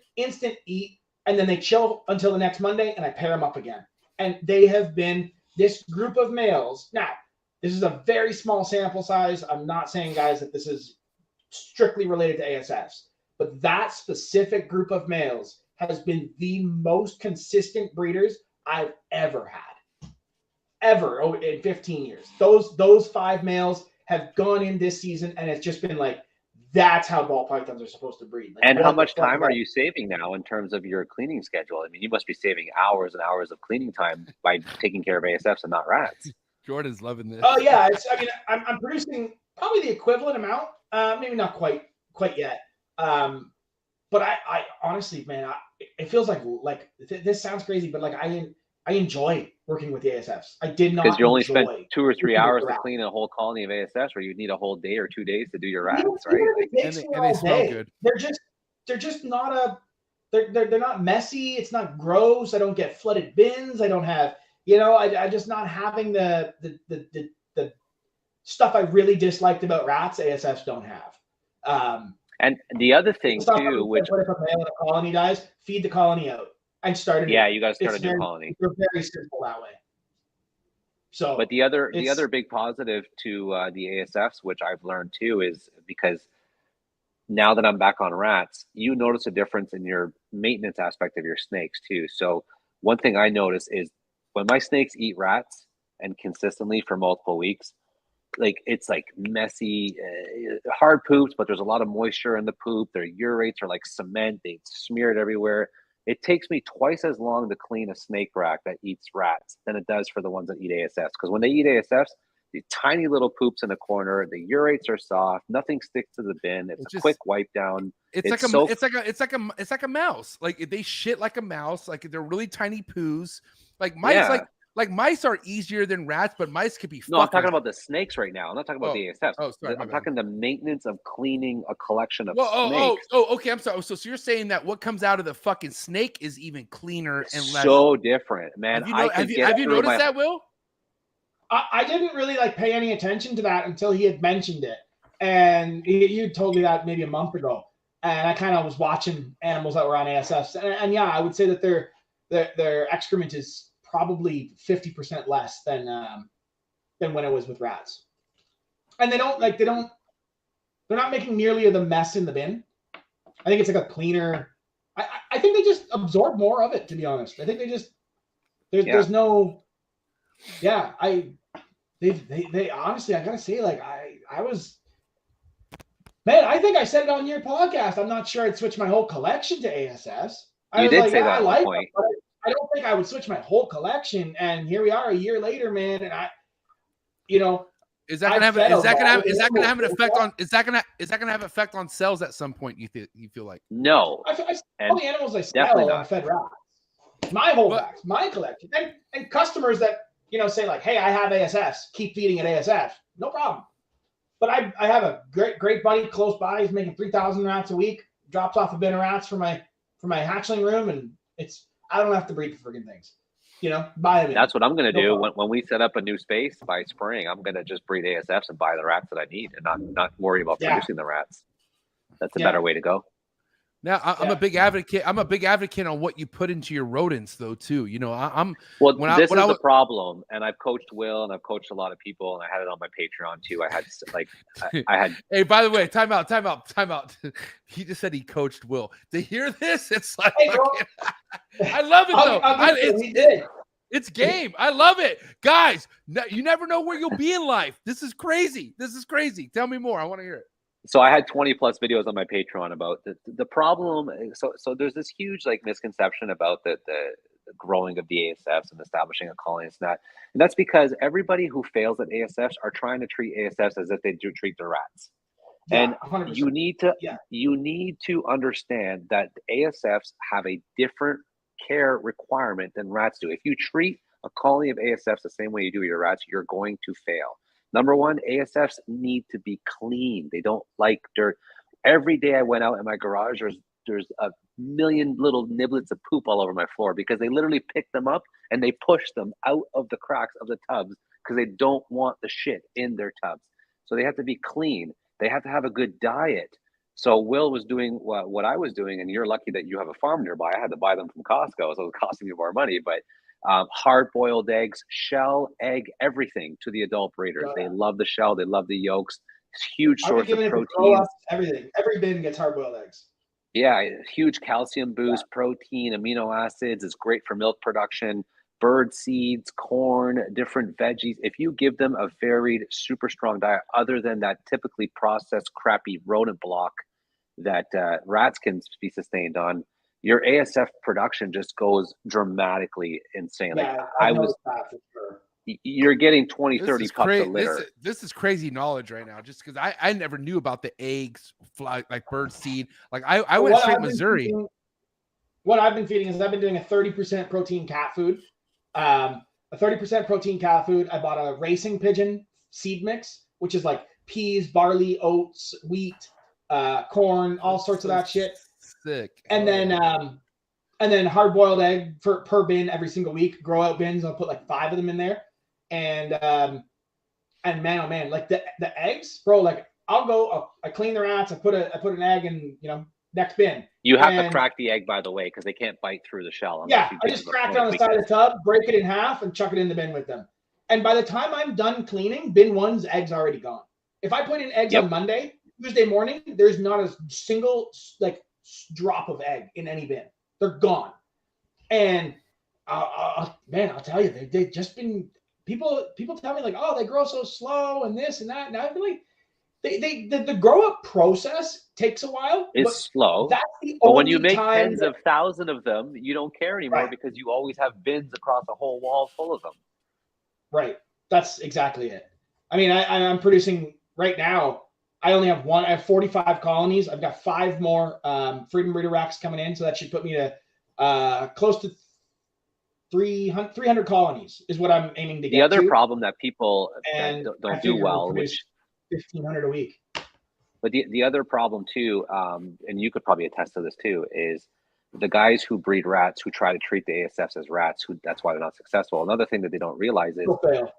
eat. And then they chill until the next Monday, and I pair them up again. And they have been this group of males. Now, this is a very small sample size. I'm not saying, guys, that this is strictly related to ASFs. But that specific group of males has been the most consistent breeders I've ever had. Ever in 15 years. Those 5 males have gone in this season, and it's just been like, that's how ball pythons are supposed to breed. Like, and how much time are you saving now in terms of your cleaning schedule? I mean, you must be saving hours and hours of cleaning time by taking care of ASFs and not rats. Jordan's loving this. Oh yeah, I'm producing probably the equivalent amount, maybe not quite yet. But I honestly, man, it feels like this sounds crazy, but like I enjoy working with the ASFs. I did not, because you only spent 2 or 3 hours to clean a whole colony of ASFs, where you need a whole day or 2 days to do your rats, right? And they smell good. They're just not they're not messy. It's not gross. I don't get flooded bins. I don't have, I just not having the stuff I really disliked about rats. ASFs don't have. And the other thing too, which if a male in a colony dies, feed the colony out and start it. Yeah, you got to start a new colony. They're very simple that way. So, but the other big positive to the ASFs, which I've learned too, is because now that I'm back on rats, you notice a difference in your maintenance aspect of your snakes too. So one thing I notice is when my snakes eat rats and consistently for multiple weeks, like it's like messy, hard poops, but there's a lot of moisture in the poop. Their urates are like cement. They smear it everywhere. It takes me twice as long to clean a snake rack that eats rats than it does for the ones that eat ASFs. Because when they eat ASFs, these tiny little poops in the corner, the urates are soft, nothing sticks to the bin. It's a quick wipe down. It's like a mouse. Like they shit like a mouse. Like they're really tiny poos. Like mice, like mice are easier than rats, but mice could be. No, I'm talking about the snakes right now. I'm not talking about the ASFs. Oh, sorry, I'm talking the maintenance of cleaning a collection of snakes. Okay. I'm sorry. So you're saying that what comes out of the fucking snake is even cleaner and less so different, man. Have you noticed that, Will? I didn't really like pay any attention to that until he had mentioned it, and you told me that maybe a month ago. And I kind of was watching animals that were on ASFs, and yeah, I would say that their excrement is probably 50% less than when it was with rats. And they're not making nearly the mess in the bin. I think it's like a cleaner. I think they just absorb more of it, to be honest. I think they just there's no. Yeah, they honestly, I gotta say, like I was, man, I think I said it on your podcast. I'm not sure I'd switch my whole collection to ASFs. You did say that at one point. But I don't think I would switch my whole collection. And here we are a year later, man. And is that gonna have an effect on sales at some point? You feel like? No. All the animals I sell on fed rats. My whole racks, my collection, and customers that say like, hey, I have ASFs, keep feeding at ASF, no problem. But I have a great buddy close by. He's making 3,000 rats a week. Drops off a bin of rats for my hatchling room, and I don't have to breed the friggin' things. Buy them. That's what I'm gonna do when we set up a new space by spring. I'm gonna just breed ASFs and buy the rats that I need, and not worry about producing the rats. That's a better way to go. Now I'm a big advocate. I'm a big advocate on what you put into your rodents, though. Too, this is the problem. And I've coached Will, and I've coached a lot of people, and I had it on my Patreon too. I had. Hey, by the way, time out. He just said he coached Will. To hear this, it's like I love it though. It's game. I love it, guys. You never know where you'll be in life. This is crazy. Tell me more. I want to hear it. So I had 20 plus videos on my Patreon about the problem. So there's this huge misconception about the growing of the ASFs and establishing a colony and that's because everybody who fails at ASFs are trying to treat ASFs as if they do treat their rats. And 100%. You need to understand that ASFs have a different care requirement than rats do. If you treat a colony of ASFs the same way you do your rats, you're going to fail. Number one, ASFs need to be clean. They don't like dirt. Every day I went out in my garage, there's a million little niblets of poop all over my floor because they literally pick them up and they push them out of the cracks of the tubs because they don't want the shit in their tubs. So they have to be clean. They have to have a good diet. So Will was doing what I was doing, and you're lucky that you have a farm nearby. I had to buy them from Costco, so it was costing me more money, but hard-boiled eggs, shell, egg, everything to the adult breeders. They love the shell. They love the yolks. It's a huge source of protein. Everything. Every bin gets hard-boiled eggs. Yeah, huge calcium boost, protein, amino acids. It's great for milk production. Bird seeds, corn, different veggies. If you give them a varied, super strong diet, other than that typically processed, crappy rodent block that rats can be sustained on, your ASF production just goes dramatically insane. You're getting 20, 30 pups a litter. This is crazy knowledge right now, just because I never knew about the eggs, bird seed. I went straight Missouri. What I've been feeding is I've been doing a 30% protein cat food. A 30% protein cat food. I bought a racing pigeon seed mix, which is like peas, barley, oats, wheat, corn, all sorts of that shit. Sick. And then hard boiled egg per bin every single week. Grow out bins. I'll put 5 of them in there. And man, oh man, the eggs, bro. I clean the rats. I put an egg in next bin. You have to crack the egg, by the way, because they can't bite through the shell. Yeah, I just crack it on the side of the tub, break it in half, and chuck it in the bin with them. And by the time I'm done cleaning, bin 1's egg's already gone. If I put in eggs on Monday, Tuesday morning, there's not a single drop of egg in any bin. They're gone. And man, I'll tell you, they've just been people tell me oh, they grow so slow and this and that. And I've been the grow up process takes a while. It's slow. That's the But only when you make time tens of thousands of them, you don't care anymore Right. because you always have bins across a whole wall full of them. Right. That's exactly it. I mean, I'm producing right now. I only have one. I have 45 colonies. I've got 5 more Freedom Breeder RHACS coming in, so that should put me to close to 300 colonies is what I'm aiming to get. The other to. problem that people And that I don't do figure well, we'll which 1,500 a week. but the other problem too, and you could probably attest to this too, is the guys who breed rats who try to treat the ASFs as rats, that's why they're not successful. Another thing that they don't realize is Still fail.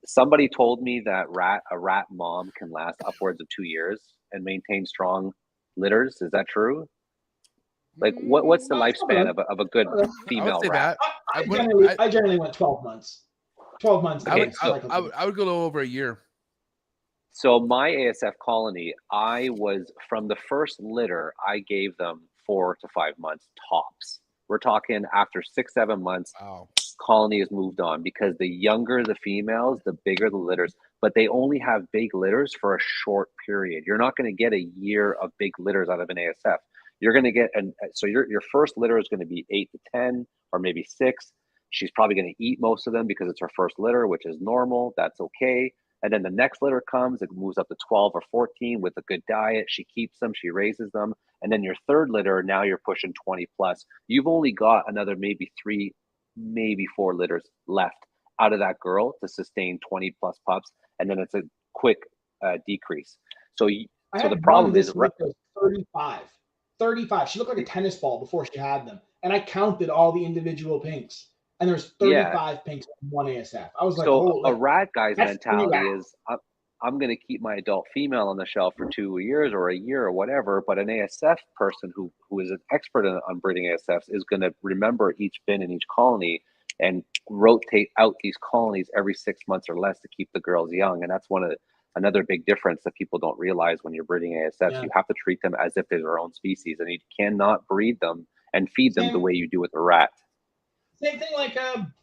somebody told me that a rat mom can last upwards of 2 years and maintain strong litters. Is that true? Like what's the lifespan of a good female I would say rat? that. I generally went 12 months. 12 months. I would, cycle I would go a little over a year. So my ASF colony, from the first litter, I gave them 4 to 5 months tops. We're talking after 6-7 months, Wow. colony has moved on because the younger the females, the bigger the litters, but they only have big litters for a short period. You're not going to get a year of big litters out of an ASF. You're going to get, so your first litter is going to be 8 to 10 or maybe 6. She's probably going to eat most of them because it's her first litter, which is normal. That's okay. And then the next litter comes, it moves up to 12 or 14 with a good diet. She keeps them, she raises them. And then your third litter, now you're pushing 20 plus. You've only got another maybe 3, maybe 4 litters left out of that girl to sustain 20 plus pups. And then it's a quick decrease. So the problem is 35. 35. She looked like a tennis ball before she had them. And I counted all the individual pinks. And there's 35 pinks in one ASF. I was like, so a rat guy's mentality is, I'm going to keep my adult female on the shelf for 2 years or a year or whatever. But an ASF person who is an expert on breeding ASFs is going to remember each bin in each colony and rotate out these colonies every 6 months or less to keep the girls young. And that's another big difference that people don't realize when you're breeding ASFs. Yeah. You have to treat them as if they're their own species, and you cannot breed them and feed them the way you do with a rat. Same thing like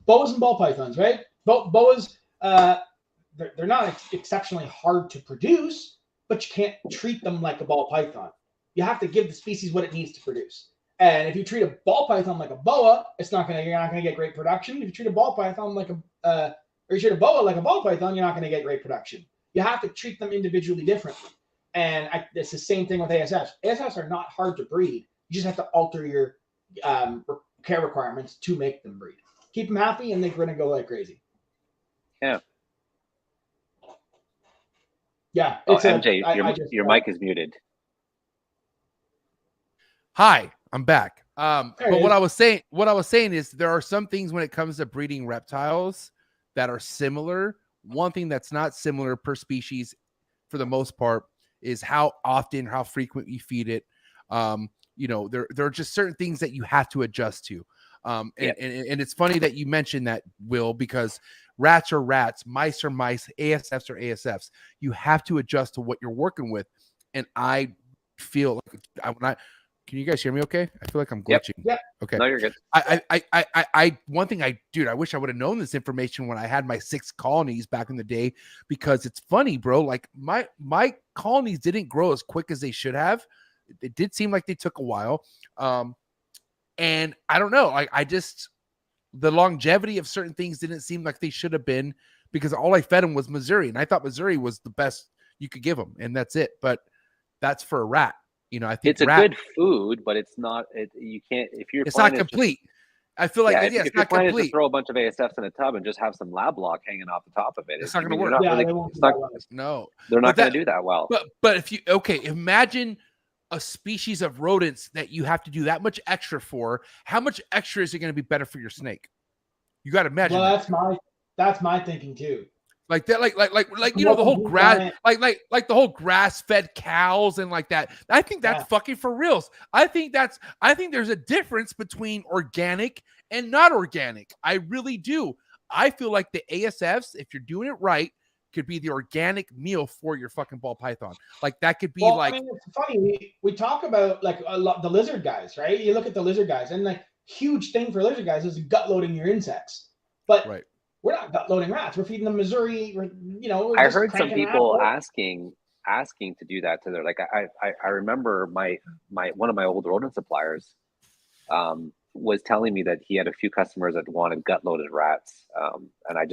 boas and ball pythons, right? Boas, they're not exceptionally hard to produce, but you can't treat them like a ball python. You have to give the species what it needs to produce. And if you treat a ball python like a boa, you're not gonna get great production. If you treat a ball python like or you treat a boa like a ball python, you're not gonna get great production. You have to treat them individually differently. And it's the same thing with ASFs. ASFs are not hard to breed. You just have to alter your care requirements to make them breed. Keep them happy, and they're going to go like crazy. Yeah. Yeah. Oh, MJ, your mic is muted. Hi, I'm back. But what I was saying is there are some things when it comes to breeding reptiles that are similar. One thing that's not similar per species, for the most part, is how often, how frequent you feed it. There are just certain things that you have to adjust to. And it's funny that you mentioned that, Will, because rats are rats, mice are mice, ASFs are ASFs. You have to adjust to what you're working with. And I feel like can you guys hear me okay? I feel like I'm glitching. Yep. Okay. No, you're good. One thing I wish I would have known this information when I had my 6 colonies back in the day, because it's funny, bro. Like my colonies didn't grow as quick as they should have. It did seem like they took a while. And I don't know, the longevity of certain things didn't seem like they should have been, because all I fed them was Missouri. And I thought Missouri was the best you could give them. And that's it. But that's for a rat. I think it's a good food, but it's not, you can't, if you're, it's not complete. I feel like if your plan is to throw a bunch of ASFs in a tub and just have some lab lock hanging off the top of it, it's not going to work. No, they're not going to do that well. But imagine a species of rodents that you have to do that much extra for. How much extra is it going to be better for your snake? You got to imagine. Well, that's my thinking too. Like that, like the whole grass, like the whole grass-fed cows and like that. I think that's fucking for reals. I think there's a difference between organic and not organic. I really do. I feel like the ASFs, if you're doing it right, could be the organic meal for your fucking ball python. Like that could be it's funny. We talk about like a lot the lizard guys, right? You look at the lizard guys, and like huge thing for lizard guys is gut loading your insects. But we're not gut loading rats. We're feeding them Missouri. I heard some people asking asking to do that to their, like, I remember my one of my old rodent suppliers was telling me that he had a few customers that wanted gut loaded rats, and I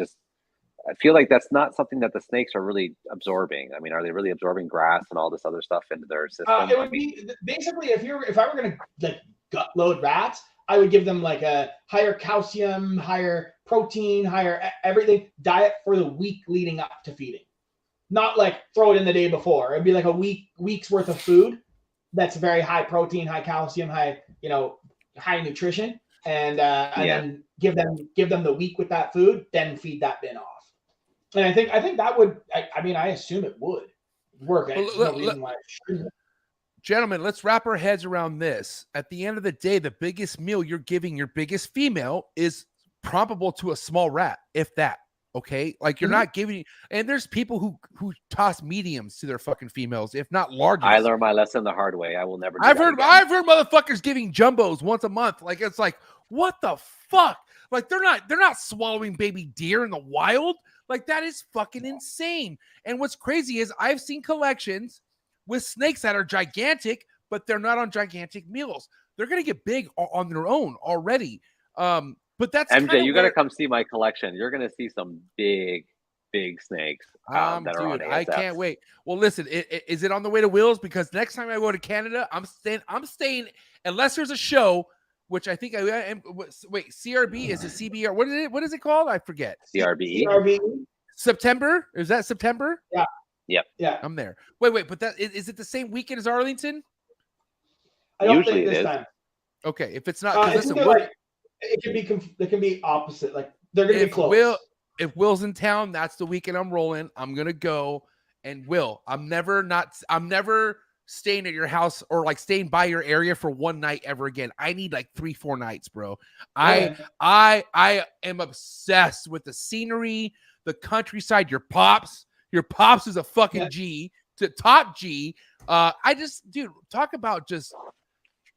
feel like that's not something that the snakes are really absorbing. I mean, are they really absorbing grass and all this other stuff into their system? It would be basically, if I were gonna like gut load rats, I would give them like a higher calcium, higher protein, higher everything diet for the week leading up to feeding. Not like throw it in the day before. It'd be like a week's worth of food that's very high protein, high calcium, high nutrition, and then give them the week with that food, then feed that bin off. And I think that would, I assume it would work. No reason why it shouldn't. Gentlemen, let's wrap our heads around this. At the end of the day, the biggest meal you're giving your biggest female is comparable to a small rat, if that. Okay, like you're not giving, and there's people who toss mediums to their fucking females, if not largest. I learned my lesson the hard way. I will never. I've heard motherfuckers giving jumbos once a month. Like, it's like, what the fuck? Like, they're not swallowing baby deer in the wild. Like, that is fucking insane. And what's crazy is I've seen collections with snakes that are gigantic, but they're not on gigantic meals. They're gonna get big on their own already. But that's MJ. You got to come see my collection. You're gonna see some big snakes that are on ASFs. I can't wait. Well, listen, is it on the way to Will's? Because next time I go to Canada, I'm staying unless there's a show, which I think I am. Wait, CRB is a CBR. What is it called? I forget. CRB. September? Is that September? Yeah. Yep. Yeah. I'm there. Wait, but that is it the same weekend as Arlington? I don't Usually think this it is. time. Okay, if it's not, listen, it can be opposite. Like, they're gonna be close. If Will's in town, that's the weekend I'm rolling. I'm gonna go. And Will, I'm never staying at your house or like staying by your area for one night ever again. I need like 3-4 nights, bro. Yeah. I am obsessed with the scenery, the countryside. Your pops is a fucking G, to top G. Dude, talk about just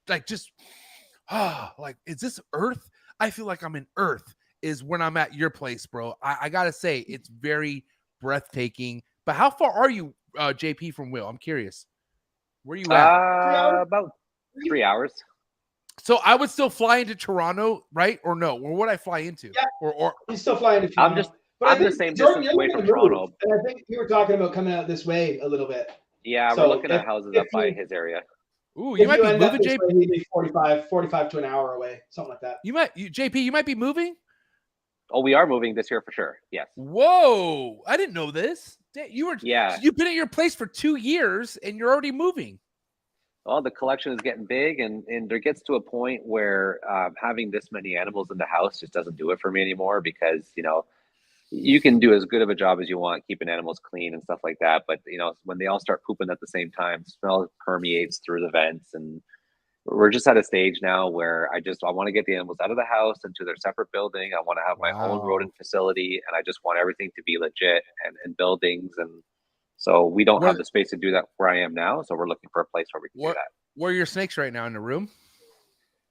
like, is this Earth? I feel like I'm in Earth is when I'm at your place, bro. I gotta say, it's very breathtaking. But how far are you, JP, from Will? I'm curious. Where are you at? About 3 hours. So I would still fly into Toronto, right? Or no? Or would I fly into? Yeah. Or You still fly into Toronto. I'm the same distance away from Toronto. And I think you were talking about coming out this way a little bit. Yeah, So we're looking at houses up by his area. ooh, you might be moving, JP. Maybe 45 to an hour away, something like that. JP, you might be moving. Oh, we are moving this year for sure. Yes. Whoa, I didn't know this. You've been at your place for 2 years and you're already moving. Well, the collection is getting big, and there gets to a point where having this many animals in the house just doesn't do it for me anymore, because you can do as good of a job as you want keeping animals clean and stuff like that, but when they all start pooping at the same time, smell permeates through the vents, and we're just at a stage now where I want to get the animals out of the house into their separate building. I want to have my own rodent facility, and I just want everything to be legit and buildings. And so we don't have the space to do that where I am now. So we're looking for a place where we can do that. Where are your snakes right now in the room?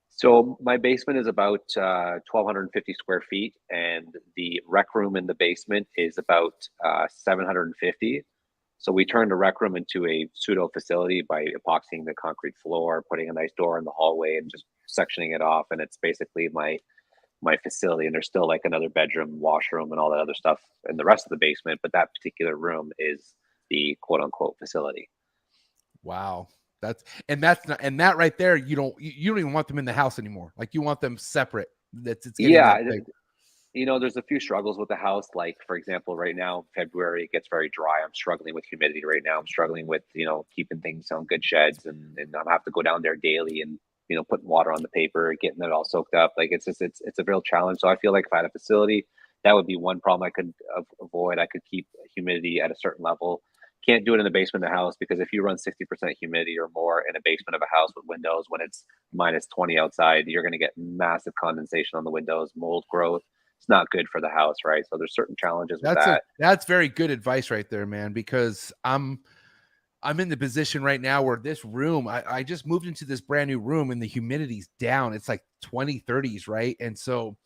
So my basement is about 1,250 square feet, and the rec room in the basement is about 750. So we turned the rec room into a pseudo facility by epoxying the concrete floor, putting a nice door in the hallway, and just sectioning it off. And it's basically my facility. And there's still like another bedroom, washroom, and all that other stuff in the rest of the basement. But that particular room is the quote unquote facility. Wow. That right there, you don't even want them in the house anymore. Like, you want them separate. There's a few struggles with the house. Like, for example, right now, February, it gets very dry. I'm struggling with humidity right now. I'm struggling with, keeping things on good sheds, and I have to go down there daily and, putting water on the paper, getting it all soaked up. Like, it's a real challenge. So I feel like if I had a facility, that would be one problem I could avoid. I could keep humidity at a certain level. Can't do it in the basement of the house, because if you run 60% humidity or more in a basement of a house with windows when it's minus 20 outside, you're going to get massive condensation on the windows, mold growth. It's not good for the house, right? So there's certain challenges with that. That's very good advice right there, man, because I'm in the position right now where this room, I just moved into this brand new room and the humidity's down. It's like 20, 30s, right? And so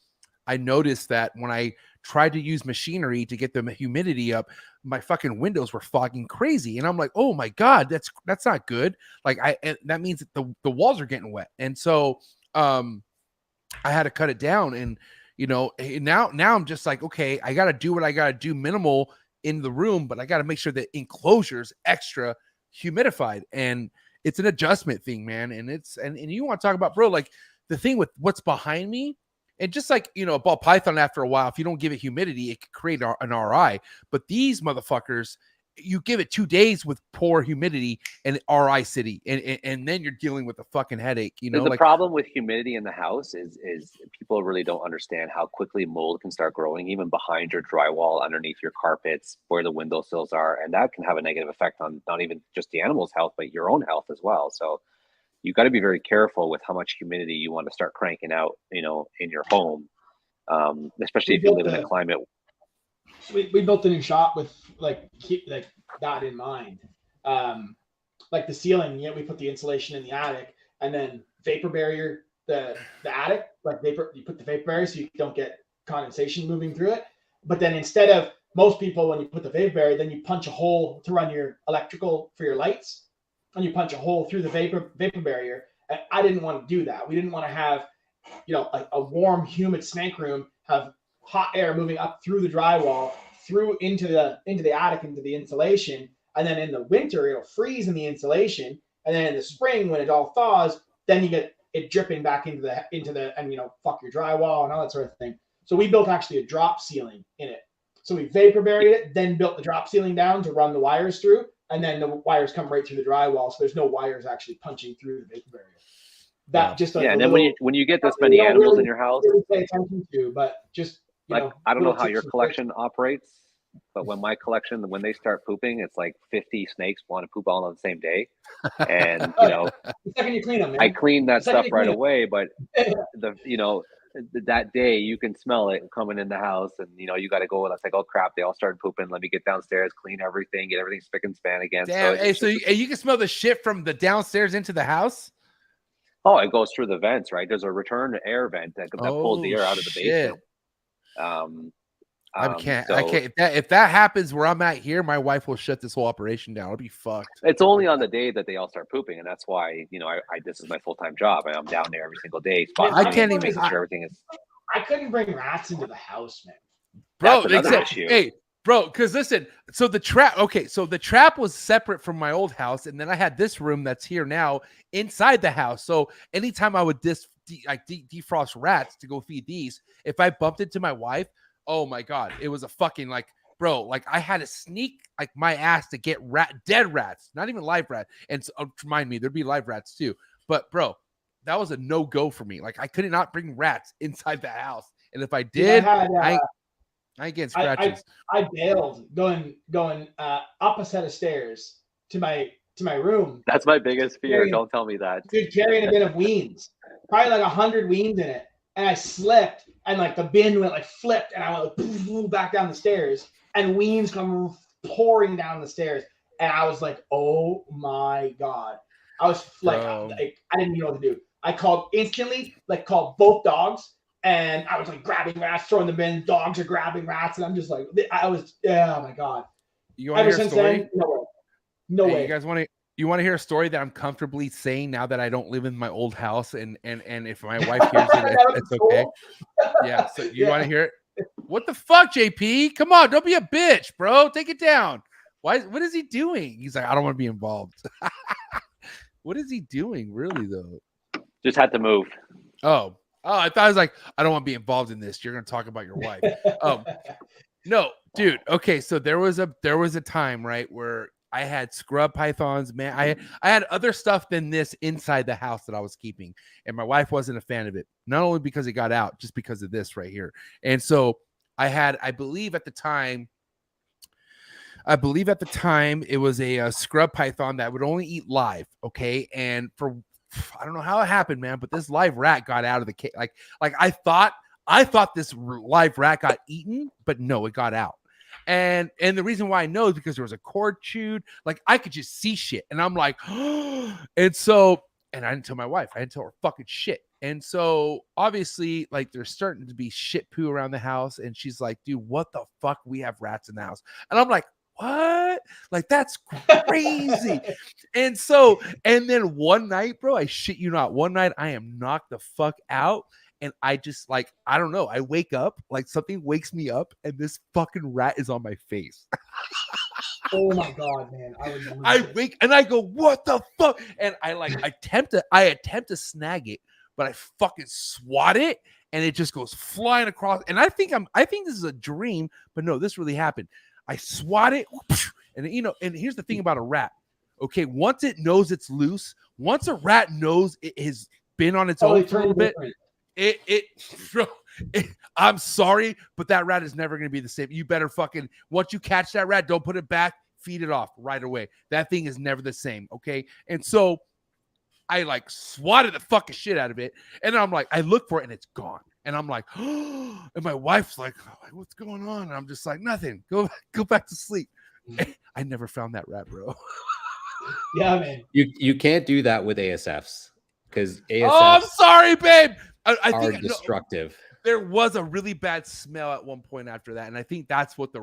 I noticed that when I tried to use machinery to get the humidity up, my fucking windows were fogging crazy. And I'm like, oh my God, that's not good. Like that means that the walls are getting wet. And so I had to cut it down. And now I'm just like, okay, I got to do what I got to do minimal in the room, but I got to make sure that enclosure's extra humidified. And it's an adjustment thing, man. And and you want to talk about, bro, like the thing with what's behind me, and just like, a ball python, after a while, if you don't give it humidity, it could create an RI. But these motherfuckers, you give it 2 days with poor humidity and RI city, and then you're dealing with a fucking headache. The problem with humidity in the house is people really don't understand how quickly mold can start growing, even behind your drywall, underneath your carpets, where the windowsills are, and that can have a negative effect on not even just the animal's health, but your own health as well. So you got to be very careful with how much humidity you want to start cranking out, in your home, especially if you live in a climate. We built a new shop with like that in mind. Like the ceiling, we put the insulation in the attic, and then vapor barrier the attic, like you put the vapor barrier so you don't get condensation moving through it. But then instead of most people, when you put the vapor barrier, then you punch a hole to run your electrical for your lights, and you punch a hole through the vapor barrier. And I didn't want to do that. We didn't want to have, a warm, humid snake room, have hot air moving up through the drywall, through into the attic, into the insulation. And then in the winter, it'll freeze in the insulation. And then in the spring, when it all thaws, then you get it dripping back into the, and fuck your drywall and all that sort of thing. So we built actually a drop ceiling in it. So we vapor buried it, then built the drop ceiling down to run the wires through. And then the wires come right through the drywall, so there's no wires actually punching through the vapor barrier. That just and then when you get this many animals in your house, really pay attention to, but just I don't know how your collection operates, but when my collection, when they start pooping, it's like 50 snakes want to poop all on the same day, and the second you clean them, man. I clean that stuff right away, but that day you can smell it coming in the house, and you got to go. That's like, oh crap, they all started pooping. Let me get downstairs, clean everything, get everything spick and span again. Damn, so you can smell the shit from the downstairs into the house. Oh, it goes through the vents, right? There's a return air vent that pulls the air out of the basement. I can't. If that happens where I'm at here, my wife will shut this whole operation down. I'll be fucked. It's only on the day that they all start pooping, and that's why this is my full-time job, and I'm down there every single day. I can't even. Making sure everything is. I couldn't bring rats into the house, man. Bro, hey, bro, because listen, so the trap was separate from my old house, and then I had this room that's here now inside the house. So anytime I would defrost rats to go feed these, if I bumped into my wife, oh my God, it was a fucking bro, I had to sneak my ass to get dead rats, not even live rats. And so, remind me, there'd be live rats too. But bro, that was a no-go for me. I could not bring rats inside the house. And if I did, I get scratches. I bailed going up a set of stairs to my room. That's my biggest fear. Don't tell me that. Dude, carrying a bin of weens, probably 100 weens in it, and I slipped, and the bin went flipped, and I went back down the stairs, and weens come pouring down the stairs, and I was like, oh my God, I was I didn't know what to do. I called instantly, called both dogs. And I was grabbing rats, throwing them in. Dogs are grabbing rats, and I'm just oh my God. You want to hear a story? Then, no way. You guys want to hear a story that I'm comfortably saying now that I don't live in my old house, and if my wife hears it, it's okay. Yeah. So you want to hear it? What the fuck, JP? Come on, don't be a bitch, bro. Take it down. What is he doing? He's like, I don't want to be involved. What is he doing, really though? Just had to move. Oh, I thought I was I don't want to be involved in this. You're going to talk about your wife. No, dude. Okay. So there was a time, right, where I had scrub pythons, man. I had other stuff than this inside the house that I was keeping, and my wife wasn't a fan of it. Not only because it got out, just because of this right here. And so I believe at the time it was a scrub python that would only eat live. Okay. And I don't know how it happened, man, but this live rat got out of the cage. I thought this live rat got eaten, but no, it got out. And the reason why I know is because there was a cord chewed. I could just see shit, and I'm like, and I didn't tell my wife. I didn't tell her fucking shit. And so obviously, like, there's starting to be shit poo around the house. And she's like, dude, what the fuck? We have rats in the house. And I'm like, what? Like, that's crazy. And then one night, bro, I shit you not, one night I am knocked the fuck out. And I just, like, I don't know. I wake up, like something wakes me up, and this fucking rat is on my face. Oh my God, man. I wake and I go, what the fuck? And I attempt to snag it, but I fucking swat it and it just goes flying across. And I think this is a dream, but no, this really happened. I swat it, and and here's the thing about a rat. Okay, once it knows it's loose, once a rat knows it has been on its own for a little bit, I'm sorry, but that rat is never going to be the same. You better fucking, once you catch that rat, don't put it back, feed it off right away. That thing is never the same. Okay. And so I like swatted the fucking shit out of it. And I'm like, I look for it and it's gone. And I'm like, oh, and my wife's like, what's going on? And I'm just like, nothing. Go back to sleep. I never found that rat, bro. Yeah, man. You can't do that with ASFs because ASFs I'm sorry, babe. I are think destructive. There was a really bad smell at one point after that. And I think that's what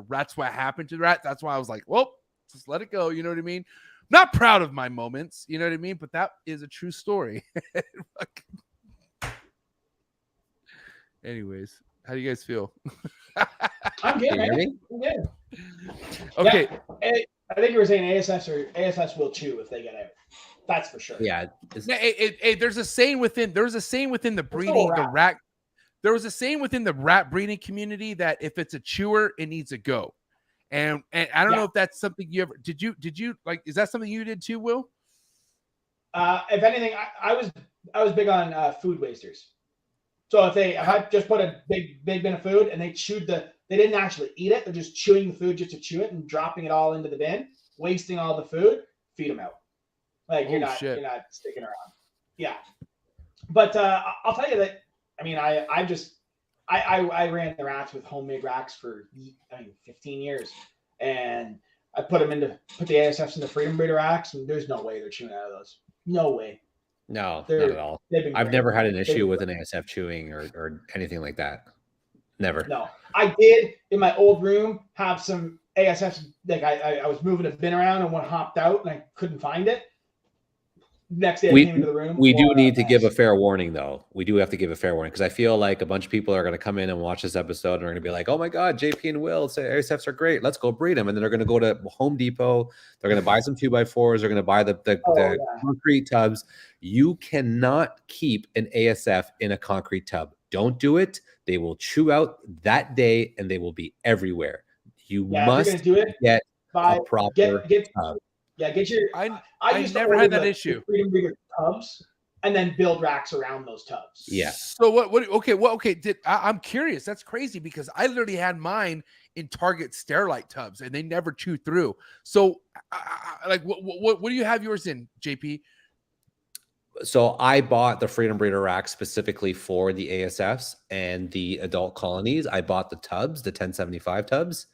happened to the rat. That's why I was like, well, just let it go. You know what I mean? Not proud of my moments. You know what I mean? But that is a true story. Anyways, how do you guys feel? I'm good, man. I'm good. Okay. Yeah, I think you were saying ASFs will chew if they get out. That's for sure. Yeah. There's a saying within the breeding, the rat. There was a saying within the rat breeding community that if it's a chewer, it needs to go. And I don't know if that's something you ever did you like, is that something you did too, Will? If anything, I was big on food wasters. So if I just put a big bin of food and they didn't actually eat it, they're just chewing the food just to chew it and dropping it all into the bin, wasting all the food, feed them out. Like you're not sticking around. Yeah. But I'll tell you that, I mean, I ran the rats with homemade RHACS for 15 years, and I put the ASFs in the Freedom Breeder RHACS, and there's no way they're chewing out of those. No way. No, not at all. I've never had an issue with an ASF chewing or anything like that. Never. No, I did in my old room have some ASFs. Like I was moving a bin around and one hopped out and I couldn't find it. Next day I came into the room. We do need to give a fair warning, though. We do have to give a fair warning because I feel like a bunch of people are going to come in and watch this episode and are going to be like, "Oh my God, JP and Will say ASFs are great. Let's go breed them." And then they're going to go to Home Depot. They're going to buy some 2x4s. They're going to buy the concrete tubs. You cannot keep an ASF in a concrete tub. Don't do it. They will chew out that day and they will be everywhere. You must get a proper tub. Yeah, get your. I used never had that issue. Freedom Breeder tubs, and then build racks around those tubs. Yeah. So what? Okay. I'm curious. That's crazy because I literally had mine in Target Sterilite tubs, and they never chew through. So, what do you have yours in, JP? So I bought the Freedom Breeder rack specifically for the ASFs and the adult colonies. I bought the tubs, the 1075 tubs.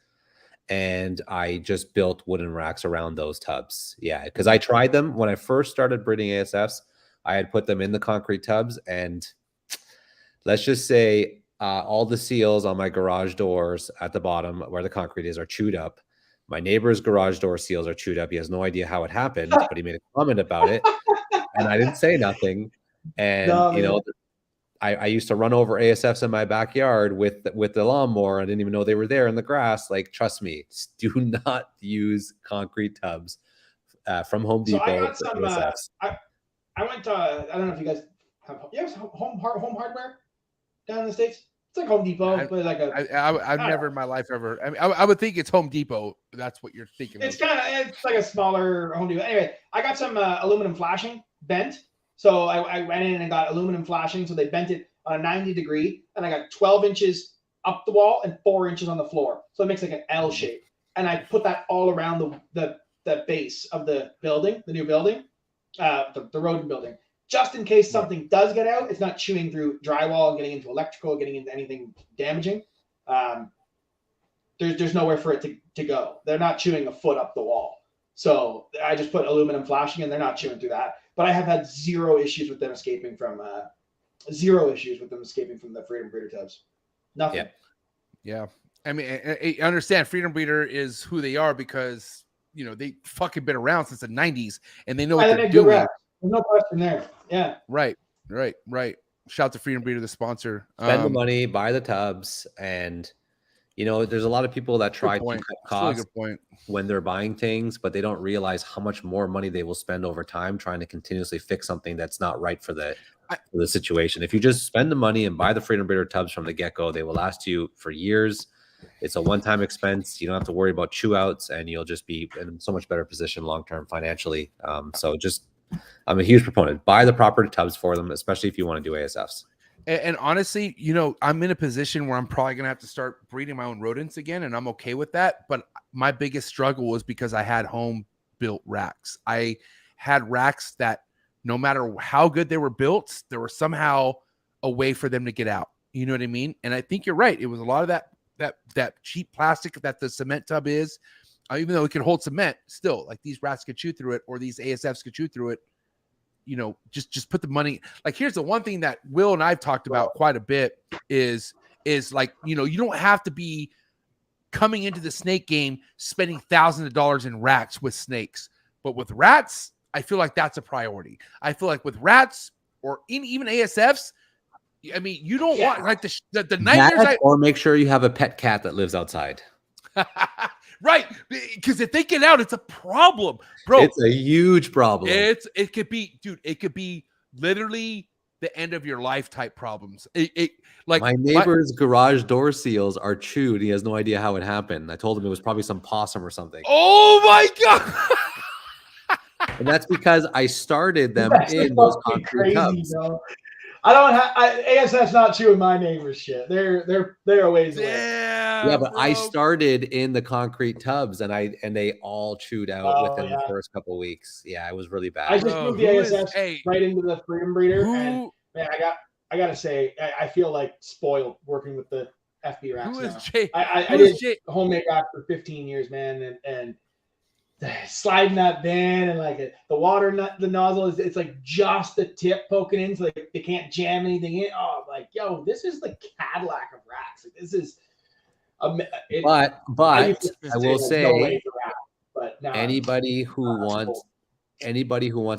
And I just built wooden racks around those tubs. Yeah, because I tried them when I first started breeding ASFs. I had put them in the concrete tubs, and let's just say all the seals on my garage doors at the bottom where the concrete is are chewed up. My neighbor's garage door seals are chewed up. He has no idea how it happened, but he made a comment about it, and I didn't say nothing. And I used to run over ASFs in my backyard with the lawnmower. I didn't even know they were there in the grass. Like, trust me, do not use concrete tubs from Home Depot. So I got some. I went to. I don't know if you guys have. You have home hardware down in the States. It's like Home Depot, but like I've never in my life ever. I mean, I would think it's Home Depot. That's what you're thinking. It's like a smaller Home Depot. Anyway, I got some aluminum flashing bent. So I went in and got aluminum flashing. So they bent it on a 90 degree, and I got 12 inches up the wall and 4 inches on the floor. So it makes like an L shape. And I put that all around the base of the building, the new building, the rodent building, just in case something does get out. It's not chewing through drywall and getting into electrical, getting into anything damaging. There's nowhere for it to go. They're not chewing a foot up the wall. So I just put aluminum flashing, and they're not chewing through that. But I have had zero issues with them escaping from Zero issues with them escaping from the Freedom Breeder tubs. Nothing. Yeah. I mean, I understand Freedom Breeder is who they are because, they fucking been around since the 90s and they know what they're doing. There's no question there. Yeah. Right. Shout out to Freedom Breeder, the sponsor. Spend the money, buy the tubs, and there's a lot of people that try to cut costs when they're buying things, but they don't realize how much more money they will spend over time trying to continuously fix something that's not right for the situation. If you just spend the money and buy the Freedom Breeder tubs from the get-go, they will last you for years. It's a one-time expense. You don't have to worry about chew outs, and you'll just be in so much better position long-term financially. I'm a huge proponent. Buy the proper tubs for them, especially if you want to do ASFs. And honestly, I'm in a position where I'm probably going to have to start breeding my own rodents again, and I'm okay with that. But my biggest struggle was because I had home-built RHACS. I had RHACS that no matter how good they were built, there was somehow a way for them to get out. You know what I mean? And I think you're right. It was a lot of that cheap plastic that the cement tub is. Even though it can hold cement, still, like these rats could chew through it, or these ASFs could chew through it. Just put the money. Like, here's the one thing that Will and I've talked about quite a bit is like, you don't have to be coming into the snake game spending thousands of dollars in rats with snakes, but with rats, I feel like that's a priority. I feel like with rats or even ASFs, I mean, you don't want like the nightmares. Or make sure you have a pet cat that lives outside. Right, because if they get out, it's a problem, bro. It's a huge problem. It could be, dude. It could be literally the end of your life type problems. Like my neighbor's garage door seals are chewed. He has no idea how it happened. I told him it was probably some possum or something. Oh my god! And that's because I started them in those concrete tubs. Bro. I don't have ASF's not chewing my neighbor's shit. They're a ways away. Yeah, but I started in the concrete tubs and they all chewed out within the first couple of weeks. Yeah, it was really bad. I just moved the ASFs right into the Freedom Breeder, and man, I gotta say, I feel like spoiled working with the FB racks now. I did homemade racks for 15 years, man, and sliding that van and like the water the nozzle it's like just the tip poking in, so like they can't jam anything in. Oh, like, yo, this is the Cadillac of racks. Like, this is but I will say, anybody who wants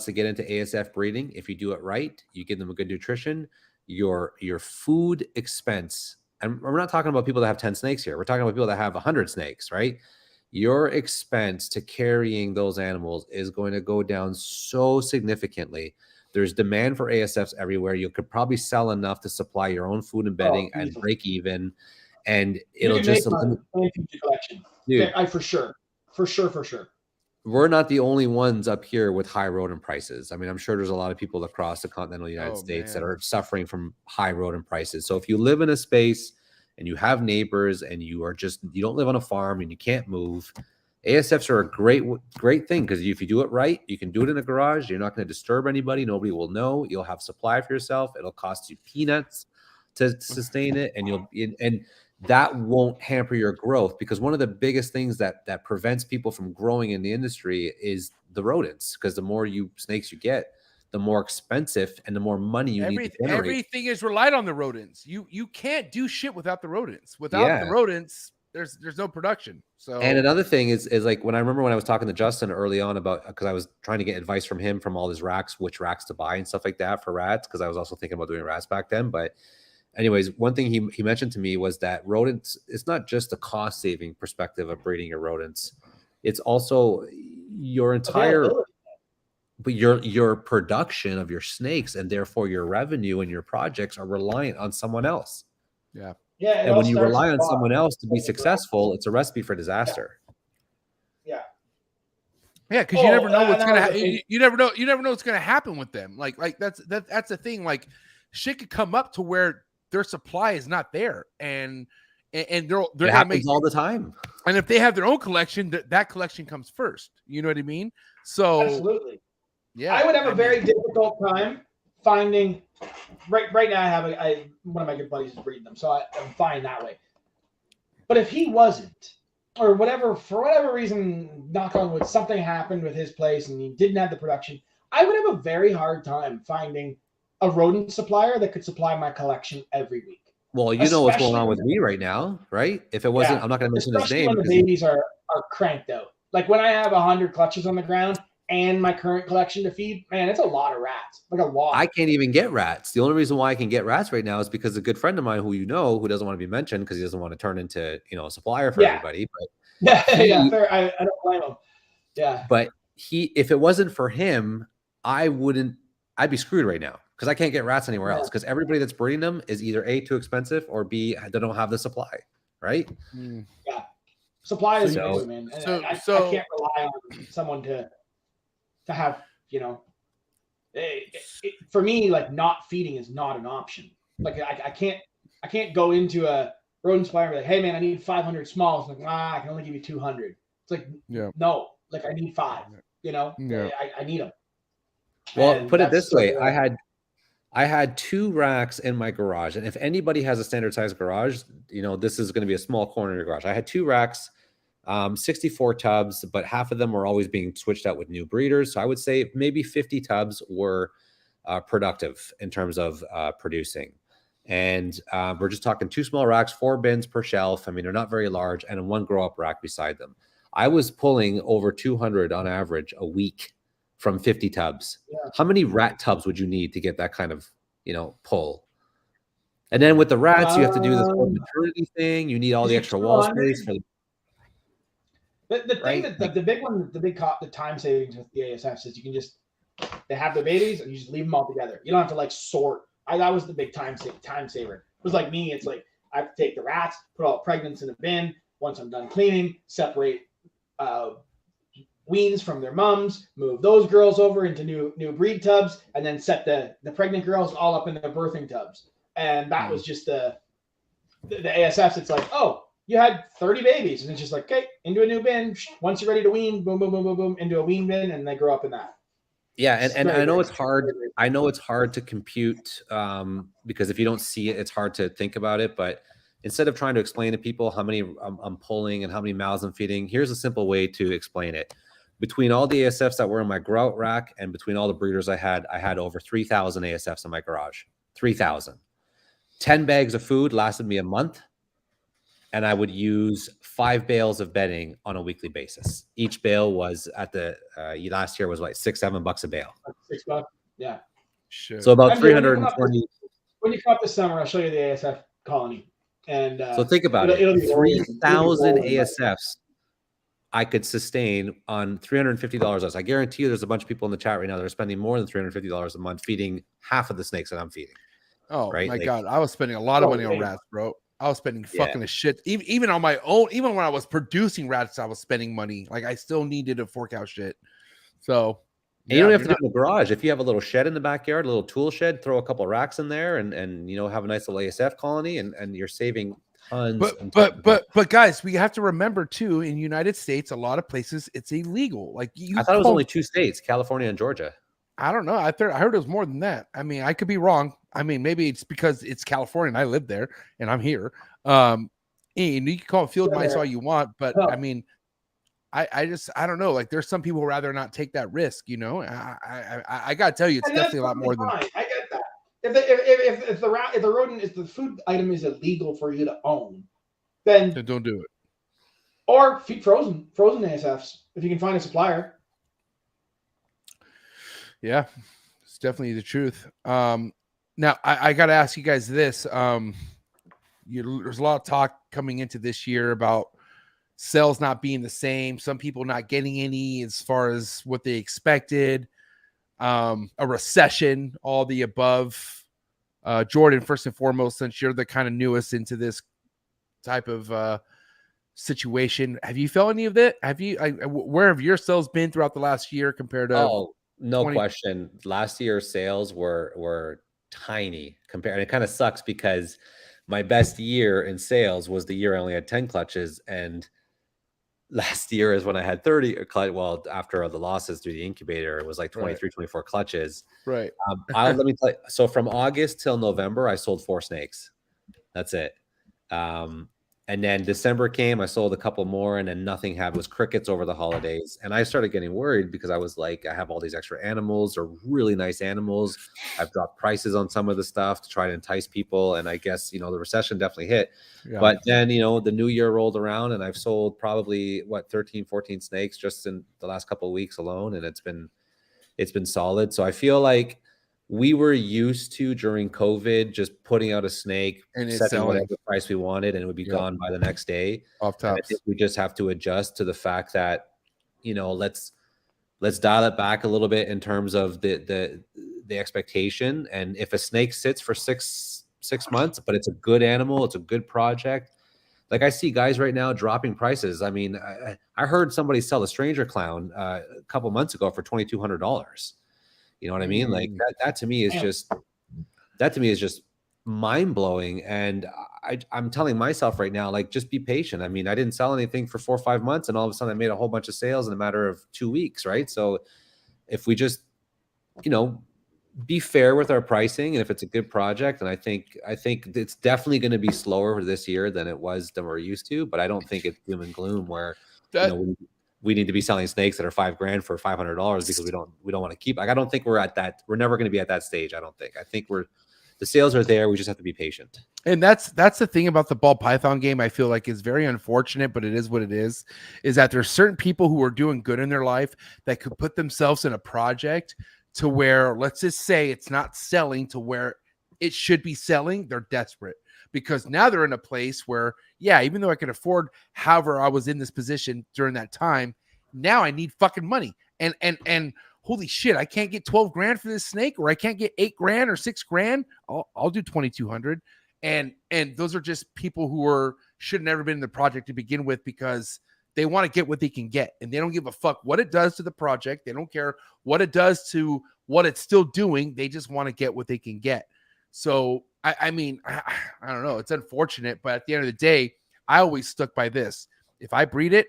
to get into ASF breeding, if you do it right, you give them a good nutrition, your food expense, and we're not talking about people that have 10 snakes here. We're talking about people that have 100 snakes, right? Your expense to carrying those animals is going to go down so significantly. There's demand for ASFs everywhere. You could probably sell enough to supply your own food and bedding and break even. And it'll just collection. Dude, for sure. We're not the only ones up here with high rodent prices. I mean, I'm sure there's a lot of people across the continental United States that are suffering from high rodent prices. So if you live in a space and you have neighbors and you don't live on a farm and you can't move, ASFs are a great thing, because if you do it right, you can do it in a garage. You're not going to disturb anybody. Nobody will know. You'll have supply for yourself. It'll cost you peanuts to sustain it, and that won't hamper your growth, because one of the biggest things that prevents people from growing in the industry is the rodents, because the more snakes you get, the more expensive and the more money you need to generate. Everything is relied on the rodents. You can't do shit without the rodents. Without the rodents, there's no production. So, and another thing is like when I was talking to Justin early on about, because I was trying to get advice from him from all his racks, which racks to buy and stuff like that for rats, because I was also thinking about doing rats back then. But anyways, one thing he mentioned to me was that rodents, it's not just the cost saving perspective of breeding your rodents. It's also your entire, but your production of your snakes, and therefore your revenue and your projects are reliant on someone else. Yeah. Yeah. And when you rely on someone else to be successful, it's a recipe for disaster. Yeah. Yeah, because you never know what's gonna happen. You never know what's gonna happen with them. Like that's the thing. Like, shit could come up to where their supply is not there, and they're it happens all the time. And if they have their own collection, that collection comes first. You know what I mean? So absolutely. Yeah, I would have a very difficult time finding. Right now, I have one of my good buddies is breeding them, so I'm fine that way. But if he wasn't, or for whatever reason, knock on wood, something happened with his place and he didn't have the production, I would have a very hard time finding a rodent supplier that could supply my collection every week. Well, you know what's going on Especially- with me right now, right? If it wasn't, I'm not going to mention his Especially name. when the because- babies are cranked out. Like when I have 100 clutches on the ground and my current collection to feed, man, it's a lot of rats. Like a lot. I can't even get rats. The only reason why I can get rats right now is because a good friend of mine who you know, who doesn't want to be mentioned because he doesn't want to turn into, you know, a supplier for everybody. But yeah, fair. I don't blame him. Yeah. But if it wasn't for him, I'd be screwed right now because I can't get rats anywhere else because everybody that's breeding them is either A, too expensive, or B, they don't have the supply, right? Yeah. Supply is good, man. And I can't rely on someone to have, you know, for me, like not feeding is not an option. Like I can't go into a rodent supplier and be like, hey man, I need 500 smalls. Like, I can only give you 200. It's like, no, like I need 5, you know, I need them. Well, and put it this way. I had 2 racks in my garage. And if anybody has a standard size garage, you know, this is going to be a small corner in your garage. I had 2 racks, 64 tubs, but half of them were always being switched out with new breeders. So I would say maybe 50 tubs were productive in terms of producing. And we're just talking 2 small racks, 4 bins per shelf. I mean, they're not very large, and 1 grow up rack beside them. I was pulling over 200 on average a week from 50 tubs. How many rat tubs would you need to get that kind of, you know, pull? And then with the rats, you have to do this whole maternity thing. You need all the extra wall space for the thing that the big one, the time savings with the ASFs is you can just, they have the babies and you just leave them all together. You don't have to like sort. That was the big time saver. It was like me. It's like I have to take the rats, put all the pregnants in a bin. Once I'm done cleaning, separate weans from their mums, move those girls over into new breed tubs, and then set the pregnant girls all up in the birthing tubs. And that was just the ASFs. It's like, oh, you had 30 babies, and it's just like, okay, into a new bin. Once you're ready to wean, boom, boom, boom, boom, boom, into a wean bin, and they grow up in that. Yeah, and I know it's hard. I know it's hard to compute because if you don't see it, it's hard to think about it. But instead of trying to explain to people how many I'm pulling and how many mouths I'm feeding, here's a simple way to explain it. Between all the ASFs that were in my grow out rack and between all the breeders I had over 3,000 ASFs in my garage. 3,000. 10 bags of food lasted me a month, and I would use 5 bales of bedding on a weekly basis. Each bale was at the last year was like $6-7 a bale. $6, yeah. Sure. So about 320. When you come up this summer, I'll show you the ASF colony. And so think about it. 3,000 ASFs I could sustain on $350 less. I guarantee you there's a bunch of people in the chat right now that are spending more than $350 a month feeding half of the snakes that I'm feeding. Oh right? My God. I was spending a lot of money on rats, bro. I was spending fucking a shit. Even on my own, even when I was producing rats, I was spending money. Like I still needed to fork out shit. So you don't have to do it in the garage. If you have a little shed in the backyard, a little tool shed, throw a couple of racks in there and you know, have a nice little ASF colony and you're saving tons. But guys, we have to remember too, in the United States, a lot of places it's illegal. Like I thought it was only 2 states, California and Georgia. I don't know. I heard it was more than that. I mean, I could be wrong. I mean, maybe it's because it's California and I live there and I'm here. And you can call it field mice all you want, but I mean, I don't know. Like, there's some people who rather not take that risk. You know, I gotta tell you, it's definitely a lot more than. I get that. If the rodent is the food item is illegal for you to own, then don't do it. Or feed frozen ASFs if you can find a supplier. Yeah, it's definitely the truth. Now I got to ask you guys this. There's a lot of talk coming into this year about sales not being the same. Some people not getting any as far as what they expected. A recession, all the above. Jordan, first and foremost, since you're the kind of newest into this type of situation, have you felt any of that? Where have your sales been throughout the last year compared to? Oh, no question. Last year's sales were tiny compared. And it kind of sucks because my best year in sales was the year I only had 10 clutches, and last year is when I had 30. Well, after the losses through the incubator, it was like 23, 24 clutches. Right. Let me tell you. So from August till November, I sold 4 snakes. That's it. And then December came, I sold a couple more, and then nothing happened. It was crickets over the holidays. And I started getting worried because I was like, I have all these extra animals. They're really nice animals. I've dropped prices on some of the stuff to try to entice people. And I guess, the recession definitely hit. Yeah. But then, the new year rolled around and I've sold probably 13, 14 snakes just in the last couple of weeks alone. And it's been solid. So I feel like we were used to, during COVID, just putting out a snake and setting whatever price we wanted, and it would be gone by the next day. Off tops. I think we just have to adjust to the fact that, let's dial it back a little bit in terms of the expectation. And if a snake sits for six months, but it's a good animal, it's a good project. Like, I see guys right now dropping prices. I mean, I heard somebody sell a stranger clown a couple months ago for $2,200. You know what I mean? Like that to me is just mind blowing. And I'm telling myself right now, like, just be patient. I mean, I didn't sell anything for 4 or 5 months, and all of a sudden I made a whole bunch of sales in a matter of 2 weeks. Right. So if we just, be fair with our pricing, and if it's a good project, and I think it's definitely going to be slower this year than we're used to, but I don't think it's doom and gloom where, we need to be selling snakes that are $5,000 for $500 because we don't want to keep. Like, I don't think we're at that. We're never going to be at that stage. I don't think. I think the sales are there. We just have to be patient. And that's the thing about the ball python game. I feel like is very unfortunate, but it is what it is that there's certain people who are doing good in their life that could put themselves in a project to where, let's just say, it's not selling to where it should be selling. They're desperate because now they're in a place where, even though I could afford, however I was in this position during that time, now I need fucking money. And holy shit, I can't get $12,000 for this snake, or I can't get $8,000 or $6,000. I'll do 2,200. And those are just people who should have never been in the project to begin with, because they want to get what they can get, and they don't give a fuck what it does to the project. They don't care what it does to what it's still doing. They just want to get what they can get. So, I mean, I don't know. It's unfortunate, but at the end of the day, I always stuck by this. If I breed it,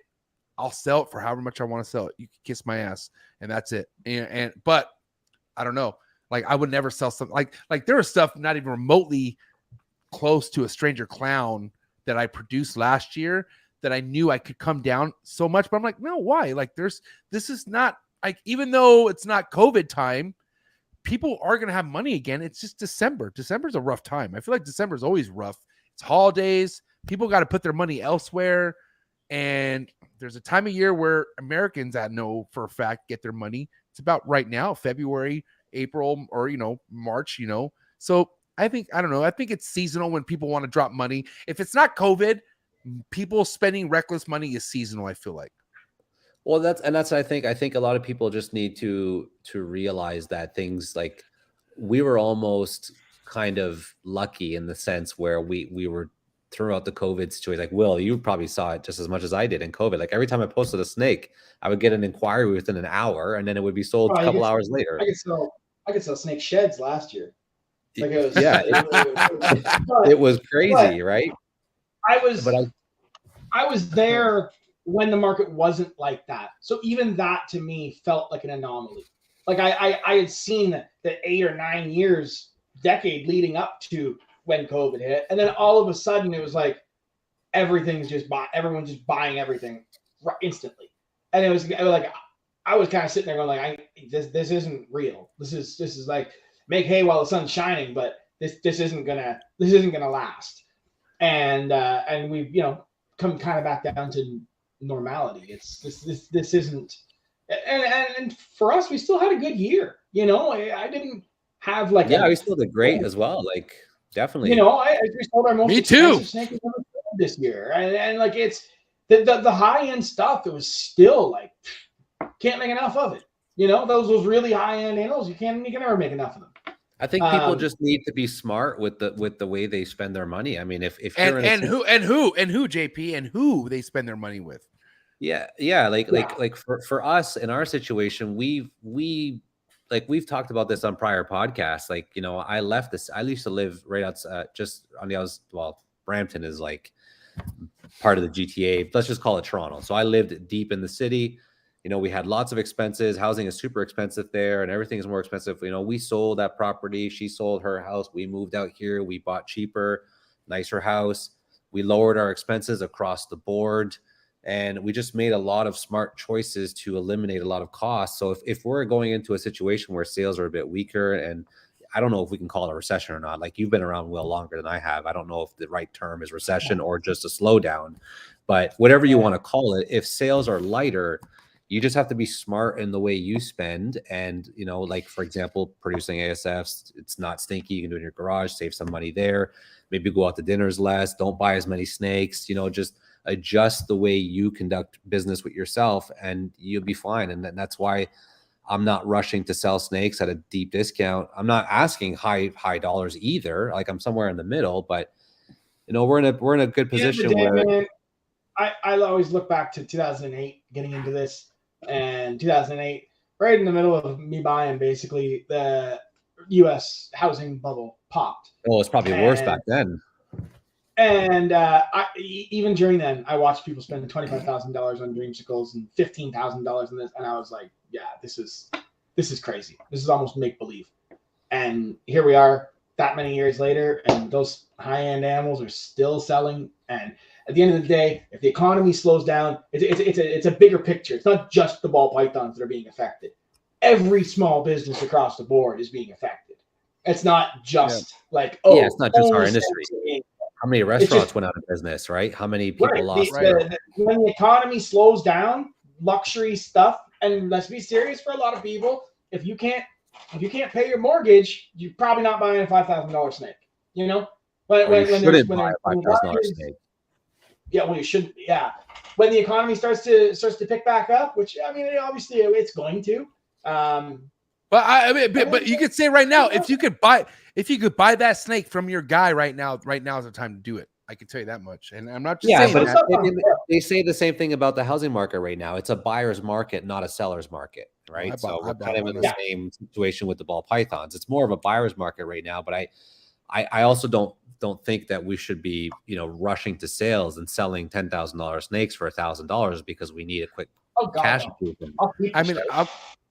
I'll sell it for however much I want to sell it. You can kiss my ass, and that's it. But I don't know. Like, I would never sell something like there was stuff not even remotely close to a stranger clown that I produced last year that I knew I could come down so much, but I'm like, no, why? Like, this is not, like, even though it's not COVID time, people are going to have money again. It's just December. December's a rough time. I feel like December's always rough. It's holidays. People got to put their money elsewhere. And there's a time of year where Americans, I know for a fact, get their money. It's about right now, February, April, or, March, So I think it's seasonal when people want to drop money. If it's not COVID, people spending reckless money is seasonal, I feel like. Well, I think a lot of people just need to realize that things, like, we were almost kind of lucky in the sense where we were throughout the COVID situation. Like, Will, you probably saw it just as much as I did in COVID. Like, every time I posted a snake, I would get an inquiry within an hour, and then it would be sold a couple hours later. I could sell snake sheds last year. Like, it was, it was crazy, right? I was there when the market wasn't like that. So even that to me felt like an anomaly. Like, I had seen the 8 or 9 years, decade leading up to when COVID hit. And then all of a sudden it was like, everyone's just buying everything instantly. And it was like, I was kind of sitting there going like, this isn't real. This is like, make hay while the sun's shining, but this isn't gonna last. And we've, come kind of back down to normality. It's this isn't, and for us, we still had a good year. I didn't have like, we still did great as well. Like, definitely. We sold our most expensive snake we've ever sold this year, and like, it's the high end stuff. It was still like, can't make enough of it. Those really high end animals, you can never make enough of them. I think people just need to be smart with the way they spend their money. I mean, if you're who JP and who they spend their money with. Like for us in our situation, we've talked about this on prior podcasts. Like, I left this. I used to live right outside, just on the Brampton is like part of the GTA. Let's just call it Toronto. So I lived deep in the city. We had lots of expenses. Housing is super expensive there, and everything is more expensive. We sold that property. She sold her house. We moved out here. We bought cheaper, nicer house. We lowered our expenses across the board, and we just made a lot of smart choices to eliminate a lot of costs. So if we're going into a situation where sales are a bit weaker, and I don't know if we can call it a recession or not. Like, you've been around well longer than I have. I don't know if the right term is recession or just a slowdown, but whatever you want to call it, if sales are lighter, you just have to be smart in the way you spend. And, you know, like, for example, producing ASFs, it's not stinky. You can do it in your garage, save some money there. Maybe go out to dinners less. Don't buy as many snakes, you know, just adjust the way you conduct business with yourself and you'll be fine. And that's why I'm not rushing to sell snakes at a deep discount. I'm not asking high dollars either. Like, I'm somewhere in the middle, but you know, we're in a good position where I always look back to 2008, getting into this, and 2008, right in the middle of me buying, basically the U.S. housing bubble popped. Oh, it's probably worse back then. And even during then, I watched people spend $25,000 on dreamsicles and $15,000 on this, and I was like, "Yeah, this is crazy. This is almost make believe." And here we are, that many years later, and those high-end animals are still selling. And at the end of the day, if the economy slows down, it's a bigger picture. It's not just the ball pythons that are being affected. Every small business across the board is being affected. It's not just it's not just our industry. How many restaurants went out of business, right? How many people lost? When the economy slows down, luxury stuff, and let's be serious, for a lot of people, if you can't pay your mortgage, you're probably not buying a $5,000 snake. You know, when buy a $5,000 snake. Yeah, well, you shouldn't. Yeah, when the economy starts to pick back up, which I mean, obviously it's going to. But you could say right now, if you could buy that snake from your guy right now is the time to do it. I can tell you that much. And I'm not just saying that. They say the same thing about the housing market right now. It's a buyer's market, not a seller's market, right? So we're kind of in the same situation with the ball pythons. It's more of a buyer's market right now. But I also don't think that we should be, you know, rushing to sales and selling $10,000 snakes for $1,000 because we need a quick cash infusion.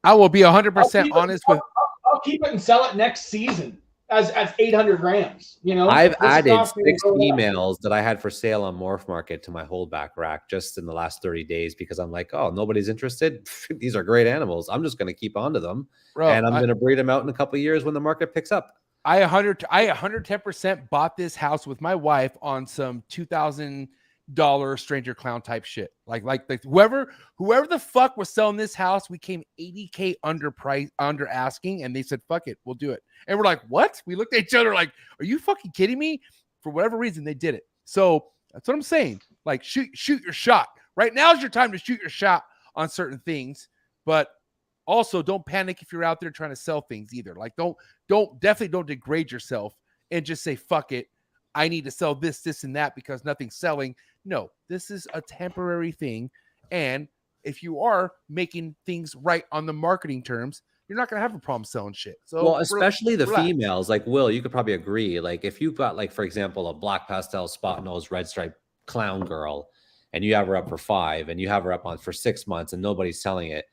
I will be 100% honest with. I'll keep it and sell it next season as 800 grams. You know, I've added 6 females that I had for sale on Morph Market to my holdback rack just in the last 30 days because I'm like, oh, nobody's interested. These are great animals. I'm just going to keep on to them, and I'm going to breed them out in a couple of years when the market picks up. I 110% bought this house with my wife on some $2,000 stranger clown type shit. Like whoever the fuck was selling this house, we came $80K under asking, and they said, fuck it, we'll do it. And we're like, what? We looked at each other like, are you fucking kidding me? For whatever reason, they did it. So that's what I'm saying. Like, shoot your shot. Right now is your time to shoot your shot on certain things, but also don't panic if you're out there trying to sell things either. Like, definitely don't degrade yourself and just say, fuck it, I need to sell this, and that because nothing's selling. No, this is a temporary thing. And if you are making things right on the marketing terms, you're not going to have a problem selling shit. So, well, especially the females, like Will, you could probably agree. Like, if you've got, like, for example, a black pastel spot nose red stripe clown girl, and you have her up for 5 and you have her up on for 6 months and nobody's selling it.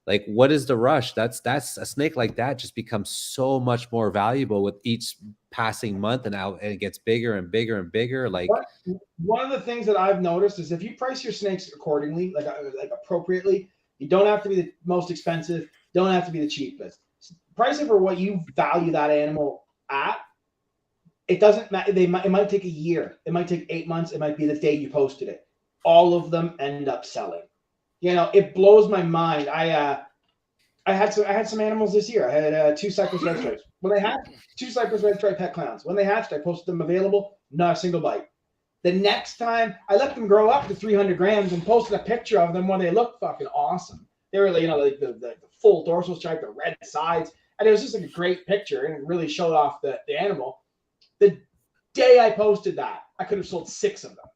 Like, what is the rush? That's a snake like that just becomes so much more valuable with each passing month, and it gets bigger and bigger and bigger. Like, one of the things that I've noticed is if you price your snakes accordingly, like appropriately, you don't have to be the most expensive, don't have to be the cheapest. Price it for what you value that animal at. It doesn't matter. It might take a year. It might take 8 months. It might be the day you posted it. All of them end up selling. You know, it blows my mind. I had some animals this year. I had 2 Cypress red stripes. When they hatched, 2 Cypress red stripe pet clowns. When they hatched, I posted them available. Not a single bite. The next time, I let them grow up to 300 grams and posted a picture of them when they looked fucking awesome. They were, you know, like the full dorsal stripe, the red sides, and it was just like a great picture, and it really showed off the animal. The day I posted that, I could have sold 6 of them.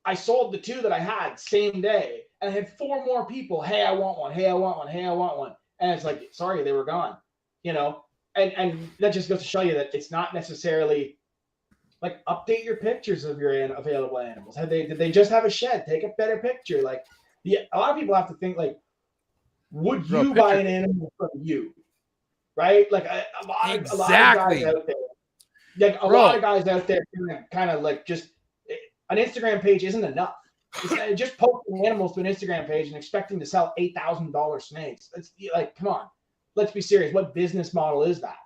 I sold the 2 that I had same day, and I had 4 more people. Hey, I want one. Hey, I want one. Hey, I want one. And it's like, sorry, they were gone. You know, and that just goes to show you that it's not necessarily like update your pictures of your available animals. Did they just have a shed? Take a better picture. Like, a lot of people have to think like, would you buy an animal from you? Right? Like a lot of guys out there. Like a lot of guys out there kind of like just an Instagram page isn't enough. Just posting animals to an Instagram page and expecting to sell $8,000 snakes. It's like, come on, let's be serious. What business model is that?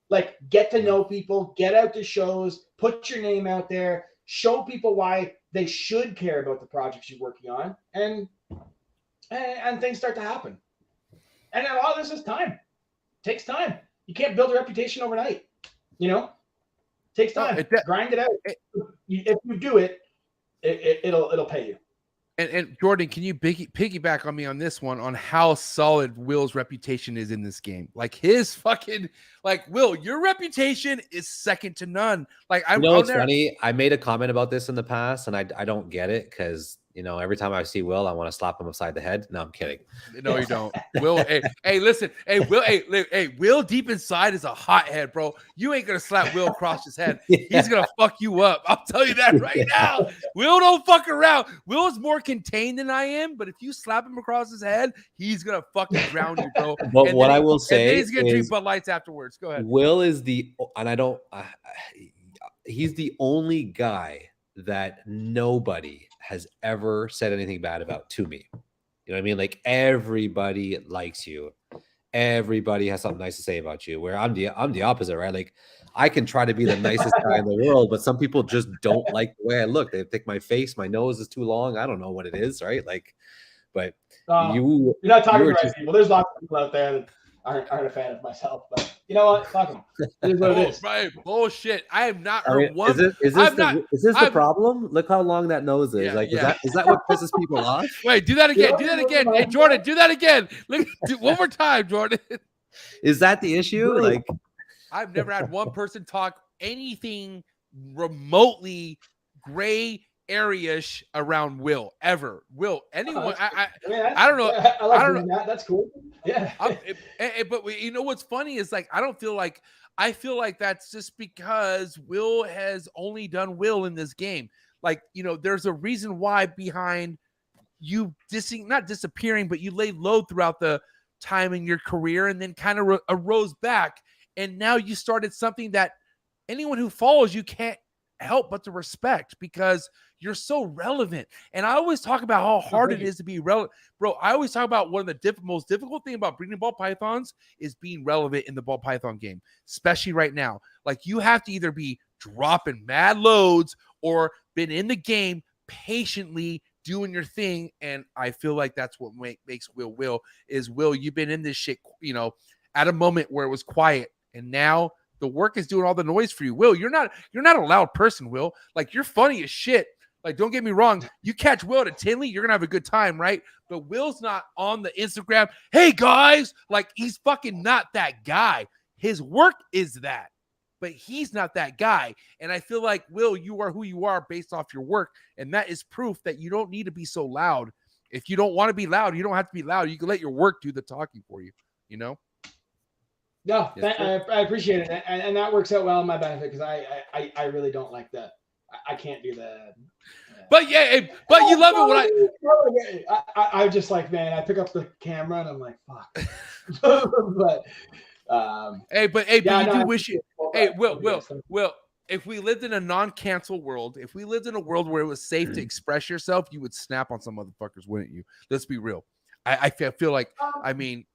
Like, get to know people, get out to shows, put your name out there, show people why they should care about the projects you're working on, and things start to happen. And a lot of this is time. It takes time. You can't build a reputation overnight. You know, it takes time. Grind it out. If you do it, it'll pay you. And Jordan, can you piggyback on me on this one on how solid Will's reputation is in this game? Like his fucking, like, Will, your reputation is second to none. Like, it's funny. I made a comment about this in the past, and I don't get it because, you know, every time I see Will, I want to slap him upside the head. No, I'm kidding. No, you don't. Will, hey, listen, Will deep inside is a hothead, bro. You ain't gonna slap Will across his head. He's gonna fuck you up. I'll tell you that right now. Will don't fuck around. Will is more contained than I am, but if you slap him across his head, he's gonna fucking drown you, bro. But what I will say is he's gonna drink Bud Lights afterwards. Go ahead. Will is he's the only guy that nobody has ever said anything bad about to me. You know what I mean? Like, everybody likes you. Everybody has something nice to say about you, where I'm the opposite, right? Like, I can try to be the nicest guy in the world, but some people just don't like the way I look. They think my face, my nose is too long. I don't know what it is, right? Like, but you're not talking to the right people. There's lots of people out there that aren't a fan of myself, but you know what? Fuck them. It is what it is. Right. Bullshit. I have not heard one. Is this the problem? Look how long that nose is. Is that what pisses people off? Wait, do that again. Do that again. Hey, Jordan, do that again. Look, one more time, Jordan. Is that the issue? Like, I've never had one person talk anything remotely gray area-ish around Will ever. Will anyone? I don't know. I don't know. That. That's cool. Yeah. But you know what's funny is, like, I feel like that's just because Will has only done Will in this game. Like, you know, there's a reason why behind you not disappearing, but you laid low throughout the time in your career and then kind of arose back. And now you started something that anyone who follows you can't help but to respect, because you're so relevant. And I always talk about how hard it is to be relevant, bro. I always talk about one of the most difficult thing about breeding ball pythons is being relevant in the ball python game, especially right now. Like, you have to either be dropping mad loads or been in the game patiently doing your thing. And I feel like that's what makes Will. You've been in this shit, you know, at a moment where it was quiet, and now the work is doing all the noise for you. Will, you're not a loud person, Will. Like, you're funny as shit. Like, don't get me wrong. You catch Will at a Tinley, you're going to have a good time, right? But Will's not on the Instagram. Hey, guys. Like, he's fucking not that guy. His work is that. But he's not that guy. And I feel like, Will, you are who you are based off your work. And that is proof that you don't need to be so loud. If you don't want to be loud, you don't have to be loud. You can let your work do the talking for you, you know? No, I appreciate it, and that works out well in my benefit, because I really don't like that. I can't do that. But but you love it when I just, like, man, I pick up the camera and I'm like, fuck. But you wish it. Hey, Will, if we lived in a non-cancel world, if we lived in a world where it was safe to express yourself, you would snap on some motherfuckers, wouldn't you? Let's be real. I feel like, I mean.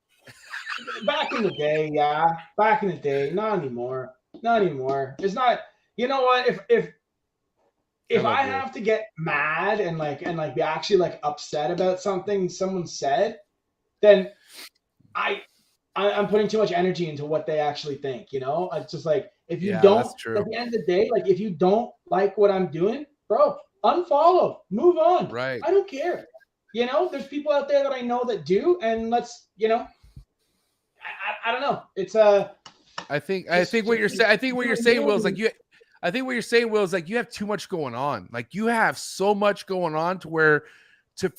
Back in the day, yeah. Back in the day, not anymore. Not anymore. It's not. You know what? If I have to get mad and be actually, like, upset about something someone said, then I'm putting too much energy into what they actually think. You know, it's just like, if you don't, at the end of the day, like, if you don't like what I'm doing, bro, unfollow, move on. Right. I don't care. You know, there's people out there that I know that do, and let's, you know. I don't know. It's I think what you're saying, Will, is like I think what you're saying, Will, is like you have too much going on. Like, you have so much going on for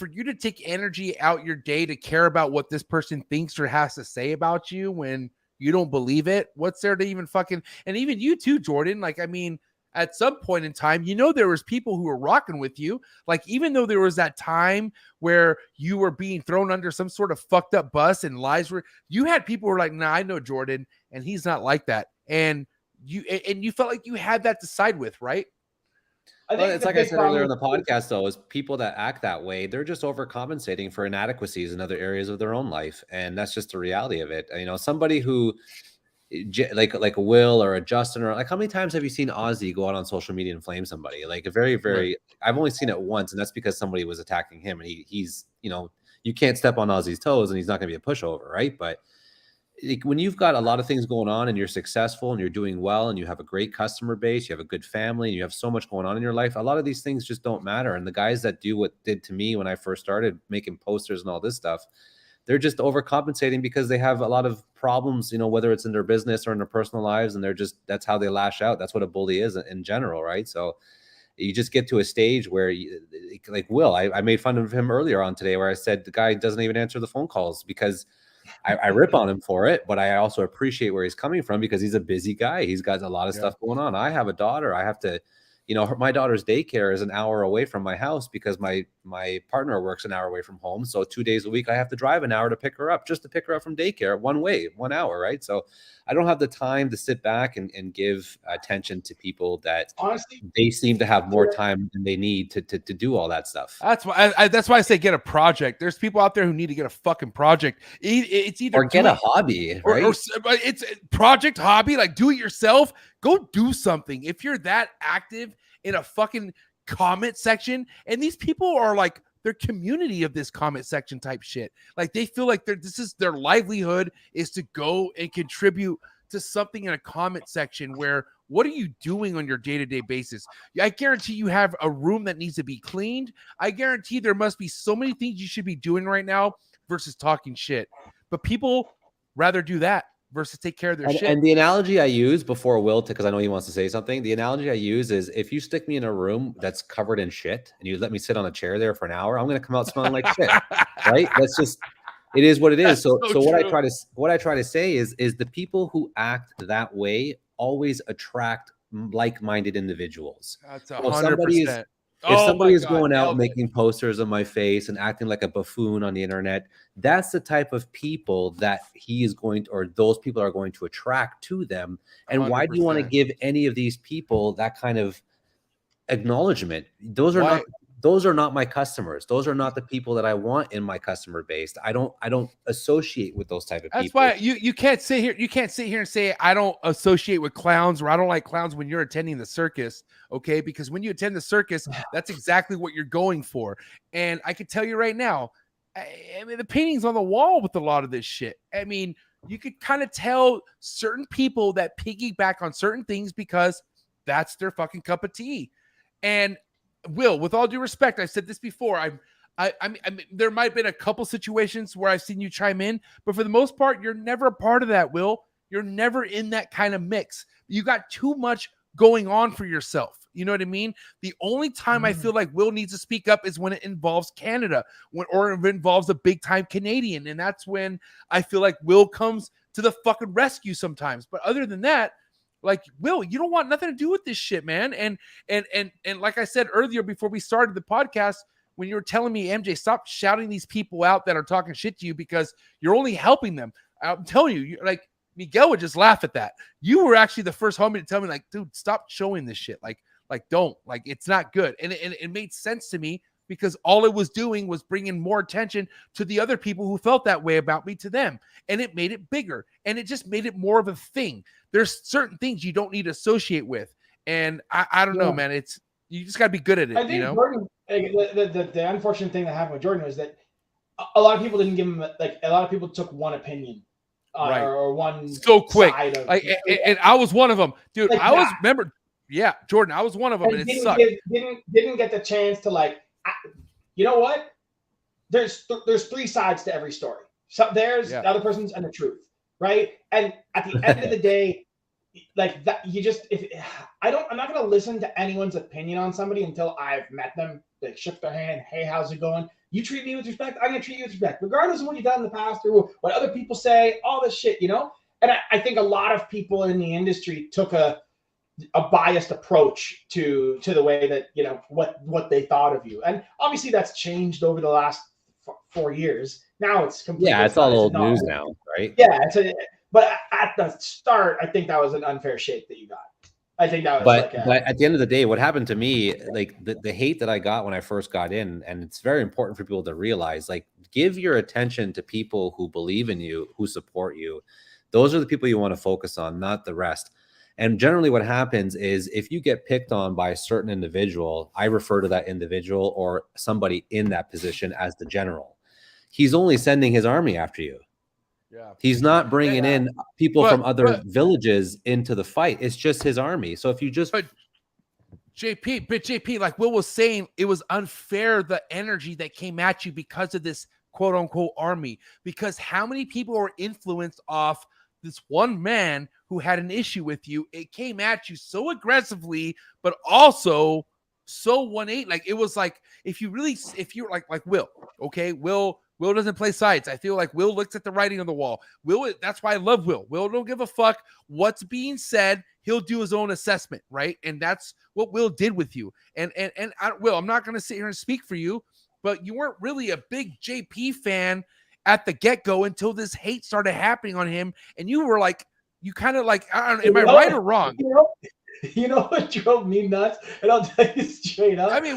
you to take energy out your day to care about what this person thinks or has to say about you when you don't believe it. What's there to even fucking, and even you too, Jordan. Like, I mean, at some point in time, you know, there was people who were rocking with you. Like, even though there was that time where you were being thrown under some sort of fucked up bus and lies you had people who were like, nah, I know Jordan and he's not like that. And you felt like you had that to side with, right? I Well, think it's the like I big said earlier in problem the podcast, though, is people that act that way, they're just overcompensating for inadequacies in other areas of their own life. And that's just the reality of it. You know, somebody who like a Will or a Justin, or like, how many times have you seen Ozzy go out on social media and flame somebody? Like a very, very, I've only seen it once, and that's because somebody was attacking him, and he's, you know, you can't step on Ozzy's toes and he's not going to be a pushover, right? But like, when you've got a lot of things going on and you're successful and you're doing well and you have a great customer base, you have a good family, and you have so much going on in your life, a lot of these things just don't matter. And the guys that do what did to me when I first started making posters and all this stuff, they're just overcompensating because they have a lot of problems, you know, whether it's in their business or in their personal lives, and they're just, that's how they lash out. That's what a bully is in general, right? So you just get to a stage where like Will, I made fun of him earlier on today, where I said the guy doesn't even answer the phone calls, because I rip on him for it, but I also appreciate where he's coming from, because he's a busy guy. He's got a lot of stuff going on. I have a daughter. I have to, you know, my daughter's daycare is an hour away from my house because my partner works an hour away from home. So 2 days a week, I have to drive an hour to pick her up, just to pick her up from daycare one way, 1 hour, right? So I don't have the time to sit back and give attention to people that honestly, they seem to have more time than they need to do all that stuff. That's why that's why I say get a project. There's people out there who need to get a fucking project. It's either Or get a hobby, right? or it's a project, hobby, like do it yourself. Go do something. If you're that active in a fucking comment section, and these people are like, their community of this comment section type shit, like they feel like this is their livelihood, is to go and contribute to something in a comment section. Where what are you doing on your day-to-day basis? I guarantee you have a room that needs to be cleaned. I guarantee there must be so many things you should be doing right now versus talking shit. But people rather do that versus take care of their shit. And the analogy I use before Will, because I know he wants to say something, the analogy I use is, if you stick me in a room that's covered in shit and you let me sit on a chair there for an hour, I'm going to come out smelling like shit, right? That's just, it is what it is. So what I try to say is the people who act that way always attract like-minded individuals. That's So if somebody is going out making posters of my face and acting like a buffoon on the internet, that's the type of people that he is going to, or those people are going to attract to them. And 100%. Why do you want to give any of these people that kind of acknowledgement? Those are not my customers. Those are not the people that I want in my customer base. I don't associate with those type of people. That's why you can't sit here and say I don't associate with clowns, or I don't like clowns when you're attending the circus, okay? Because when you attend the circus, that's exactly what you're going for. And I can tell you right now, I mean, the painting's on the wall with a lot of this shit. I mean, you could kind of tell certain people that piggyback on certain things because that's their fucking cup of tea. And Will, with all due respect, I've said this before. I mean, there might have been a couple situations where I've seen you chime in, but for the most part, you're never a part of that, Will. You're never in that kind of mix. You got too much going on for yourself. You know what I mean? The only time I feel like Will needs to speak up is when it involves Canada, or it involves a big time Canadian. And that's when I feel like Will comes to the fucking rescue sometimes. But other than that, like, Will, you don't want nothing to do with this shit, man. And like I said earlier before we started the podcast, when you were telling me, MJ, stop shouting these people out that are talking shit to you because you're only helping them. I'm telling you, like, Miguel would just laugh at that. You were actually the first homie to tell me, like, dude, stop showing this shit. Like don't, like, it's not good. And it made sense to me because all it was doing was bringing more attention to the other people who felt that way about me to them. And it made it bigger. And it just made it more of a thing. There's certain things you don't need to associate with. And I don't know, man. You just got to be good at it. I think, you know? Jordan, the unfortunate thing that happened with Jordan was that a lot of people didn't give him, like, a lot of people took one opinion right. or one so quick. Side of, like, and I was one of them, dude. Like I was, remember, yeah, Jordan, I was one of them, and it sucked. Didn't get the chance to, like, you know what? There's three sides to every story. So there's the other person's and the truth, right? And at the end of the day, like, that, you just, I'm not gonna listen to anyone's opinion on somebody until I've met them. They shook their hand. Hey, how's it going? You treat me with respect, I'm gonna treat you with respect, regardless of what you've done in the past or what other people say. All this shit, you know. And I think a lot of people in the industry took a biased approach to the way that, you know, what they thought of you. And obviously that's changed over the last 4 years. Now it's completely, it's all old news now, right? Yeah, but at the start, I think that was an unfair shake that you got. I think that was but at the end of the day, what happened to me, like the hate that I got when I first got in, and it's very important for people to realize, like, give your attention to people who believe in you, who support you. Those are the people you want to focus on, not the rest. And generally what happens is if you get picked on by a certain individual, I refer to that individual or somebody in that position as the general. He's only sending his army after you. Yeah. He's not bringing in people from other villages into the fight. It's just his army. So if you just... But JP, like Will was saying, it was unfair, the energy that came at you because of this quote unquote army. Because how many people were influenced off this one man who had an issue with you? It came at you so aggressively, but also so 1-8. Like, it was like, if you're like Will, okay, Will doesn't play sides. I feel like Will looks at the writing on the wall. That's why I love Will. Will don't give a fuck what's being said. He'll do his own assessment, right? And that's what Will did with you. And Will, I'm not going to sit here and speak for you, but you weren't really a big JP fan at the get-go until this hate started happening on him. And you were like, you kind of like, I don't know, am I right or wrong? You know what drove me nuts? And I'll tell you straight up. I mean,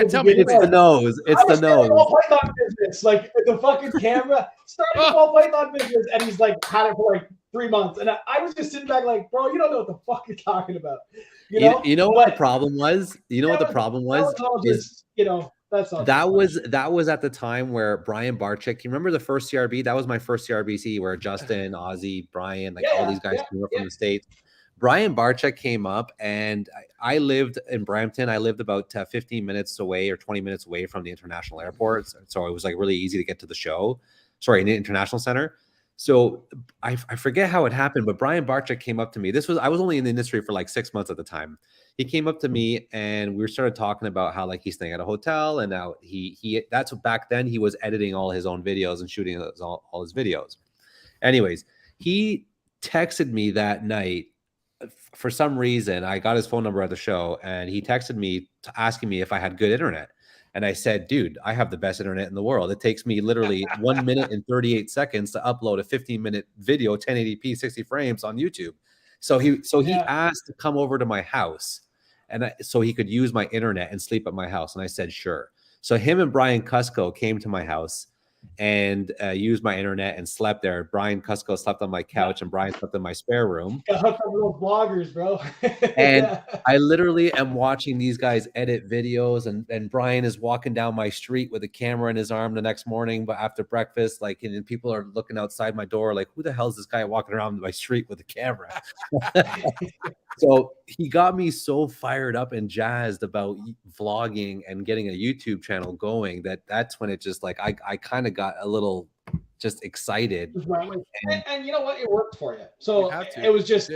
tell me. It's the nose. It's the nose. Ball python business, like the fucking camera started the ball python business, and he's like had it for like 3 months, and I was just sitting back like, bro, you don't know what the fuck you're talking about. You know what the problem was? You know what the problem was? That's all. That was at the time where Brian Barczyk. You remember the first CRB? That was my first CRBC where Justin, Ozzy, Brian, like all these guys came up from the States. Brian Barczyk came up, and I lived in Brampton. I lived about 15 minutes away or 20 minutes away from the international airport. So it was like really easy to get to the show. Sorry, in the international center. So I forget how it happened, but Brian Barczyk came up to me. I was only in the industry for like 6 months at the time. He came up to me and we started talking about how like he's staying at a hotel, and now that's what back then he was editing all his own videos and shooting all his videos. Anyways, he texted me that night. For some reason, I got his phone number at the show, and he texted me asking me if I had good internet. And I said, dude, I have the best internet in the world. It takes me literally 1 minute and 38 seconds to upload a 15-minute video, 1080p, 60 frames on YouTube. So he asked to come over to my house, and so he could use my internet and sleep at my house. And I said, sure. So him and Brian Cusco came to my house and used my internet and slept there. Brian Cusco slept on my couch, and Brian slept in my spare room. Got hooked up with those bloggers, bro. And I literally am watching these guys edit videos, and Brian is walking down my street with a camera in his arm the next morning, but after breakfast, like, and people are looking outside my door, like, who the hell is this guy walking around my street with a camera? So he got me so fired up and jazzed about vlogging and getting a YouTube channel going that's when it just like I kind of got a little just excited. And you know what? It worked for you. So it was just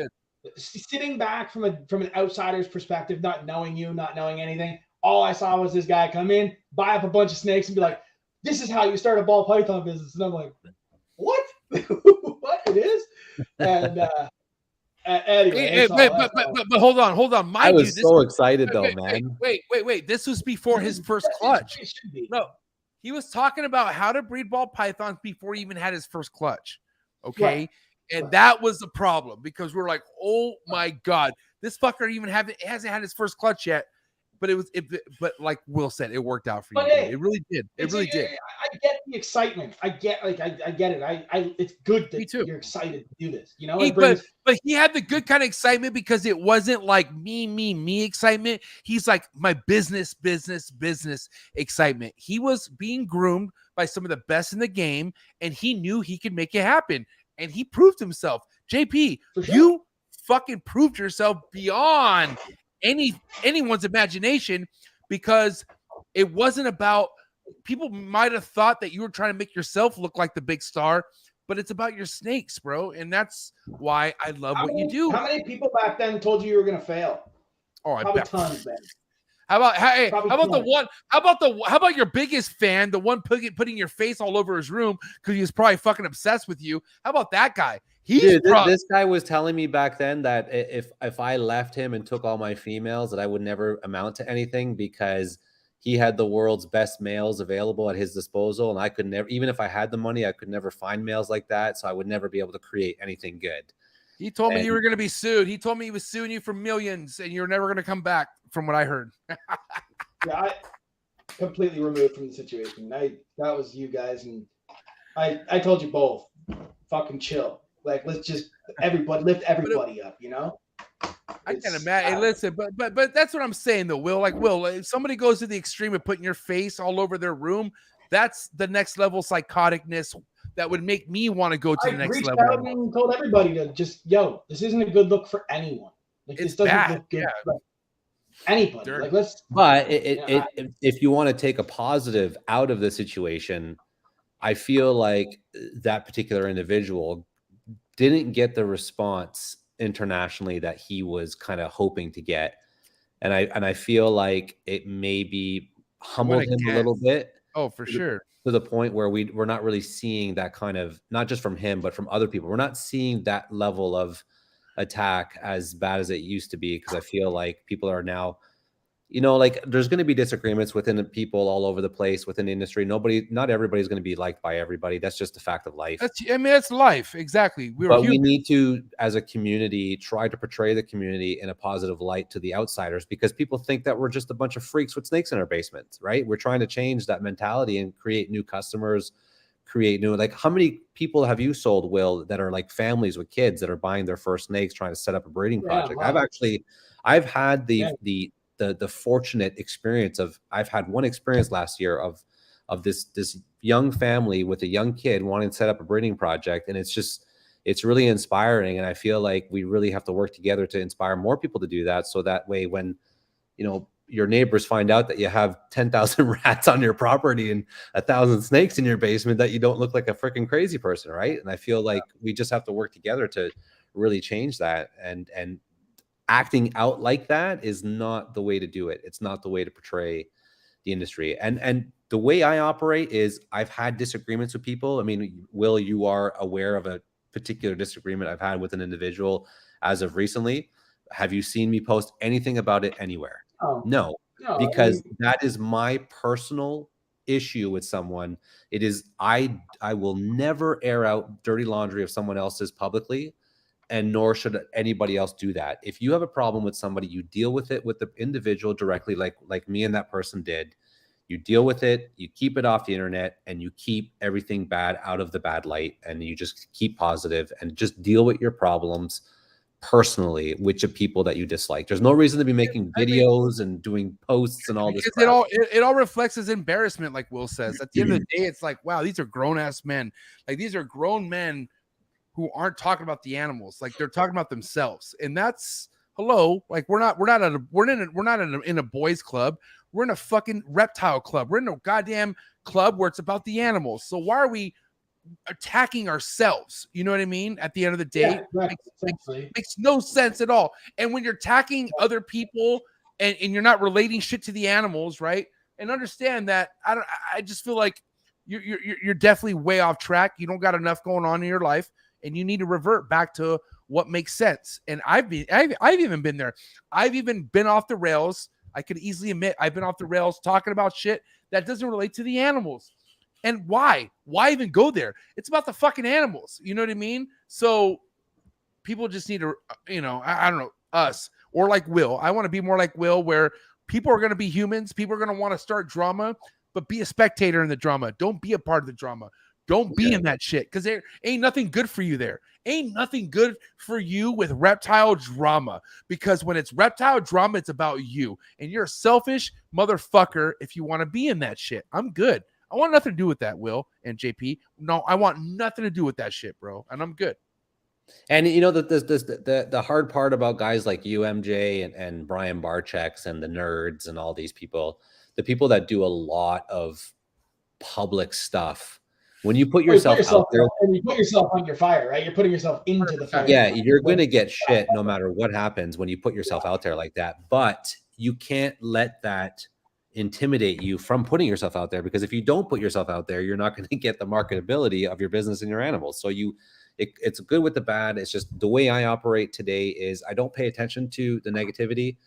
sitting back from an outsider's perspective, not knowing you, not knowing anything. All I saw was this guy come in, buy up a bunch of snakes, and be like, "This is how you start a ball python business." And I'm like, "What? What it is?" And anyway, but hold on. I was so excited though, man. Wait. This was before his first clutch. No, he was talking about how to breed ball pythons before he even had his first clutch. Okay, right. And that was the problem, because we're like, oh my god, this fucker hasn't had his first clutch yet. But but like Will said, it worked out for you. Hey, it really did. It really did. I get the excitement. I get it. It's good that you're excited to do this. You know, but he had the good kind of excitement because it wasn't like me excitement. He's like my business excitement. He was being groomed by some of the best in the game, and he knew he could make it happen. And he proved himself. JP, you fucking proved yourself beyond anyone's imagination, because it wasn't about, people might have thought that you were trying to make yourself look like the big star, but it's about your snakes, bro. And that's why I love what you do. How many people back then told you were going to fail? Oh, I Probably bet tons, man. How about your biggest fan, the one putting your face all over his room because he was probably fucking obsessed with you? How about that guy? This guy was telling me back then that if I left him and took all my females, that I would never amount to anything, because he had the world's best males available at his disposal, and I could never, even if I had the money, I could never find males like that, so I would never be able to create anything good. He told me And- you were going to be sued. He told me he was suing you for millions and you're never going to come back, from what I heard. Yeah, I completely removed from the situation. That was you guys, and I told you both, fucking chill. Like, let's just lift everybody up, you know? I can imagine. Hey, listen, but that's what I'm saying though, Will. Like, Will, if somebody goes to the extreme of putting your face all over their room, that's the next level psychoticness that would make me want to go to the next reached level. out and told everybody to just, this isn't a good look for anyone. Like, It's this doesn't bad, look good yeah. for anybody. Dirty. Like, let's. But if you want to take a positive out of the situation, I feel like that particular individual didn't get the response internationally that he was kind of hoping to get. And I feel like it maybe humbled him a little bit. Oh, for sure. To the point where we're not really seeing that kind of, not just from him, but from other people. We're not seeing that level of attack as bad as it used to be, because I feel like people are now, like there's going to be disagreements within the people all over the place within the industry. Not everybody's going to be liked by everybody. That's just a fact of life. That's life. Exactly. We need to, as a community, try to portray the community in a positive light to the outsiders, because people think that we're just a bunch of freaks with snakes in our basements, right? We're trying to change that mentality and create new customers, like, how many people have you sold, Will, that are like families with kids that are buying their first snakes, trying to set up a breeding project? Wow. I've had the fortunate experience of, I've had one experience last year of this young family with a young kid wanting to set up a breeding project. And it's really inspiring. And I feel like we really have to work together to inspire more people to do that. So that way, when, your neighbors find out that you have 10,000 rats on your property and 1,000 snakes in your basement, that you don't look like a freaking crazy person. Right. And I feel like we just have to work together to really change that. And acting out like that is not the way to do it. It's not the way to portray the industry. And the way I operate is, I've had disagreements with people. I mean, Will, you are aware of a particular disagreement I've had with an individual as of recently. Have you seen me post anything about it anywhere? No, because that is my personal issue with someone. It is, I will never air out dirty laundry of someone else's publicly, and nor should anybody else do that. If you have a problem with somebody, you deal with it with the individual directly, like me and that person did. You deal with it, you keep it off the internet, and you keep everything bad out of the bad light, and you just keep positive and just deal with your problems personally with the people that you dislike. There's no reason to be making videos and doing posts and all this crap. It all reflects as embarrassment, like Will says. At the end of the day, it's like, wow, these are grown-ass men. Like, these are grown men who aren't talking about the animals. Like, they're talking about themselves. And that's, hello, like, we're not in a boys club. We're in a fucking reptile club. We're in a goddamn club where it's about the animals. So why are we attacking ourselves? You know what I mean? At the end of the day, makes no sense at all. And when you're attacking other people and you're not relating shit to the animals, right? And understand that I just feel like you're definitely way off track. You don't got enough going on in your life, and you need to revert back to what makes sense. And I've even been there. I've even been off the rails. I could easily admit I've been off the rails talking about shit that doesn't relate to the animals. And why? Why even go there? It's about the fucking animals. You know what I mean? So people just need to, I don't know, us, or like Will. I want to be more like Will, where people are going to be humans. People are going to want to start drama, but be a spectator in the drama. Don't be a part of the drama. Don't be in that shit, because there ain't nothing good for you there. Ain't nothing good for you with reptile drama, because when it's reptile drama, it's about you, and you're a selfish motherfucker if you want to be in that shit. I'm good. I want nothing to do with that, Will and JP. No, I want nothing to do with that shit, bro, and I'm good. And the hard part about guys like you, MJ, and Brian Barcheks and the nerds and all these people, the people that do a lot of public stuff, when you put yourself out there, and you put yourself on your fire, right? You're putting yourself into the fire. Yeah, you're going to get shit no matter what happens when you put yourself out there like that. But you can't let that intimidate you from putting yourself out there, because if you don't put yourself out there, you're not going to get the marketability of your business and your animals. So it's good with the bad. It's just the way I operate today is I don't pay attention to the negativity.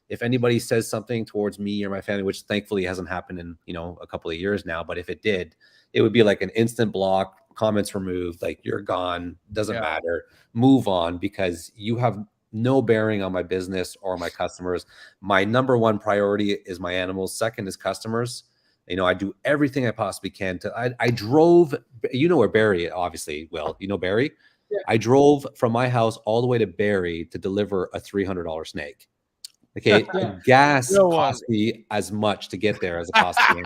If anybody says something towards me or my family, which thankfully hasn't happened in a couple of years now, but if it did, it would be like an instant block, comments removed, like you're gone, doesn't matter, move on, because you have no bearing on my business or my customers. My number one priority is my animals. Second is customers. You know, I do everything I possibly can to, I drove, you know where Barry, obviously, Will, you know Barry? Yeah. I drove from my house all the way to Barry to deliver a $300 snake. Okay, gas cost me as much to get there as it cost me.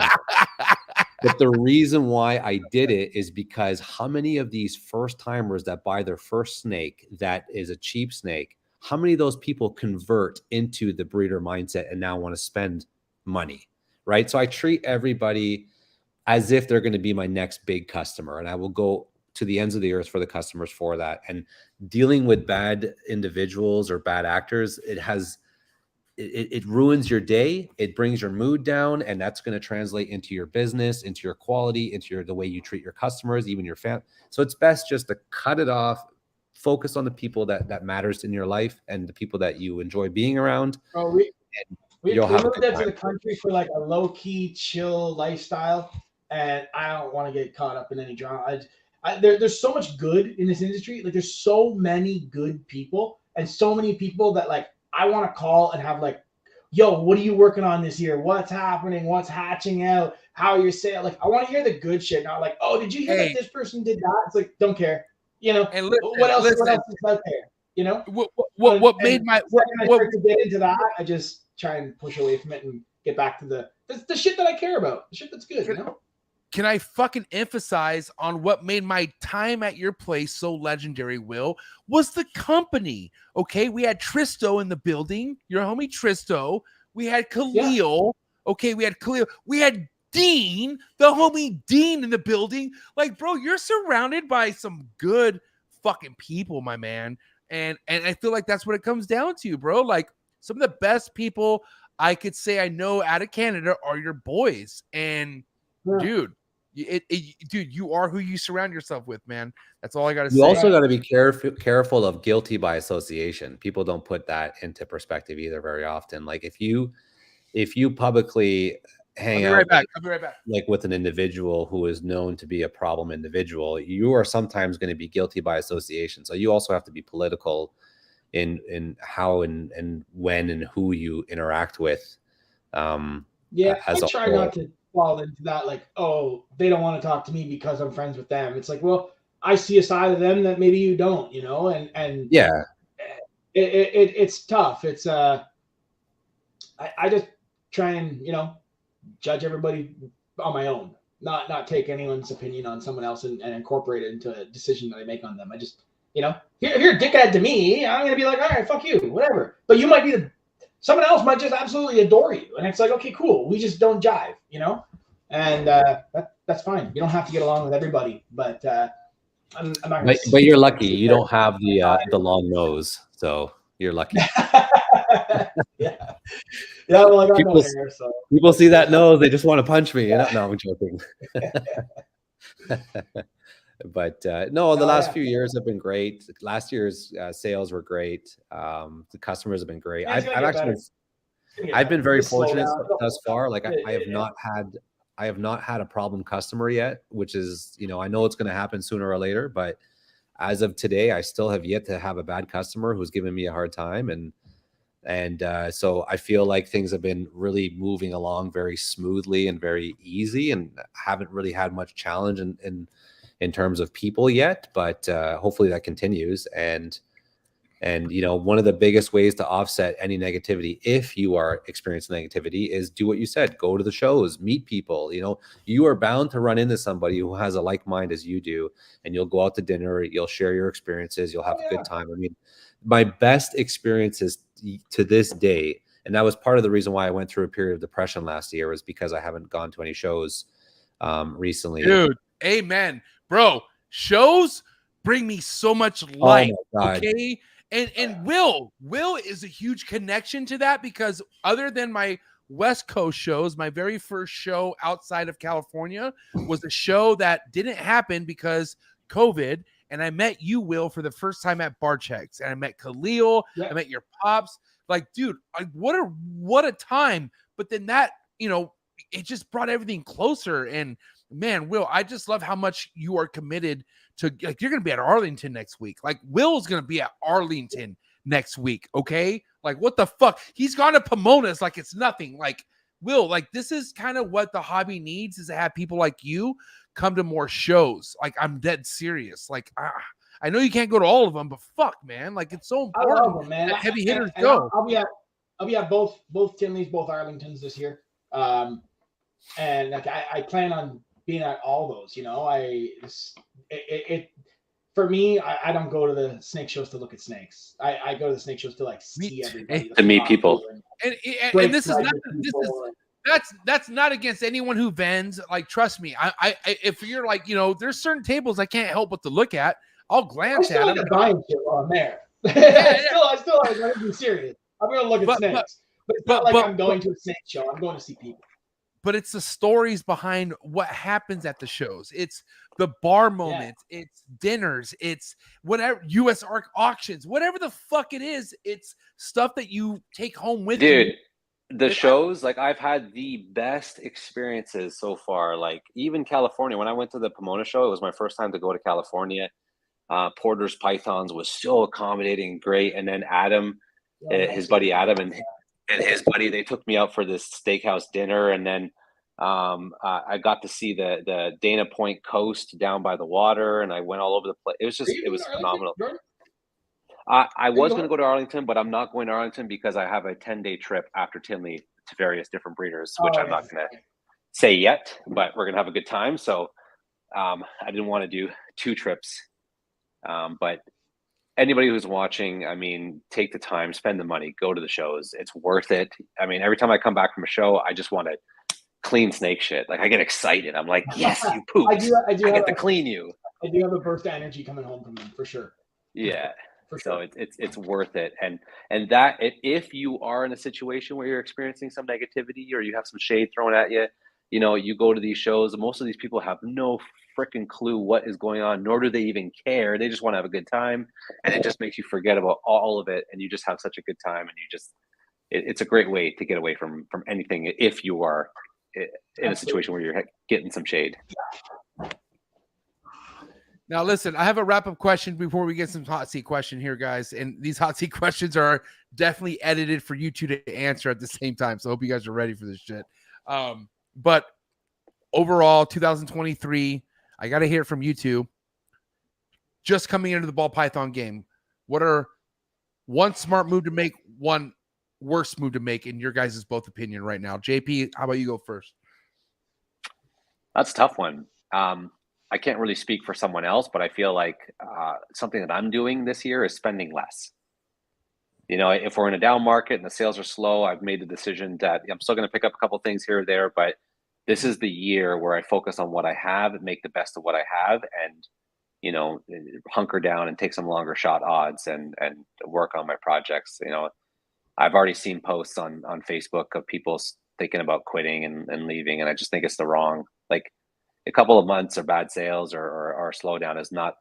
But the reason why I did it is because how many of these first timers that buy their first snake that is a cheap snake, how many of those people convert into the breeder mindset and now want to spend money, right? So I treat everybody as if they're going to be my next big customer, and I will go to the ends of the earth for the customers for that. And dealing with bad individuals or bad actors, it ruins your day. It brings your mood down, and that's going to translate into your business, into your quality, into the way you treat your customers, even your family. So it's best just to cut it off, focus on the people that matters in your life and the people that you enjoy being around. Oh, we moved into the country for like a low key, chill lifestyle, and I don't want to get caught up in any drama. There's so much good in this industry. Like, there's so many good people, and so many people that like I want to call and have like, yo, what are you working on this year? What's happening? What's hatching out? How are your sales? Like, I want to hear the good shit, not like, oh, did you hear that this person did that? It's like, don't care. You know, and what else is out there? You know, what made my to get into that, I just try and push away from it and get back to the shit that I care about, the shit that's good. You know. Can I fucking emphasize on what made my time at your place so legendary, Will, was the company. Okay, we had Tristo in the building, your homie Tristo. We had Khalil. Yeah. Okay, we had Khalil. We had Dean, the homie Dean in the building. Like, bro, you're surrounded by some good fucking people, my man. And I feel like that's what it comes down to, bro. Like, some of the best people I could say I know out of Canada are your boys. And dude, dude, you are who you surround yourself with, man. That's all I gotta say. You also got to be careful of guilty by association. People don't put that into perspective either very often. Like, if you publicly hang out, I'll be right back. Like with an individual who is known to be a problem individual, you are sometimes going to be guilty by association. So you also have to be political in how and when and who you interact with. I try not to fall into that, like, oh, they don't want to talk to me because I'm friends with them. It's like, well, I see a side of them that maybe you don't, you know, and yeah, it's tough. It's I just try and, you know, judge everybody on my own, not take anyone's opinion on someone else and incorporate it into a decision that I make on them. I just, you know, if you're a dickhead to me, I'm gonna be like, all right, fuck you, whatever. But you might be someone else might just absolutely adore you, and it's like, okay, cool, we just don't jive, you know, and that's fine. You don't have to get along with everybody, but I'm not. But you're lucky. You don't have the long nose, so you're lucky. yeah. Well, I got no hair, so people see that nose, they just want to punch me. No, I'm joking. But no, the last few years have been great. Last year's sales were great. The customers have been great. I've been very fortunate thus far. Like, I have not had a problem customer yet, which is, you know, I know it's going to happen sooner or later, but as of today, I still have yet to have a bad customer who's given me a hard time. And so I feel like things have been really moving along very smoothly and very easy, and haven't really had much challenge in terms of people yet, but hopefully that continues. And you know, one of the biggest ways to offset any negativity, if you are experiencing negativity, is do what you said. Go to the shows, meet people. You know, you are bound to run into somebody who has a like mind as you do, and you'll go out to dinner, you'll share your experiences, you'll have a good time. I mean, my best experiences to this day, and that was part of the reason why I went through a period of depression last year, was because I haven't gone to any shows recently. Dude, amen. Bro, shows bring me so much light. Okay. And Will is a huge connection to that, because other than my West Coast shows, my very first show outside of California was a show that didn't happen because COVID. And I met you, Will, for the first time at RHACS, and I met Khalil. I met your pops. Like, dude, what a time. But then that, you know, it just brought everything closer. And man, Will, I just love how much you are committed to, like, you're going to be at Arlington next week. Like, Will's going to be at Arlington next week. Okay. Like, what the fuck? He's gone to Pomona's like it's nothing. Like, Will, like, this is kind of what the hobby needs, is to have people like you come to more shows. Like, I'm dead serious. Like, I know you can't go to all of them, but fuck, man, like, it's so important. I love them, man. That heavy hitters And go. I'll be at both Tinleys, both Arlingtons this year. And like I plan on being at all those. You know, for me, I don't go to the snake shows to look at snakes. I go to the snake shows to like see everybody, to meet people. And this is not that's not against anyone who vends. Like, trust me, I if you're like, you know, there's certain tables I can't help but to look at. I'll glance at them. I'm buying shit while I'm there. I still like, I'm being serious. I'm gonna look at snakes, but it's not like I'm going to a snake show. I'm going to see people. But it's the stories behind what happens at the shows. It's the bar moments. Yeah. It's dinners. It's whatever, US ARC auctions, whatever the fuck it is. It's stuff that you take home with you. Dude, the shows, like, I've had the best experiences so far. Like, even California, when I went to the Pomona show, it was my first time to go to California. Porter's Pythons was so accommodating, great. And then Adam, his buddy Adam and his buddy, they took me out for this steakhouse dinner, and then I got to see the Dana Point coast down by the water, and I went all over the place. It was phenomenal. I was going to go to Arlington, but I'm not going to Arlington because I have a 10-day trip after Tinley to various different breeders, which I'm not going to say yet, but we're going to have a good time. So I didn't want to do 2 trips, but anybody who's watching, I mean, take the time, spend the money, go to the shows. It's worth it. I mean, every time I come back from a show, I just want to clean snake shit. Like, I get excited. I'm like, yes, you pooped. I get to clean you. I do have a burst of energy coming home from them, for sure. Yeah. For sure. So it's worth it. And that if you are in a situation where you're experiencing some negativity or you have some shade thrown at you, you know, you go to these shows, most of these people have no freaking clue what is going on, nor do they even care. They just want to have a good time, and it just makes you forget about all of it, and you just have such a good time, and you just it's a great way to get away from anything if you are in a situation where you're getting some shade. Now, listen, I have a wrap-up question before we get some hot seat question here, guys. And these hot seat questions are definitely edited for you two to answer at the same time. So I hope you guys are ready for this shit. But overall, 2023, I got to hear it from you two. Just coming into the ball python game, what are one smart move to make, one worst move to make in your guys' both opinion right now? JP, how about you go first? That's a tough one. I can't really speak for someone else, but I feel like something that I'm doing this year is spending less. You know, if we're in a down market and the sales are slow, I've made the decision that I'm still going to pick up a couple things here or there, but this is the year where I focus on what I have and make the best of what I have, and, you know, hunker down and take some longer shot odds and work on my projects. You know, I've already seen posts on Facebook of people thinking about quitting and leaving, and I just think it's the wrong, like, a couple of months of bad sales or slowdown is not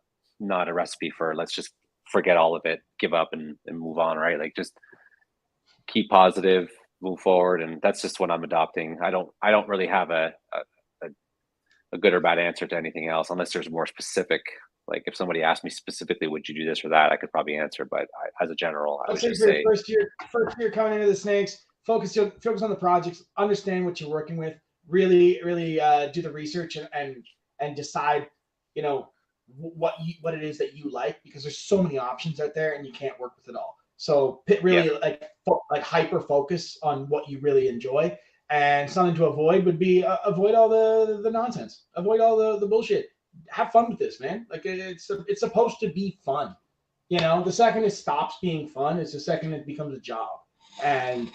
a recipe for let's just forget all of it, give up and move on, right? Like, just keep positive, move forward. And that's just what I'm adopting. I don't really have a good or bad answer to anything else, unless there's more specific. Like, if somebody asked me specifically, would you do this or that, I could probably answer. But as a general, I would just say first year coming into the snakes, focus on the projects, understand what you're working with. Really do the research and decide, you know, what it is that you like, because there's so many options out there and you can't work with it all. So like hyper focus on what you really enjoy, and something to avoid would be avoid all the nonsense, avoid all the bullshit. Have fun with this, man. Like, it's supposed to be fun. You know, the second it stops being fun, it's the second it becomes a job, and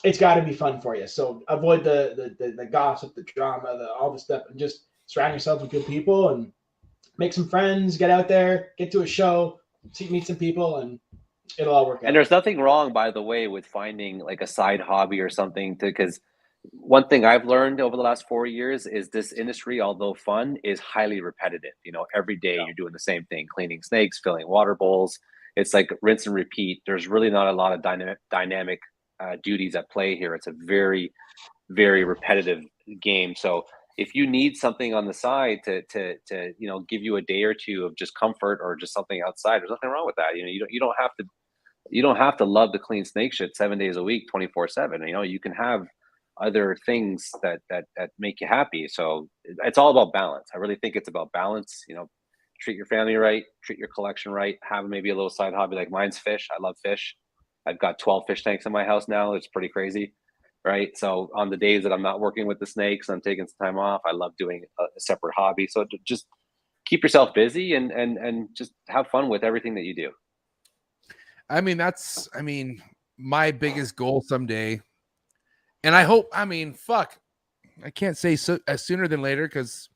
it's got to be fun for you. So avoid the gossip, the drama, all the stuff, and just surround yourself with good people and make some friends. Get out there, get to a show, meet some people, and it'll all work out. And there's nothing wrong, by the way, with finding like a side hobby or something, because one thing I've learned over the last 4 years is this industry, although fun, is highly repetitive. You know, every day you're doing the same thing, cleaning snakes, filling water bowls. It's like rinse and repeat. There's really not a lot of dynamic duties at play here. It's a very, very repetitive game. So if you need something on the side to give you a day or two of just comfort or just something outside, there's nothing wrong with that. You don't have to love the clean snake shit 7 days a week, 24/7. You can have other things that make you happy. So it's all about balance. I really think it's about balance. Treat your family right, treat your collection right, have maybe a little side hobby. Like mine's fish. I love fish. I've got 12 fish tanks in my house now. It's pretty crazy, right? So on the days that I'm not working with the snakes, I'm taking some time off. I love doing a separate hobby. So just keep yourself busy and just have fun with everything that you do. I mean, that's my biggest goal someday. And I hope, fuck, I can't say sooner than later because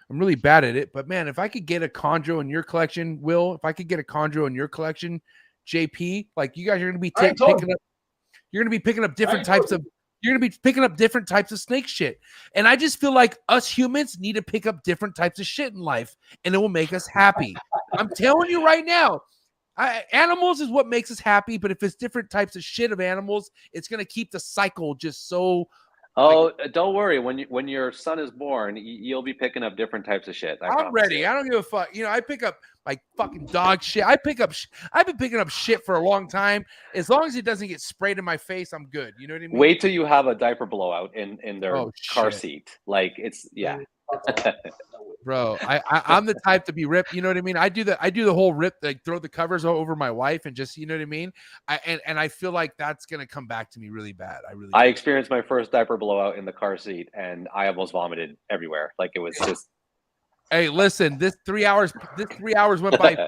I'm really bad at it. But man, if I could get a chondro in your collection, Will, if I could get a chondro in your collection, JP, like you guys are going to be picking up, you're going to be picking up different types of, you're going to be picking up different types of snake shit. And I just feel like us humans need to pick up different types of shit in life and it will make us happy. I'm telling you right now. Animals is what makes us happy, but if it's different types of shit of animals, it's gonna keep the cycle just so. Don't worry. When your son is born, you'll be picking up different types of shit. I'm ready. You. I don't give a fuck. I pick up like fucking dog shit. I've been picking up shit for a long time. As long as it doesn't get sprayed in my face, I'm good. You know what I mean? Wait till you have a diaper blowout in their car seat. Like it's Bro, I'm the type to be ripped. You know what I mean? I do the whole rip, like throw the covers over my wife and just, you know what I mean? And I feel like that's gonna come back to me really bad. I experienced my first diaper blowout in the car seat and I almost vomited everywhere. Like it was just. Hey, listen, this 3 hours went by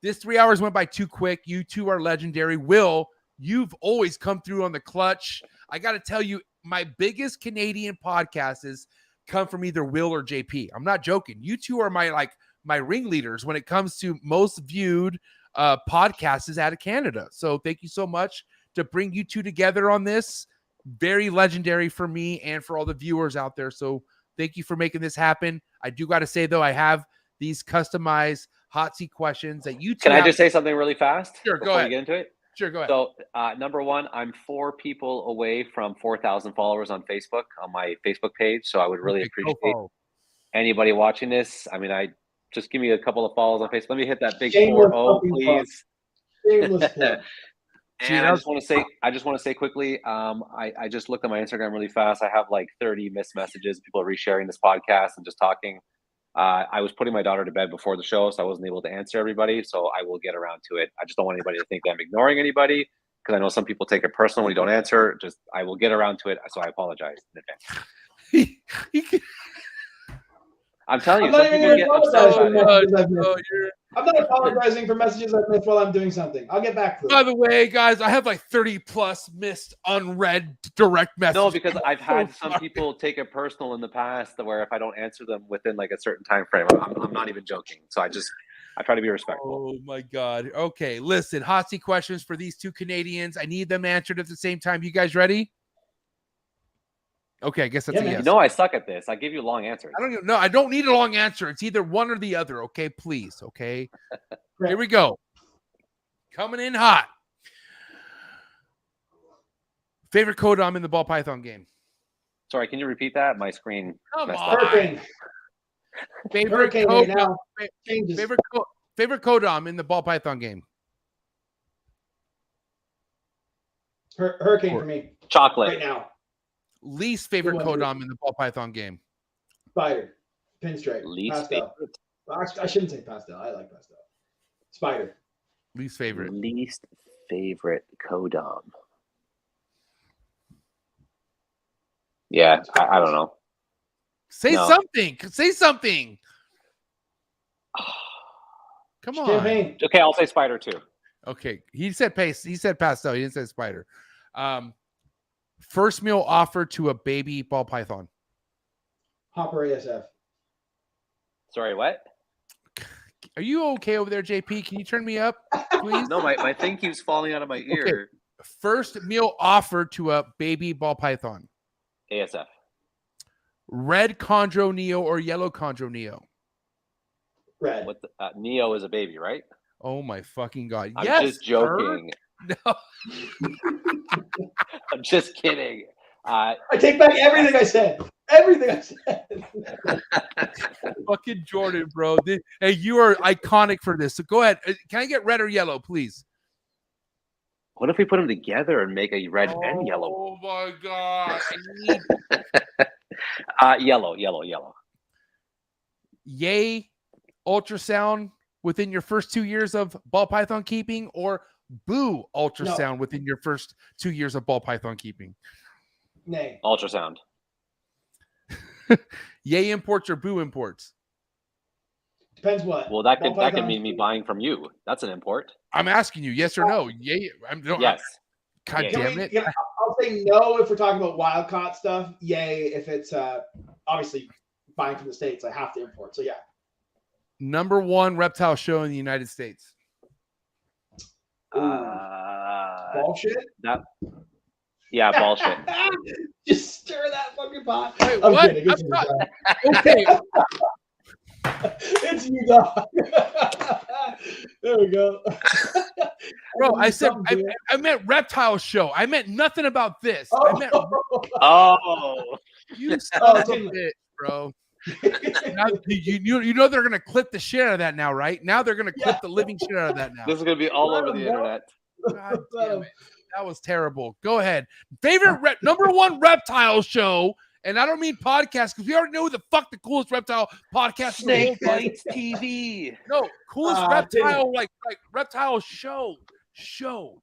this 3 hours went by too quick. You two are legendary. Will, you've always come through on the clutch. I got to tell you, my biggest Canadian podcasts come from either Will or JP. I'm not joking. You two are my ringleaders when it comes to most viewed podcasts out of Canada. So thank you so much to bring you two together on this. Very legendary for me and for all the viewers out there. So thank you for making this happen. I do got to say, though, I have these customized hot seat questions that you two Can I just say something really fast? Sure, go ahead. You get into it? Sure, go ahead. So, number one, I'm 4 people away from 4,000 followers on Facebook, on my Facebook page. So I would really appreciate anybody watching this. I mean, just give me a couple of follows on Facebook. Let me hit that big 4-0, please. And I just want to say quickly, I just looked at my Instagram really fast. I have like 30 missed messages. People are resharing this podcast and just talking. I was putting my daughter to bed before the show, so I wasn't able to answer everybody. So I will get around to it. I just don't want anybody to think that I'm ignoring anybody because I know some people take it personal when you don't answer. I will get around to it. So I apologize in advance. I'm telling you, some people get upset about it. I'm not apologizing for messages I've missed while I'm doing something. I'll get back to it. By the way, guys, I have like 30 plus missed unread direct messages. No, because I've had some people take it personal in the past where if I don't answer them within like a certain time frame, I'm not even joking. So I try to be respectful. Oh my God. Okay, listen, hot seat questions for these two Canadians. I need them answered at the same time. You guys ready? Okay, I guess that's a yes. No, I suck at this. I give you long answers. I don't need a long answer. It's either one or the other. Okay, please. Okay. Here we go. Coming in hot. Favorite codom in the ball python game? Sorry, can you repeat that? My screen. Come messed on. up. Favorite codom. Favorite codom in the ball python game? Hurricane for me. Chocolate. Right now. Least favorite codom in the ball python game? Spider. Pinstripe. Least pastel. favorite. Well, actually, I shouldn't say pastel. I like pastel. Spider. Least favorite. Least favorite codom. Yeah, I don't know. Say something. Say something. Come on. Champagne. Okay, I'll say spider too. Okay, he said paste. He said pastel. He didn't say spider. First meal offered to a baby ball python. Hopper ASF. Sorry, what? Are you okay over there, JP? Can you turn me up, please? No, my thing keeps falling out of my ear. Okay. First meal offered to a baby ball python. ASF. Red chondro neo or yellow chondro neo? Red. What the, Neo is a baby, right? Oh my fucking God. I'm just joking. No. I'm just kidding. I take back everything I said. Everything I said. Fucking Jordan, bro. Hey, you are iconic for this. So go ahead. Can I get red or yellow, please? What if we put them together and make a red and yellow? Oh my god. Yellow. Yay, ultrasound within your first 2 years of ball python keeping, or boo ultrasound within your first 2 years of ball python keeping? Nay. Ultrasound. Yay imports or boo imports? Depends what. Well, that could mean me buying from you. That's an import. I'm asking you, yes or no? Yay. Yes. God damn it. I'll say no if we're talking about wild caught stuff. Yay if it's obviously buying from the States. I have to import. So yeah. Number one reptile show in the United States. Bullshit. Bullshit. Just stir that fucking pot. Wait, I'm what? kidding. It's you, dog. Okay. It's you, dog. There we go. Bro, I said I meant reptile show. I meant nothing about this. Oh. I meant you son of a bitch, bro. Now, you know they're gonna clip the shit out of that now, right? Now they're gonna clip the living shit out of that now. This is gonna be all over the internet. God damn it. That was terrible. Go ahead. Favorite number one reptile show, and I don't mean podcast because we already know who the fuck the coolest reptile podcast Snake is. Bites TV. No, coolest reptile like reptile show.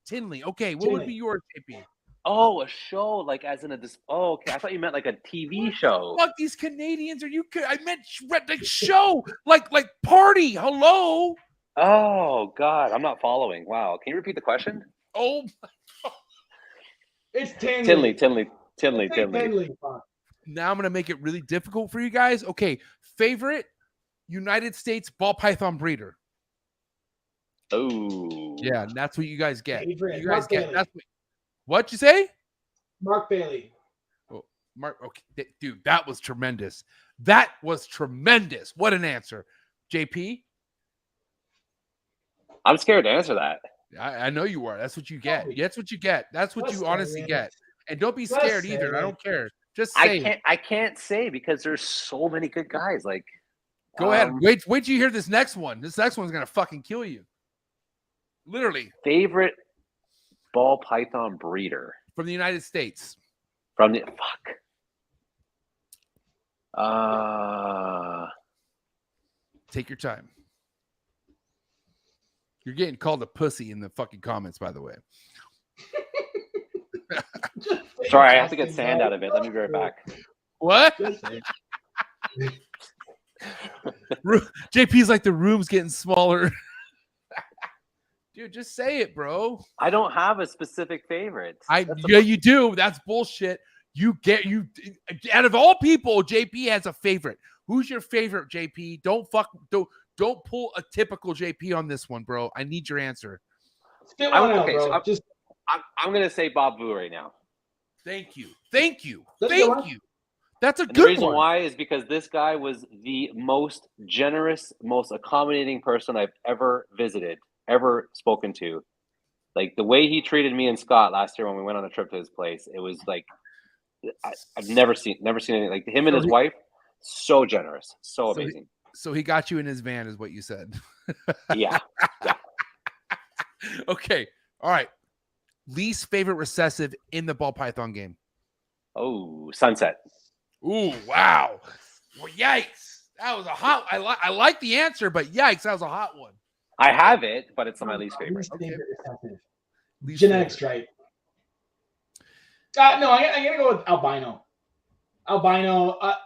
Tinley. Okay, what would be yours, JP? Oh, a show like as in a okay. I thought you meant like a TV show. Fuck these Canadians. Are you? I meant like show, like party. Hello. Oh God, I'm not following. Wow, can you repeat the question? Oh, it's Tinley. Tinley. Now I'm gonna make it really difficult for you guys. Okay, favorite United States ball python breeder. Oh, yeah, that's what you guys get. Favorite. You guys Mark get. Bailey. What'd you say? Mark Bailey. Oh, Mark. Okay, dude, that was tremendous. That was tremendous. What an answer, JP. I'm scared to answer that. I know you are. That's what you get. That's what you get. That's what you honestly get. And don't be scared either. I don't care. Just say I can't say because there's so many good guys. Like, go ahead. Wait till you hear this next one. This next one's gonna fucking kill you. Literally. Favorite ball python breeder from the United States. From the Take your time. You're getting called a pussy in the fucking comments, by the way. Sorry, I have to get sand out of it. Let me be right back. What? JP's like, the room's getting smaller. Dude, just say it, bro. I don't have a specific favorite. Yeah, you do. That's bullshit. Out of all people, JP has a favorite. Who's your favorite, JP? Don't pull a typical JP on this one, bro. I need your answer. I'm gonna say Bob Vu right now. Thank you. That's a good one. The reason why is because this guy was the most generous, most accommodating person I've ever visited, ever spoken to. Like the way he treated me and Scott last year when we went on a trip to his place, it was like I've never seen anything like him and his wife. So generous, so amazing. So he got you in his van, is what you said. Yeah. Okay. All right. Least favorite recessive in the ball python game. Oh, Sunset. Ooh, wow. Well, yikes. That was a hot. I like the answer, but yikes, that was a hot one. I have it, but it's my least favorite. Genetic stripe. No, I'm gonna go with albino.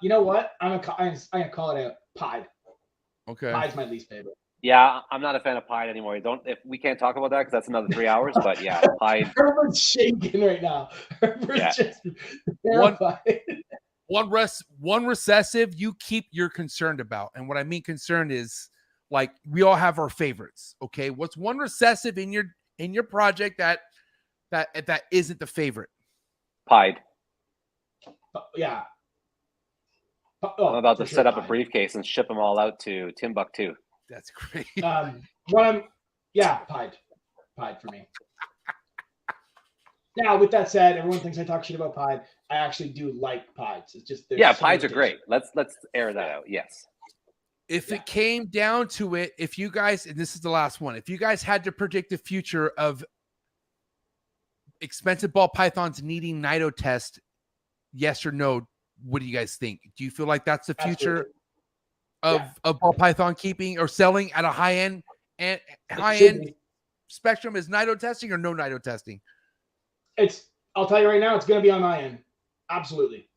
You know what? I'm gonna call it a pied. Okay. Pied's my least favorite. Yeah, I'm not a fan of pied anymore. If we can't talk about that because that's another 3 hours. But yeah, pied. Herbert's shaking right now. Herbert's just terrified. One recessive you're concerned about, and what I mean concerned is like we all have our favorites. Okay, what's one recessive in your project that isn't the favorite? Pied. Yeah. I'm about to set up a briefcase and ship them all out to Timbuktu. That's great. Pied for me. Now, with that said, everyone thinks I talk shit about Pied. I actually do like pieds. It's just pieds are great. Let's air that out. Yes. If it came down to it, if you guys, and this is the last one, if you guys had to predict the future of expensive ball pythons needing nido test, yes or no, what do you guys think? Do you feel like that's the future of ball python keeping or selling at a high end spectrum? Is nido testing or no nido testing? I'll tell you right now, it's going to be on my end. Absolutely.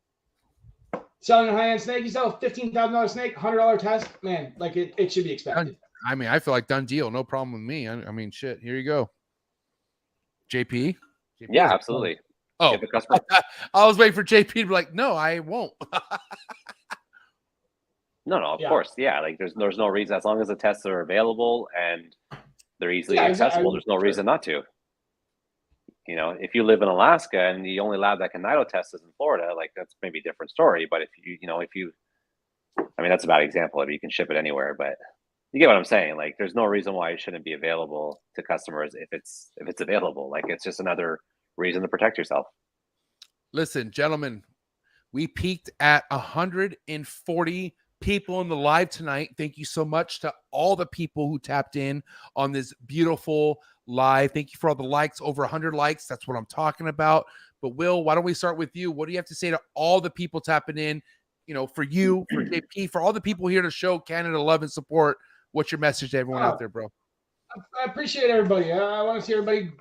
Selling a high-end snake, you sell a $15,000 snake, $100 test, man, like it should be expected. I mean, I feel like done deal. No problem with me. I mean, shit, here you go. JP? Yeah, absolutely. Oh, I was waiting for JP to be like, no, I won't. No, of course. Yeah, like there's no reason, as long as the tests are available and they're easily accessible, there's no reason not to. You know, if you live in Alaska and the only lab that can nido test is in Florida, like that's maybe a different story. But if you, I mean, that's a bad example. If you can ship it anywhere, but you get what I'm saying. Like, there's no reason why it shouldn't be available to customers if it's available. Like, it's just another reason to protect yourself. Listen, gentlemen, we peaked at 140 people in the live tonight. Thank you so much to all the people who tapped in on this beautiful live. Thank you for all the likes, over 100 likes. That's what I'm talking about. But Will, why don't we start with you? What do you have to say to all the people tapping in? You know, for you, for JP, for all the people here to show Canada love and support. What's your message to everyone out there, bro? I appreciate everybody. I want to see everybody,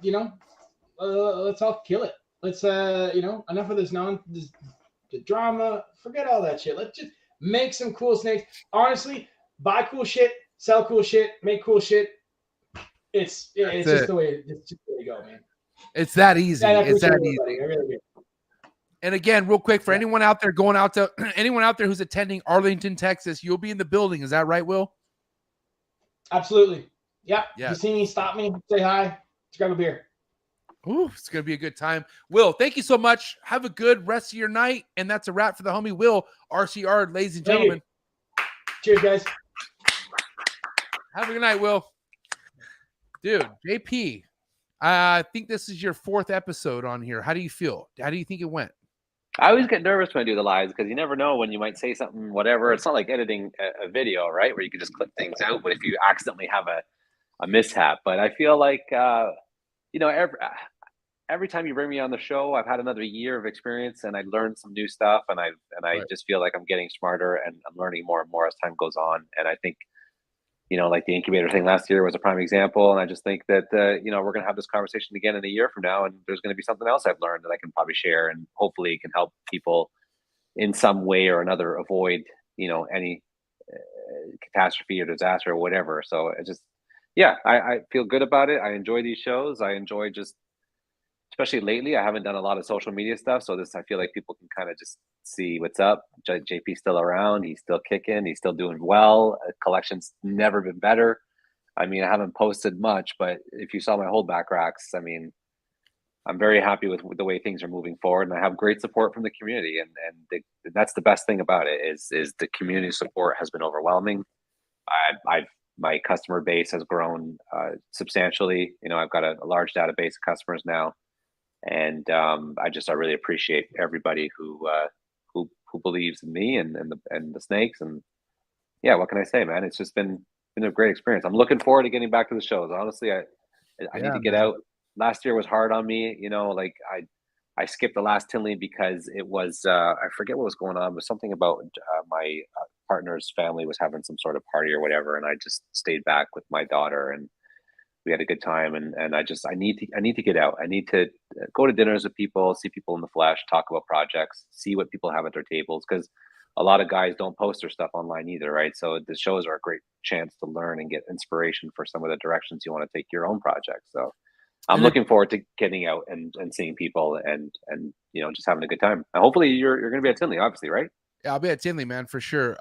let's all kill it. Let's, enough of this the drama. Forget all that shit. Let's just make some cool snakes. Honestly, buy cool shit, sell cool shit, make cool shit. It's just the way to go, man. It's that easy. It's that easy. I really do. And again, real quick, for anyone out there anyone out there who's attending Arlington, Texas, you'll be in the building. Is that right, Will? Absolutely. Yeah. Yeah. You see me, stop me, say hi, let's grab a beer. Ooh, it's going to be a good time. Will, thank you so much. Have a good rest of your night. And that's a wrap for the homie Will, RCR, ladies and gentlemen. Cheers, guys. Have a good night, Will. Dude, JP, I think this is your 4th episode on here. How do you feel? How do you think it went? I always get nervous when I do the lives because you never know when you might say something, whatever. It's not like editing a video, right, where you can just clip things out. But if you accidentally have a mishap, but I feel like every time you bring me on the show, I've had another year of experience and I learned some new stuff, and I just feel like I'm getting smarter and I'm learning more and more as time goes on. And I think, like the incubator thing last year was a prime example. And I just think that, we're going to have this conversation again in a year from now. And there's going to be something else I've learned that I can probably share. And hopefully it can help people in some way or another avoid, any catastrophe or disaster or whatever. So I feel good about it. I enjoy these shows. I enjoy especially lately, I haven't done a lot of social media stuff. So I feel like people can kind of just see what's up. JP's still around. He's still kicking. He's still doing well. Collection's never been better. I mean, I haven't posted much, but if you saw my holdback RHACS, I mean, I'm very happy with the way things are moving forward. And I have great support from the community. And that's the best thing about it is the community support has been overwhelming. My customer base has grown substantially. I've got a large database of customers now. And I really appreciate everybody who believes in me and the snakes. And yeah, what can I say, man? It's just been a great experience. I'm looking forward to getting back to the shows. Honestly, I need to get out. Last year was hard on me. Like I skipped the last Tinley because it was I forget what was going on, but something about my partner's family was having some sort of party or whatever, and I just stayed back with my daughter and we had a good time. And I need to get out. I need to go to dinners with people, see people in the flesh, talk about projects, see what people have at their tables, because a lot of guys don't post their stuff online either, right? So the shows are a great chance to learn and get inspiration for some of the directions you want to take your own project. So I'm looking forward to getting out and seeing people and just having a good time. And hopefully you're going to be at Tinley, obviously, right? Yeah, I'll be at Tinley, man, for sure.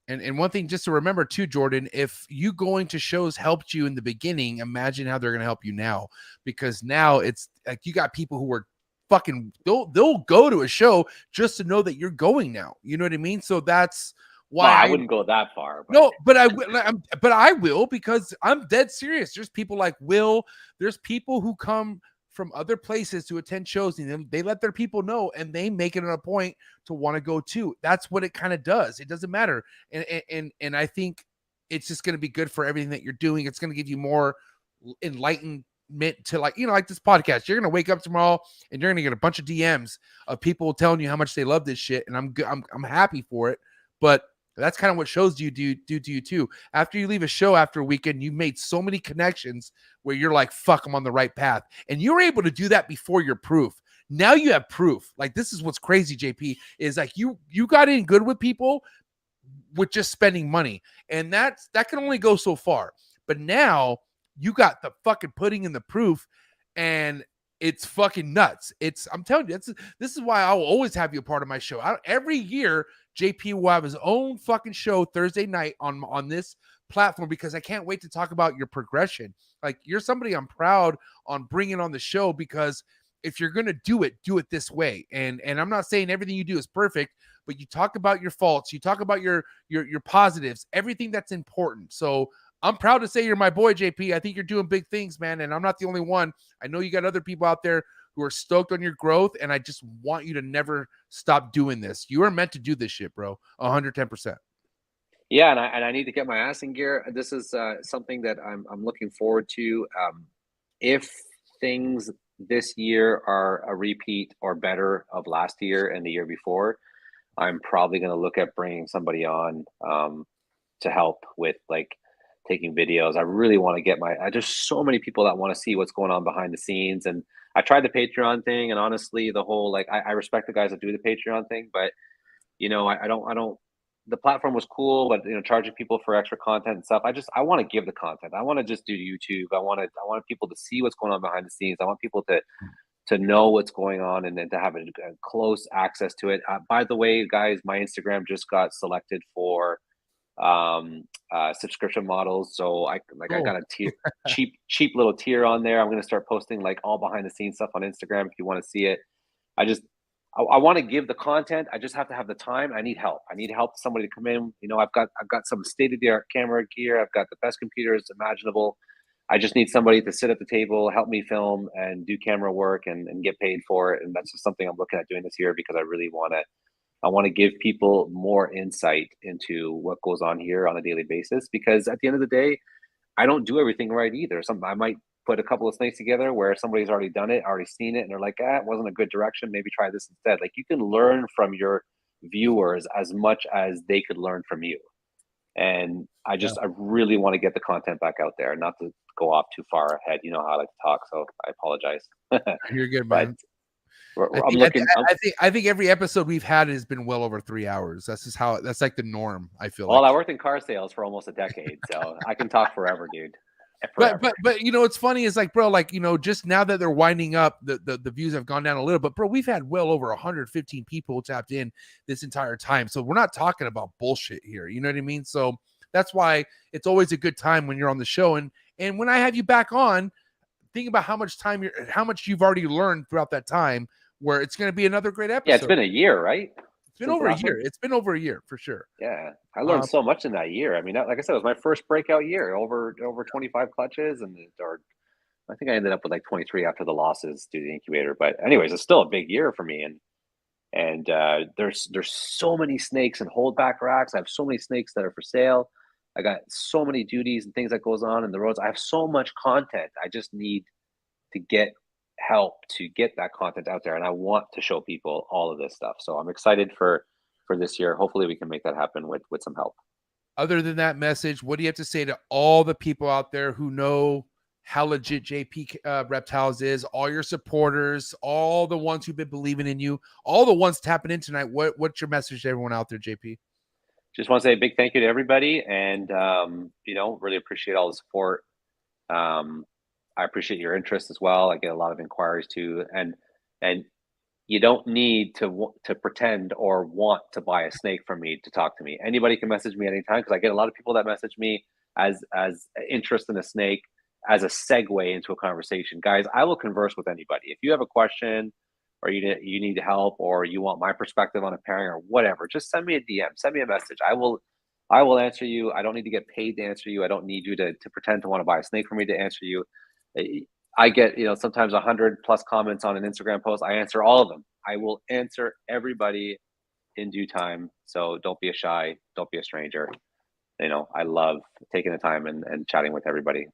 And one thing just to remember too, Jordan, if you going to shows helped you in the beginning, imagine how they're going to help you now, because now it's like you got people who are fucking, they'll go to a show just to know that you're going now. You know what I mean? So that's why I wouldn't go that far. But. No, but I will, because I'm dead serious. There's people like Will. There's people who come from other places to attend shows, and they let their people know, and they make it a point to want to go too. That's what it kind of does. It doesn't matter. And I think it's just going to be good for everything that you're doing. It's going to give you more enlightenment to, like, you know, like this podcast. You're going to wake up tomorrow and you're going to get a bunch of DMs of people telling you how much they love this shit. And I'm happy for it. But that's kind of what shows do to you too. After you leave a show after a weekend, you've made so many connections where you're like, fuck, I'm on the right path. And you're able to do that before you're proof. Now you have proof. Like, this is what's crazy, JP, is like you got in good with people with just spending money. And that can only go so far. But now you got the fucking pudding in the proof, and it's fucking nuts. I'm telling you, this is why I will always have you a part of my show. Every year, JP will have his own fucking show Thursday night on this platform, because I can't wait to talk about your progression. Like, you're somebody I'm proud on bringing on the show, because if you're going to do it this way. And I'm not saying everything you do is perfect, but you talk about your faults, you talk about your positives, everything that's important. So I'm proud to say you're my boy, JP. I think you're doing big things, man. And I'm not the only one. I know you got other people out there who are stoked on your growth. And I just want you to never stop doing this. You are meant to do this shit, bro. 110%. Yeah. And I need to get my ass in gear. This is something that I'm looking forward to. If things this year are a repeat or better of last year and the year before, I'm probably going to look at bringing somebody on to help with, like, taking videos. I really want to get there's so many people that want to see what's going on behind the scenes. And I tried the Patreon thing, and honestly, the whole, like, I respect the guys that do the Patreon thing, but, you know, I don't, the platform was cool, but, you know, charging people for extra content and stuff. I want to give the content. I want to just do YouTube. I want people to see what's going on behind the scenes. I want people to know what's going on, and then to have a close access to it. By the way, guys, my Instagram just got selected for subscription models, so I got a tier, cheap little tier on there. I'm going to start posting, like, all behind the scenes stuff on Instagram if you want to see it. I want to give the content. I just have to have the time. I need help. Somebody to come in. You know, I've got some state-of-the-art camera gear. I've got the best computers imaginable. I just need somebody to sit at the table, help me film and do camera work, and get paid for it. And that's just something I'm looking at doing this year, because I really want to give people more insight into what goes on here on a daily basis, because at the end of the day, I don't do everything right either. I might put a couple of snakes together where somebody's already done it, already seen it, and they're like, it wasn't a good direction. Maybe try this instead. Like, you can learn from your viewers as much as they could learn from you. And I really want to get the content back out there, not to go off too far ahead. You know how I like to talk, so I apologize. You're good, man. I think every episode we've had has been well over 3 hours. That's like the norm, I feel like. Well, I worked in car sales for almost a decade, so I can talk forever, dude. Forever. But you know, what's funny is, like, bro, like, you know, just now that they're winding up, the views have gone down a little, but bro, we've had well over 115 people tapped in this entire time. So we're not talking about bullshit here. You know what I mean? So that's why it's always a good time when you're on the show. And when I have you back on, think about how much you've already learned throughout that time, where it's going to be another great episode. Yeah, it's been a year, right? It's been over a year. It's been over a year for sure. Yeah, I learned so much in that year. I mean, like I said, it was my first breakout year. Over 25 clutches, or I think I ended up with like 23 after the losses due to the incubator. But anyways, it's still a big year for me. And there's so many snakes and holdback racks. I have so many snakes that are for sale. I got so many duties and things that goes on in the roads. I have so much content. I just need to get help to get that content out there, and I want to show people all of this stuff. So I'm excited for this year. Hopefully we can make that happen with some help. Other than that message, what do you have to say to all the people out there who know how legit JP Reptiles is, all your supporters, all the ones who've been believing in you, all the ones tapping in tonight? What's your message to everyone out there, JP? Just want to say a big thank you to everybody, and you know, really appreciate all the support. I appreciate your interest as well. I get a lot of inquiries too, and you don't need to pretend or want to buy a snake from me to talk to me. Anybody can message me anytime, because I get a lot of people that message me as interest in a snake as a segue into a conversation. Guys, I will converse with anybody. If you have a question, or you need help, or you want my perspective on a pairing or whatever, just send me a DM, send me a message. I will answer you. I don't need to get paid to answer you. I don't need you to pretend to want to buy a snake from me to answer you. I get, sometimes 100 plus comments on an Instagram post. I answer all of them. I will answer everybody in due time. So don't be shy. Don't be a stranger. I love taking the time and chatting with everybody.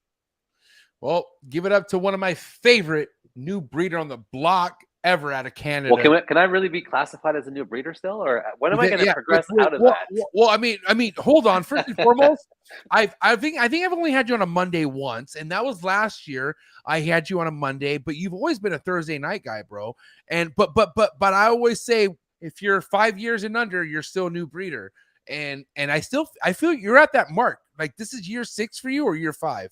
Well, give it up to one of my favorite new breeder on the block ever out of Canada. Well, can I really be classified as a new breeder still, or when am I going to progress out of that? Well, I mean, hold on. First and foremost, I think I've only had you on a Monday once, and that was last year. I had you on a Monday, but you've always been a Thursday night guy, bro. And but I always say, if you're 5 years and under, you're still a new breeder. And I feel you're at that mark. Like, this is year 6 for you or year 5?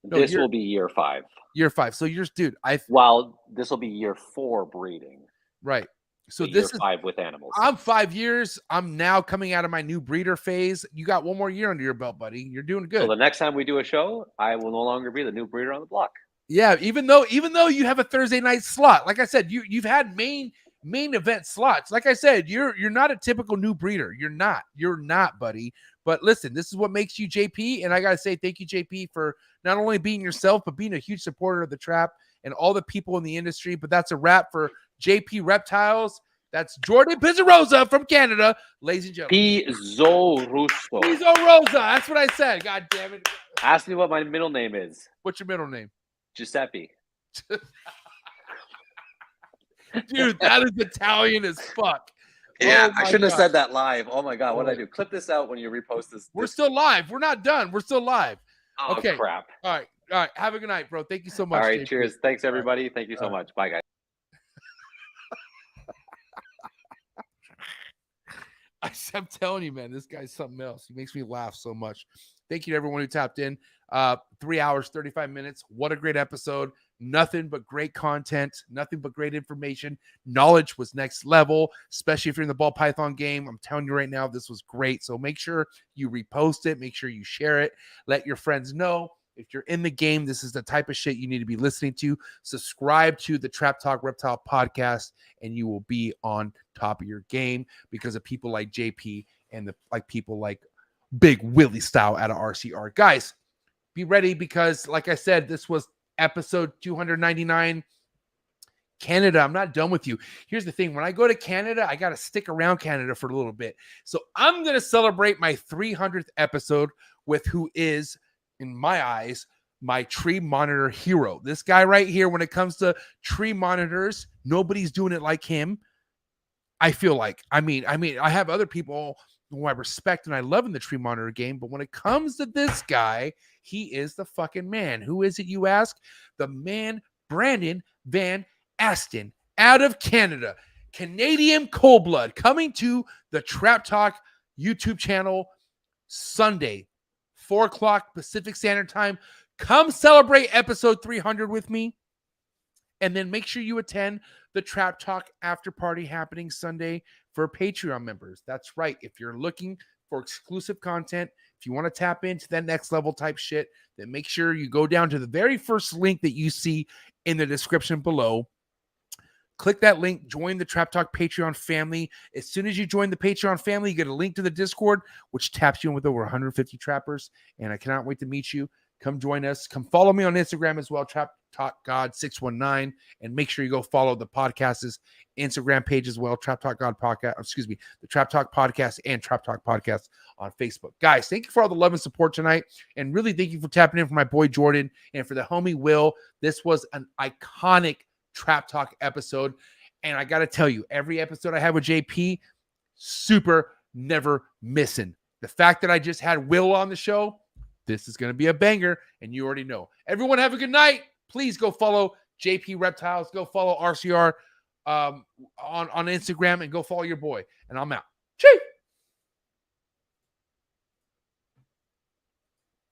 No, this will be year 5. Year 5. So this will be year 4 breeding. Right. So year this is 5 with animals. I'm 5 years. I'm now coming out of my new breeder phase. You got one more year under your belt, buddy. You're doing good. So the next time we do a show, I will no longer be the new breeder on the block. Yeah, even though you have a Thursday night slot. Like I said, you've had main event slots. Like I said, you're not a typical new breeder. You're not, buddy. But listen, this is what makes you JP, and I gotta say thank you, JP, for not only being yourself, but being a huge supporter of the trap and all the people in the industry. But that's a wrap for JP Reptiles. That's Jordan Pizzarosa from Canada, ladies and gentlemen. Pizzarosa. That's what I said. God damn it. Ask me what my middle name is. What's your middle name? Giuseppe. Dude, that is Italian as fuck. Yeah, I shouldn't have said that live. Oh my God, what did I do? Clip this out when you repost this. We're still live. We're not done. We're still live. Oh, okay. Crap. All right. Have a good night, bro. Thank you so much. All right. JP. Cheers. Thanks, everybody. Thank you so much. Bye, guys. I'm telling you, man, this guy's something else. He makes me laugh so much. Thank you to everyone who tapped in. 3 hours, 35 minutes. What a great episode. Nothing but great content. Nothing but great information. Knowledge was next level, especially if you're in the ball python game. I'm telling you right now, this was great. So make sure you repost it. Make sure you share it. Let your friends know. If you're in the game, this is the type of shit you need to be listening to. Subscribe to the Trap Talk Reptile Podcast, and you will be on top of your game because of people like JP and people like Big Willie Style out of RCR. Guys, be ready because, like I said, this was episode 299. Canada, I'm not done with you. Here's the thing. When I go to Canada, I got to stick around Canada for a little bit. So I'm going to celebrate my 300th episode with who is, in my eyes, my tree monitor hero. This guy right here, when it comes to tree monitors, nobody's doing it like him. I feel like, I have other people who I respect and I love in the tree monitor game, but when it comes to this guy, he is the fucking man. Who is it, you ask? The man, Brandon Van Aston, out of Canada. Canadian cold blood, coming to the Trap Talk YouTube channel Sunday, 4 o'clock Pacific Standard Time. Come celebrate episode 300 with me. And then make sure you attend the Trap Talk after party happening Sunday for Patreon members. That's right. If you're looking for exclusive content, if you want to tap into that next level type shit, then make sure you go down to the very first link that you see in the description below. Click that link, join the Trap Talk Patreon family. As soon as you join the Patreon family, you get a link to the Discord, which taps you in with over 150 trappers. And I cannot wait to meet you. Come join us. Come follow me on Instagram as well, Trap Talk God 619, and make sure you go follow the podcast's Instagram page as well, Trap Talk God Podcast. Excuse me, the Trap Talk Podcast and Trap Talk Podcast on Facebook. Guys, thank you for all the love and support tonight, and really thank you for tapping in for my boy Jordan and for the homie Will. This was an iconic Trap Talk episode, and I got to tell you, every episode I have with JP, super never missing. The fact that I just had Will on the show, this is going to be a banger, and you already know. Everyone have a good night. Please go follow JP Reptiles. Go follow RCR on Instagram, and go follow your boy. And I'm out. Cheers.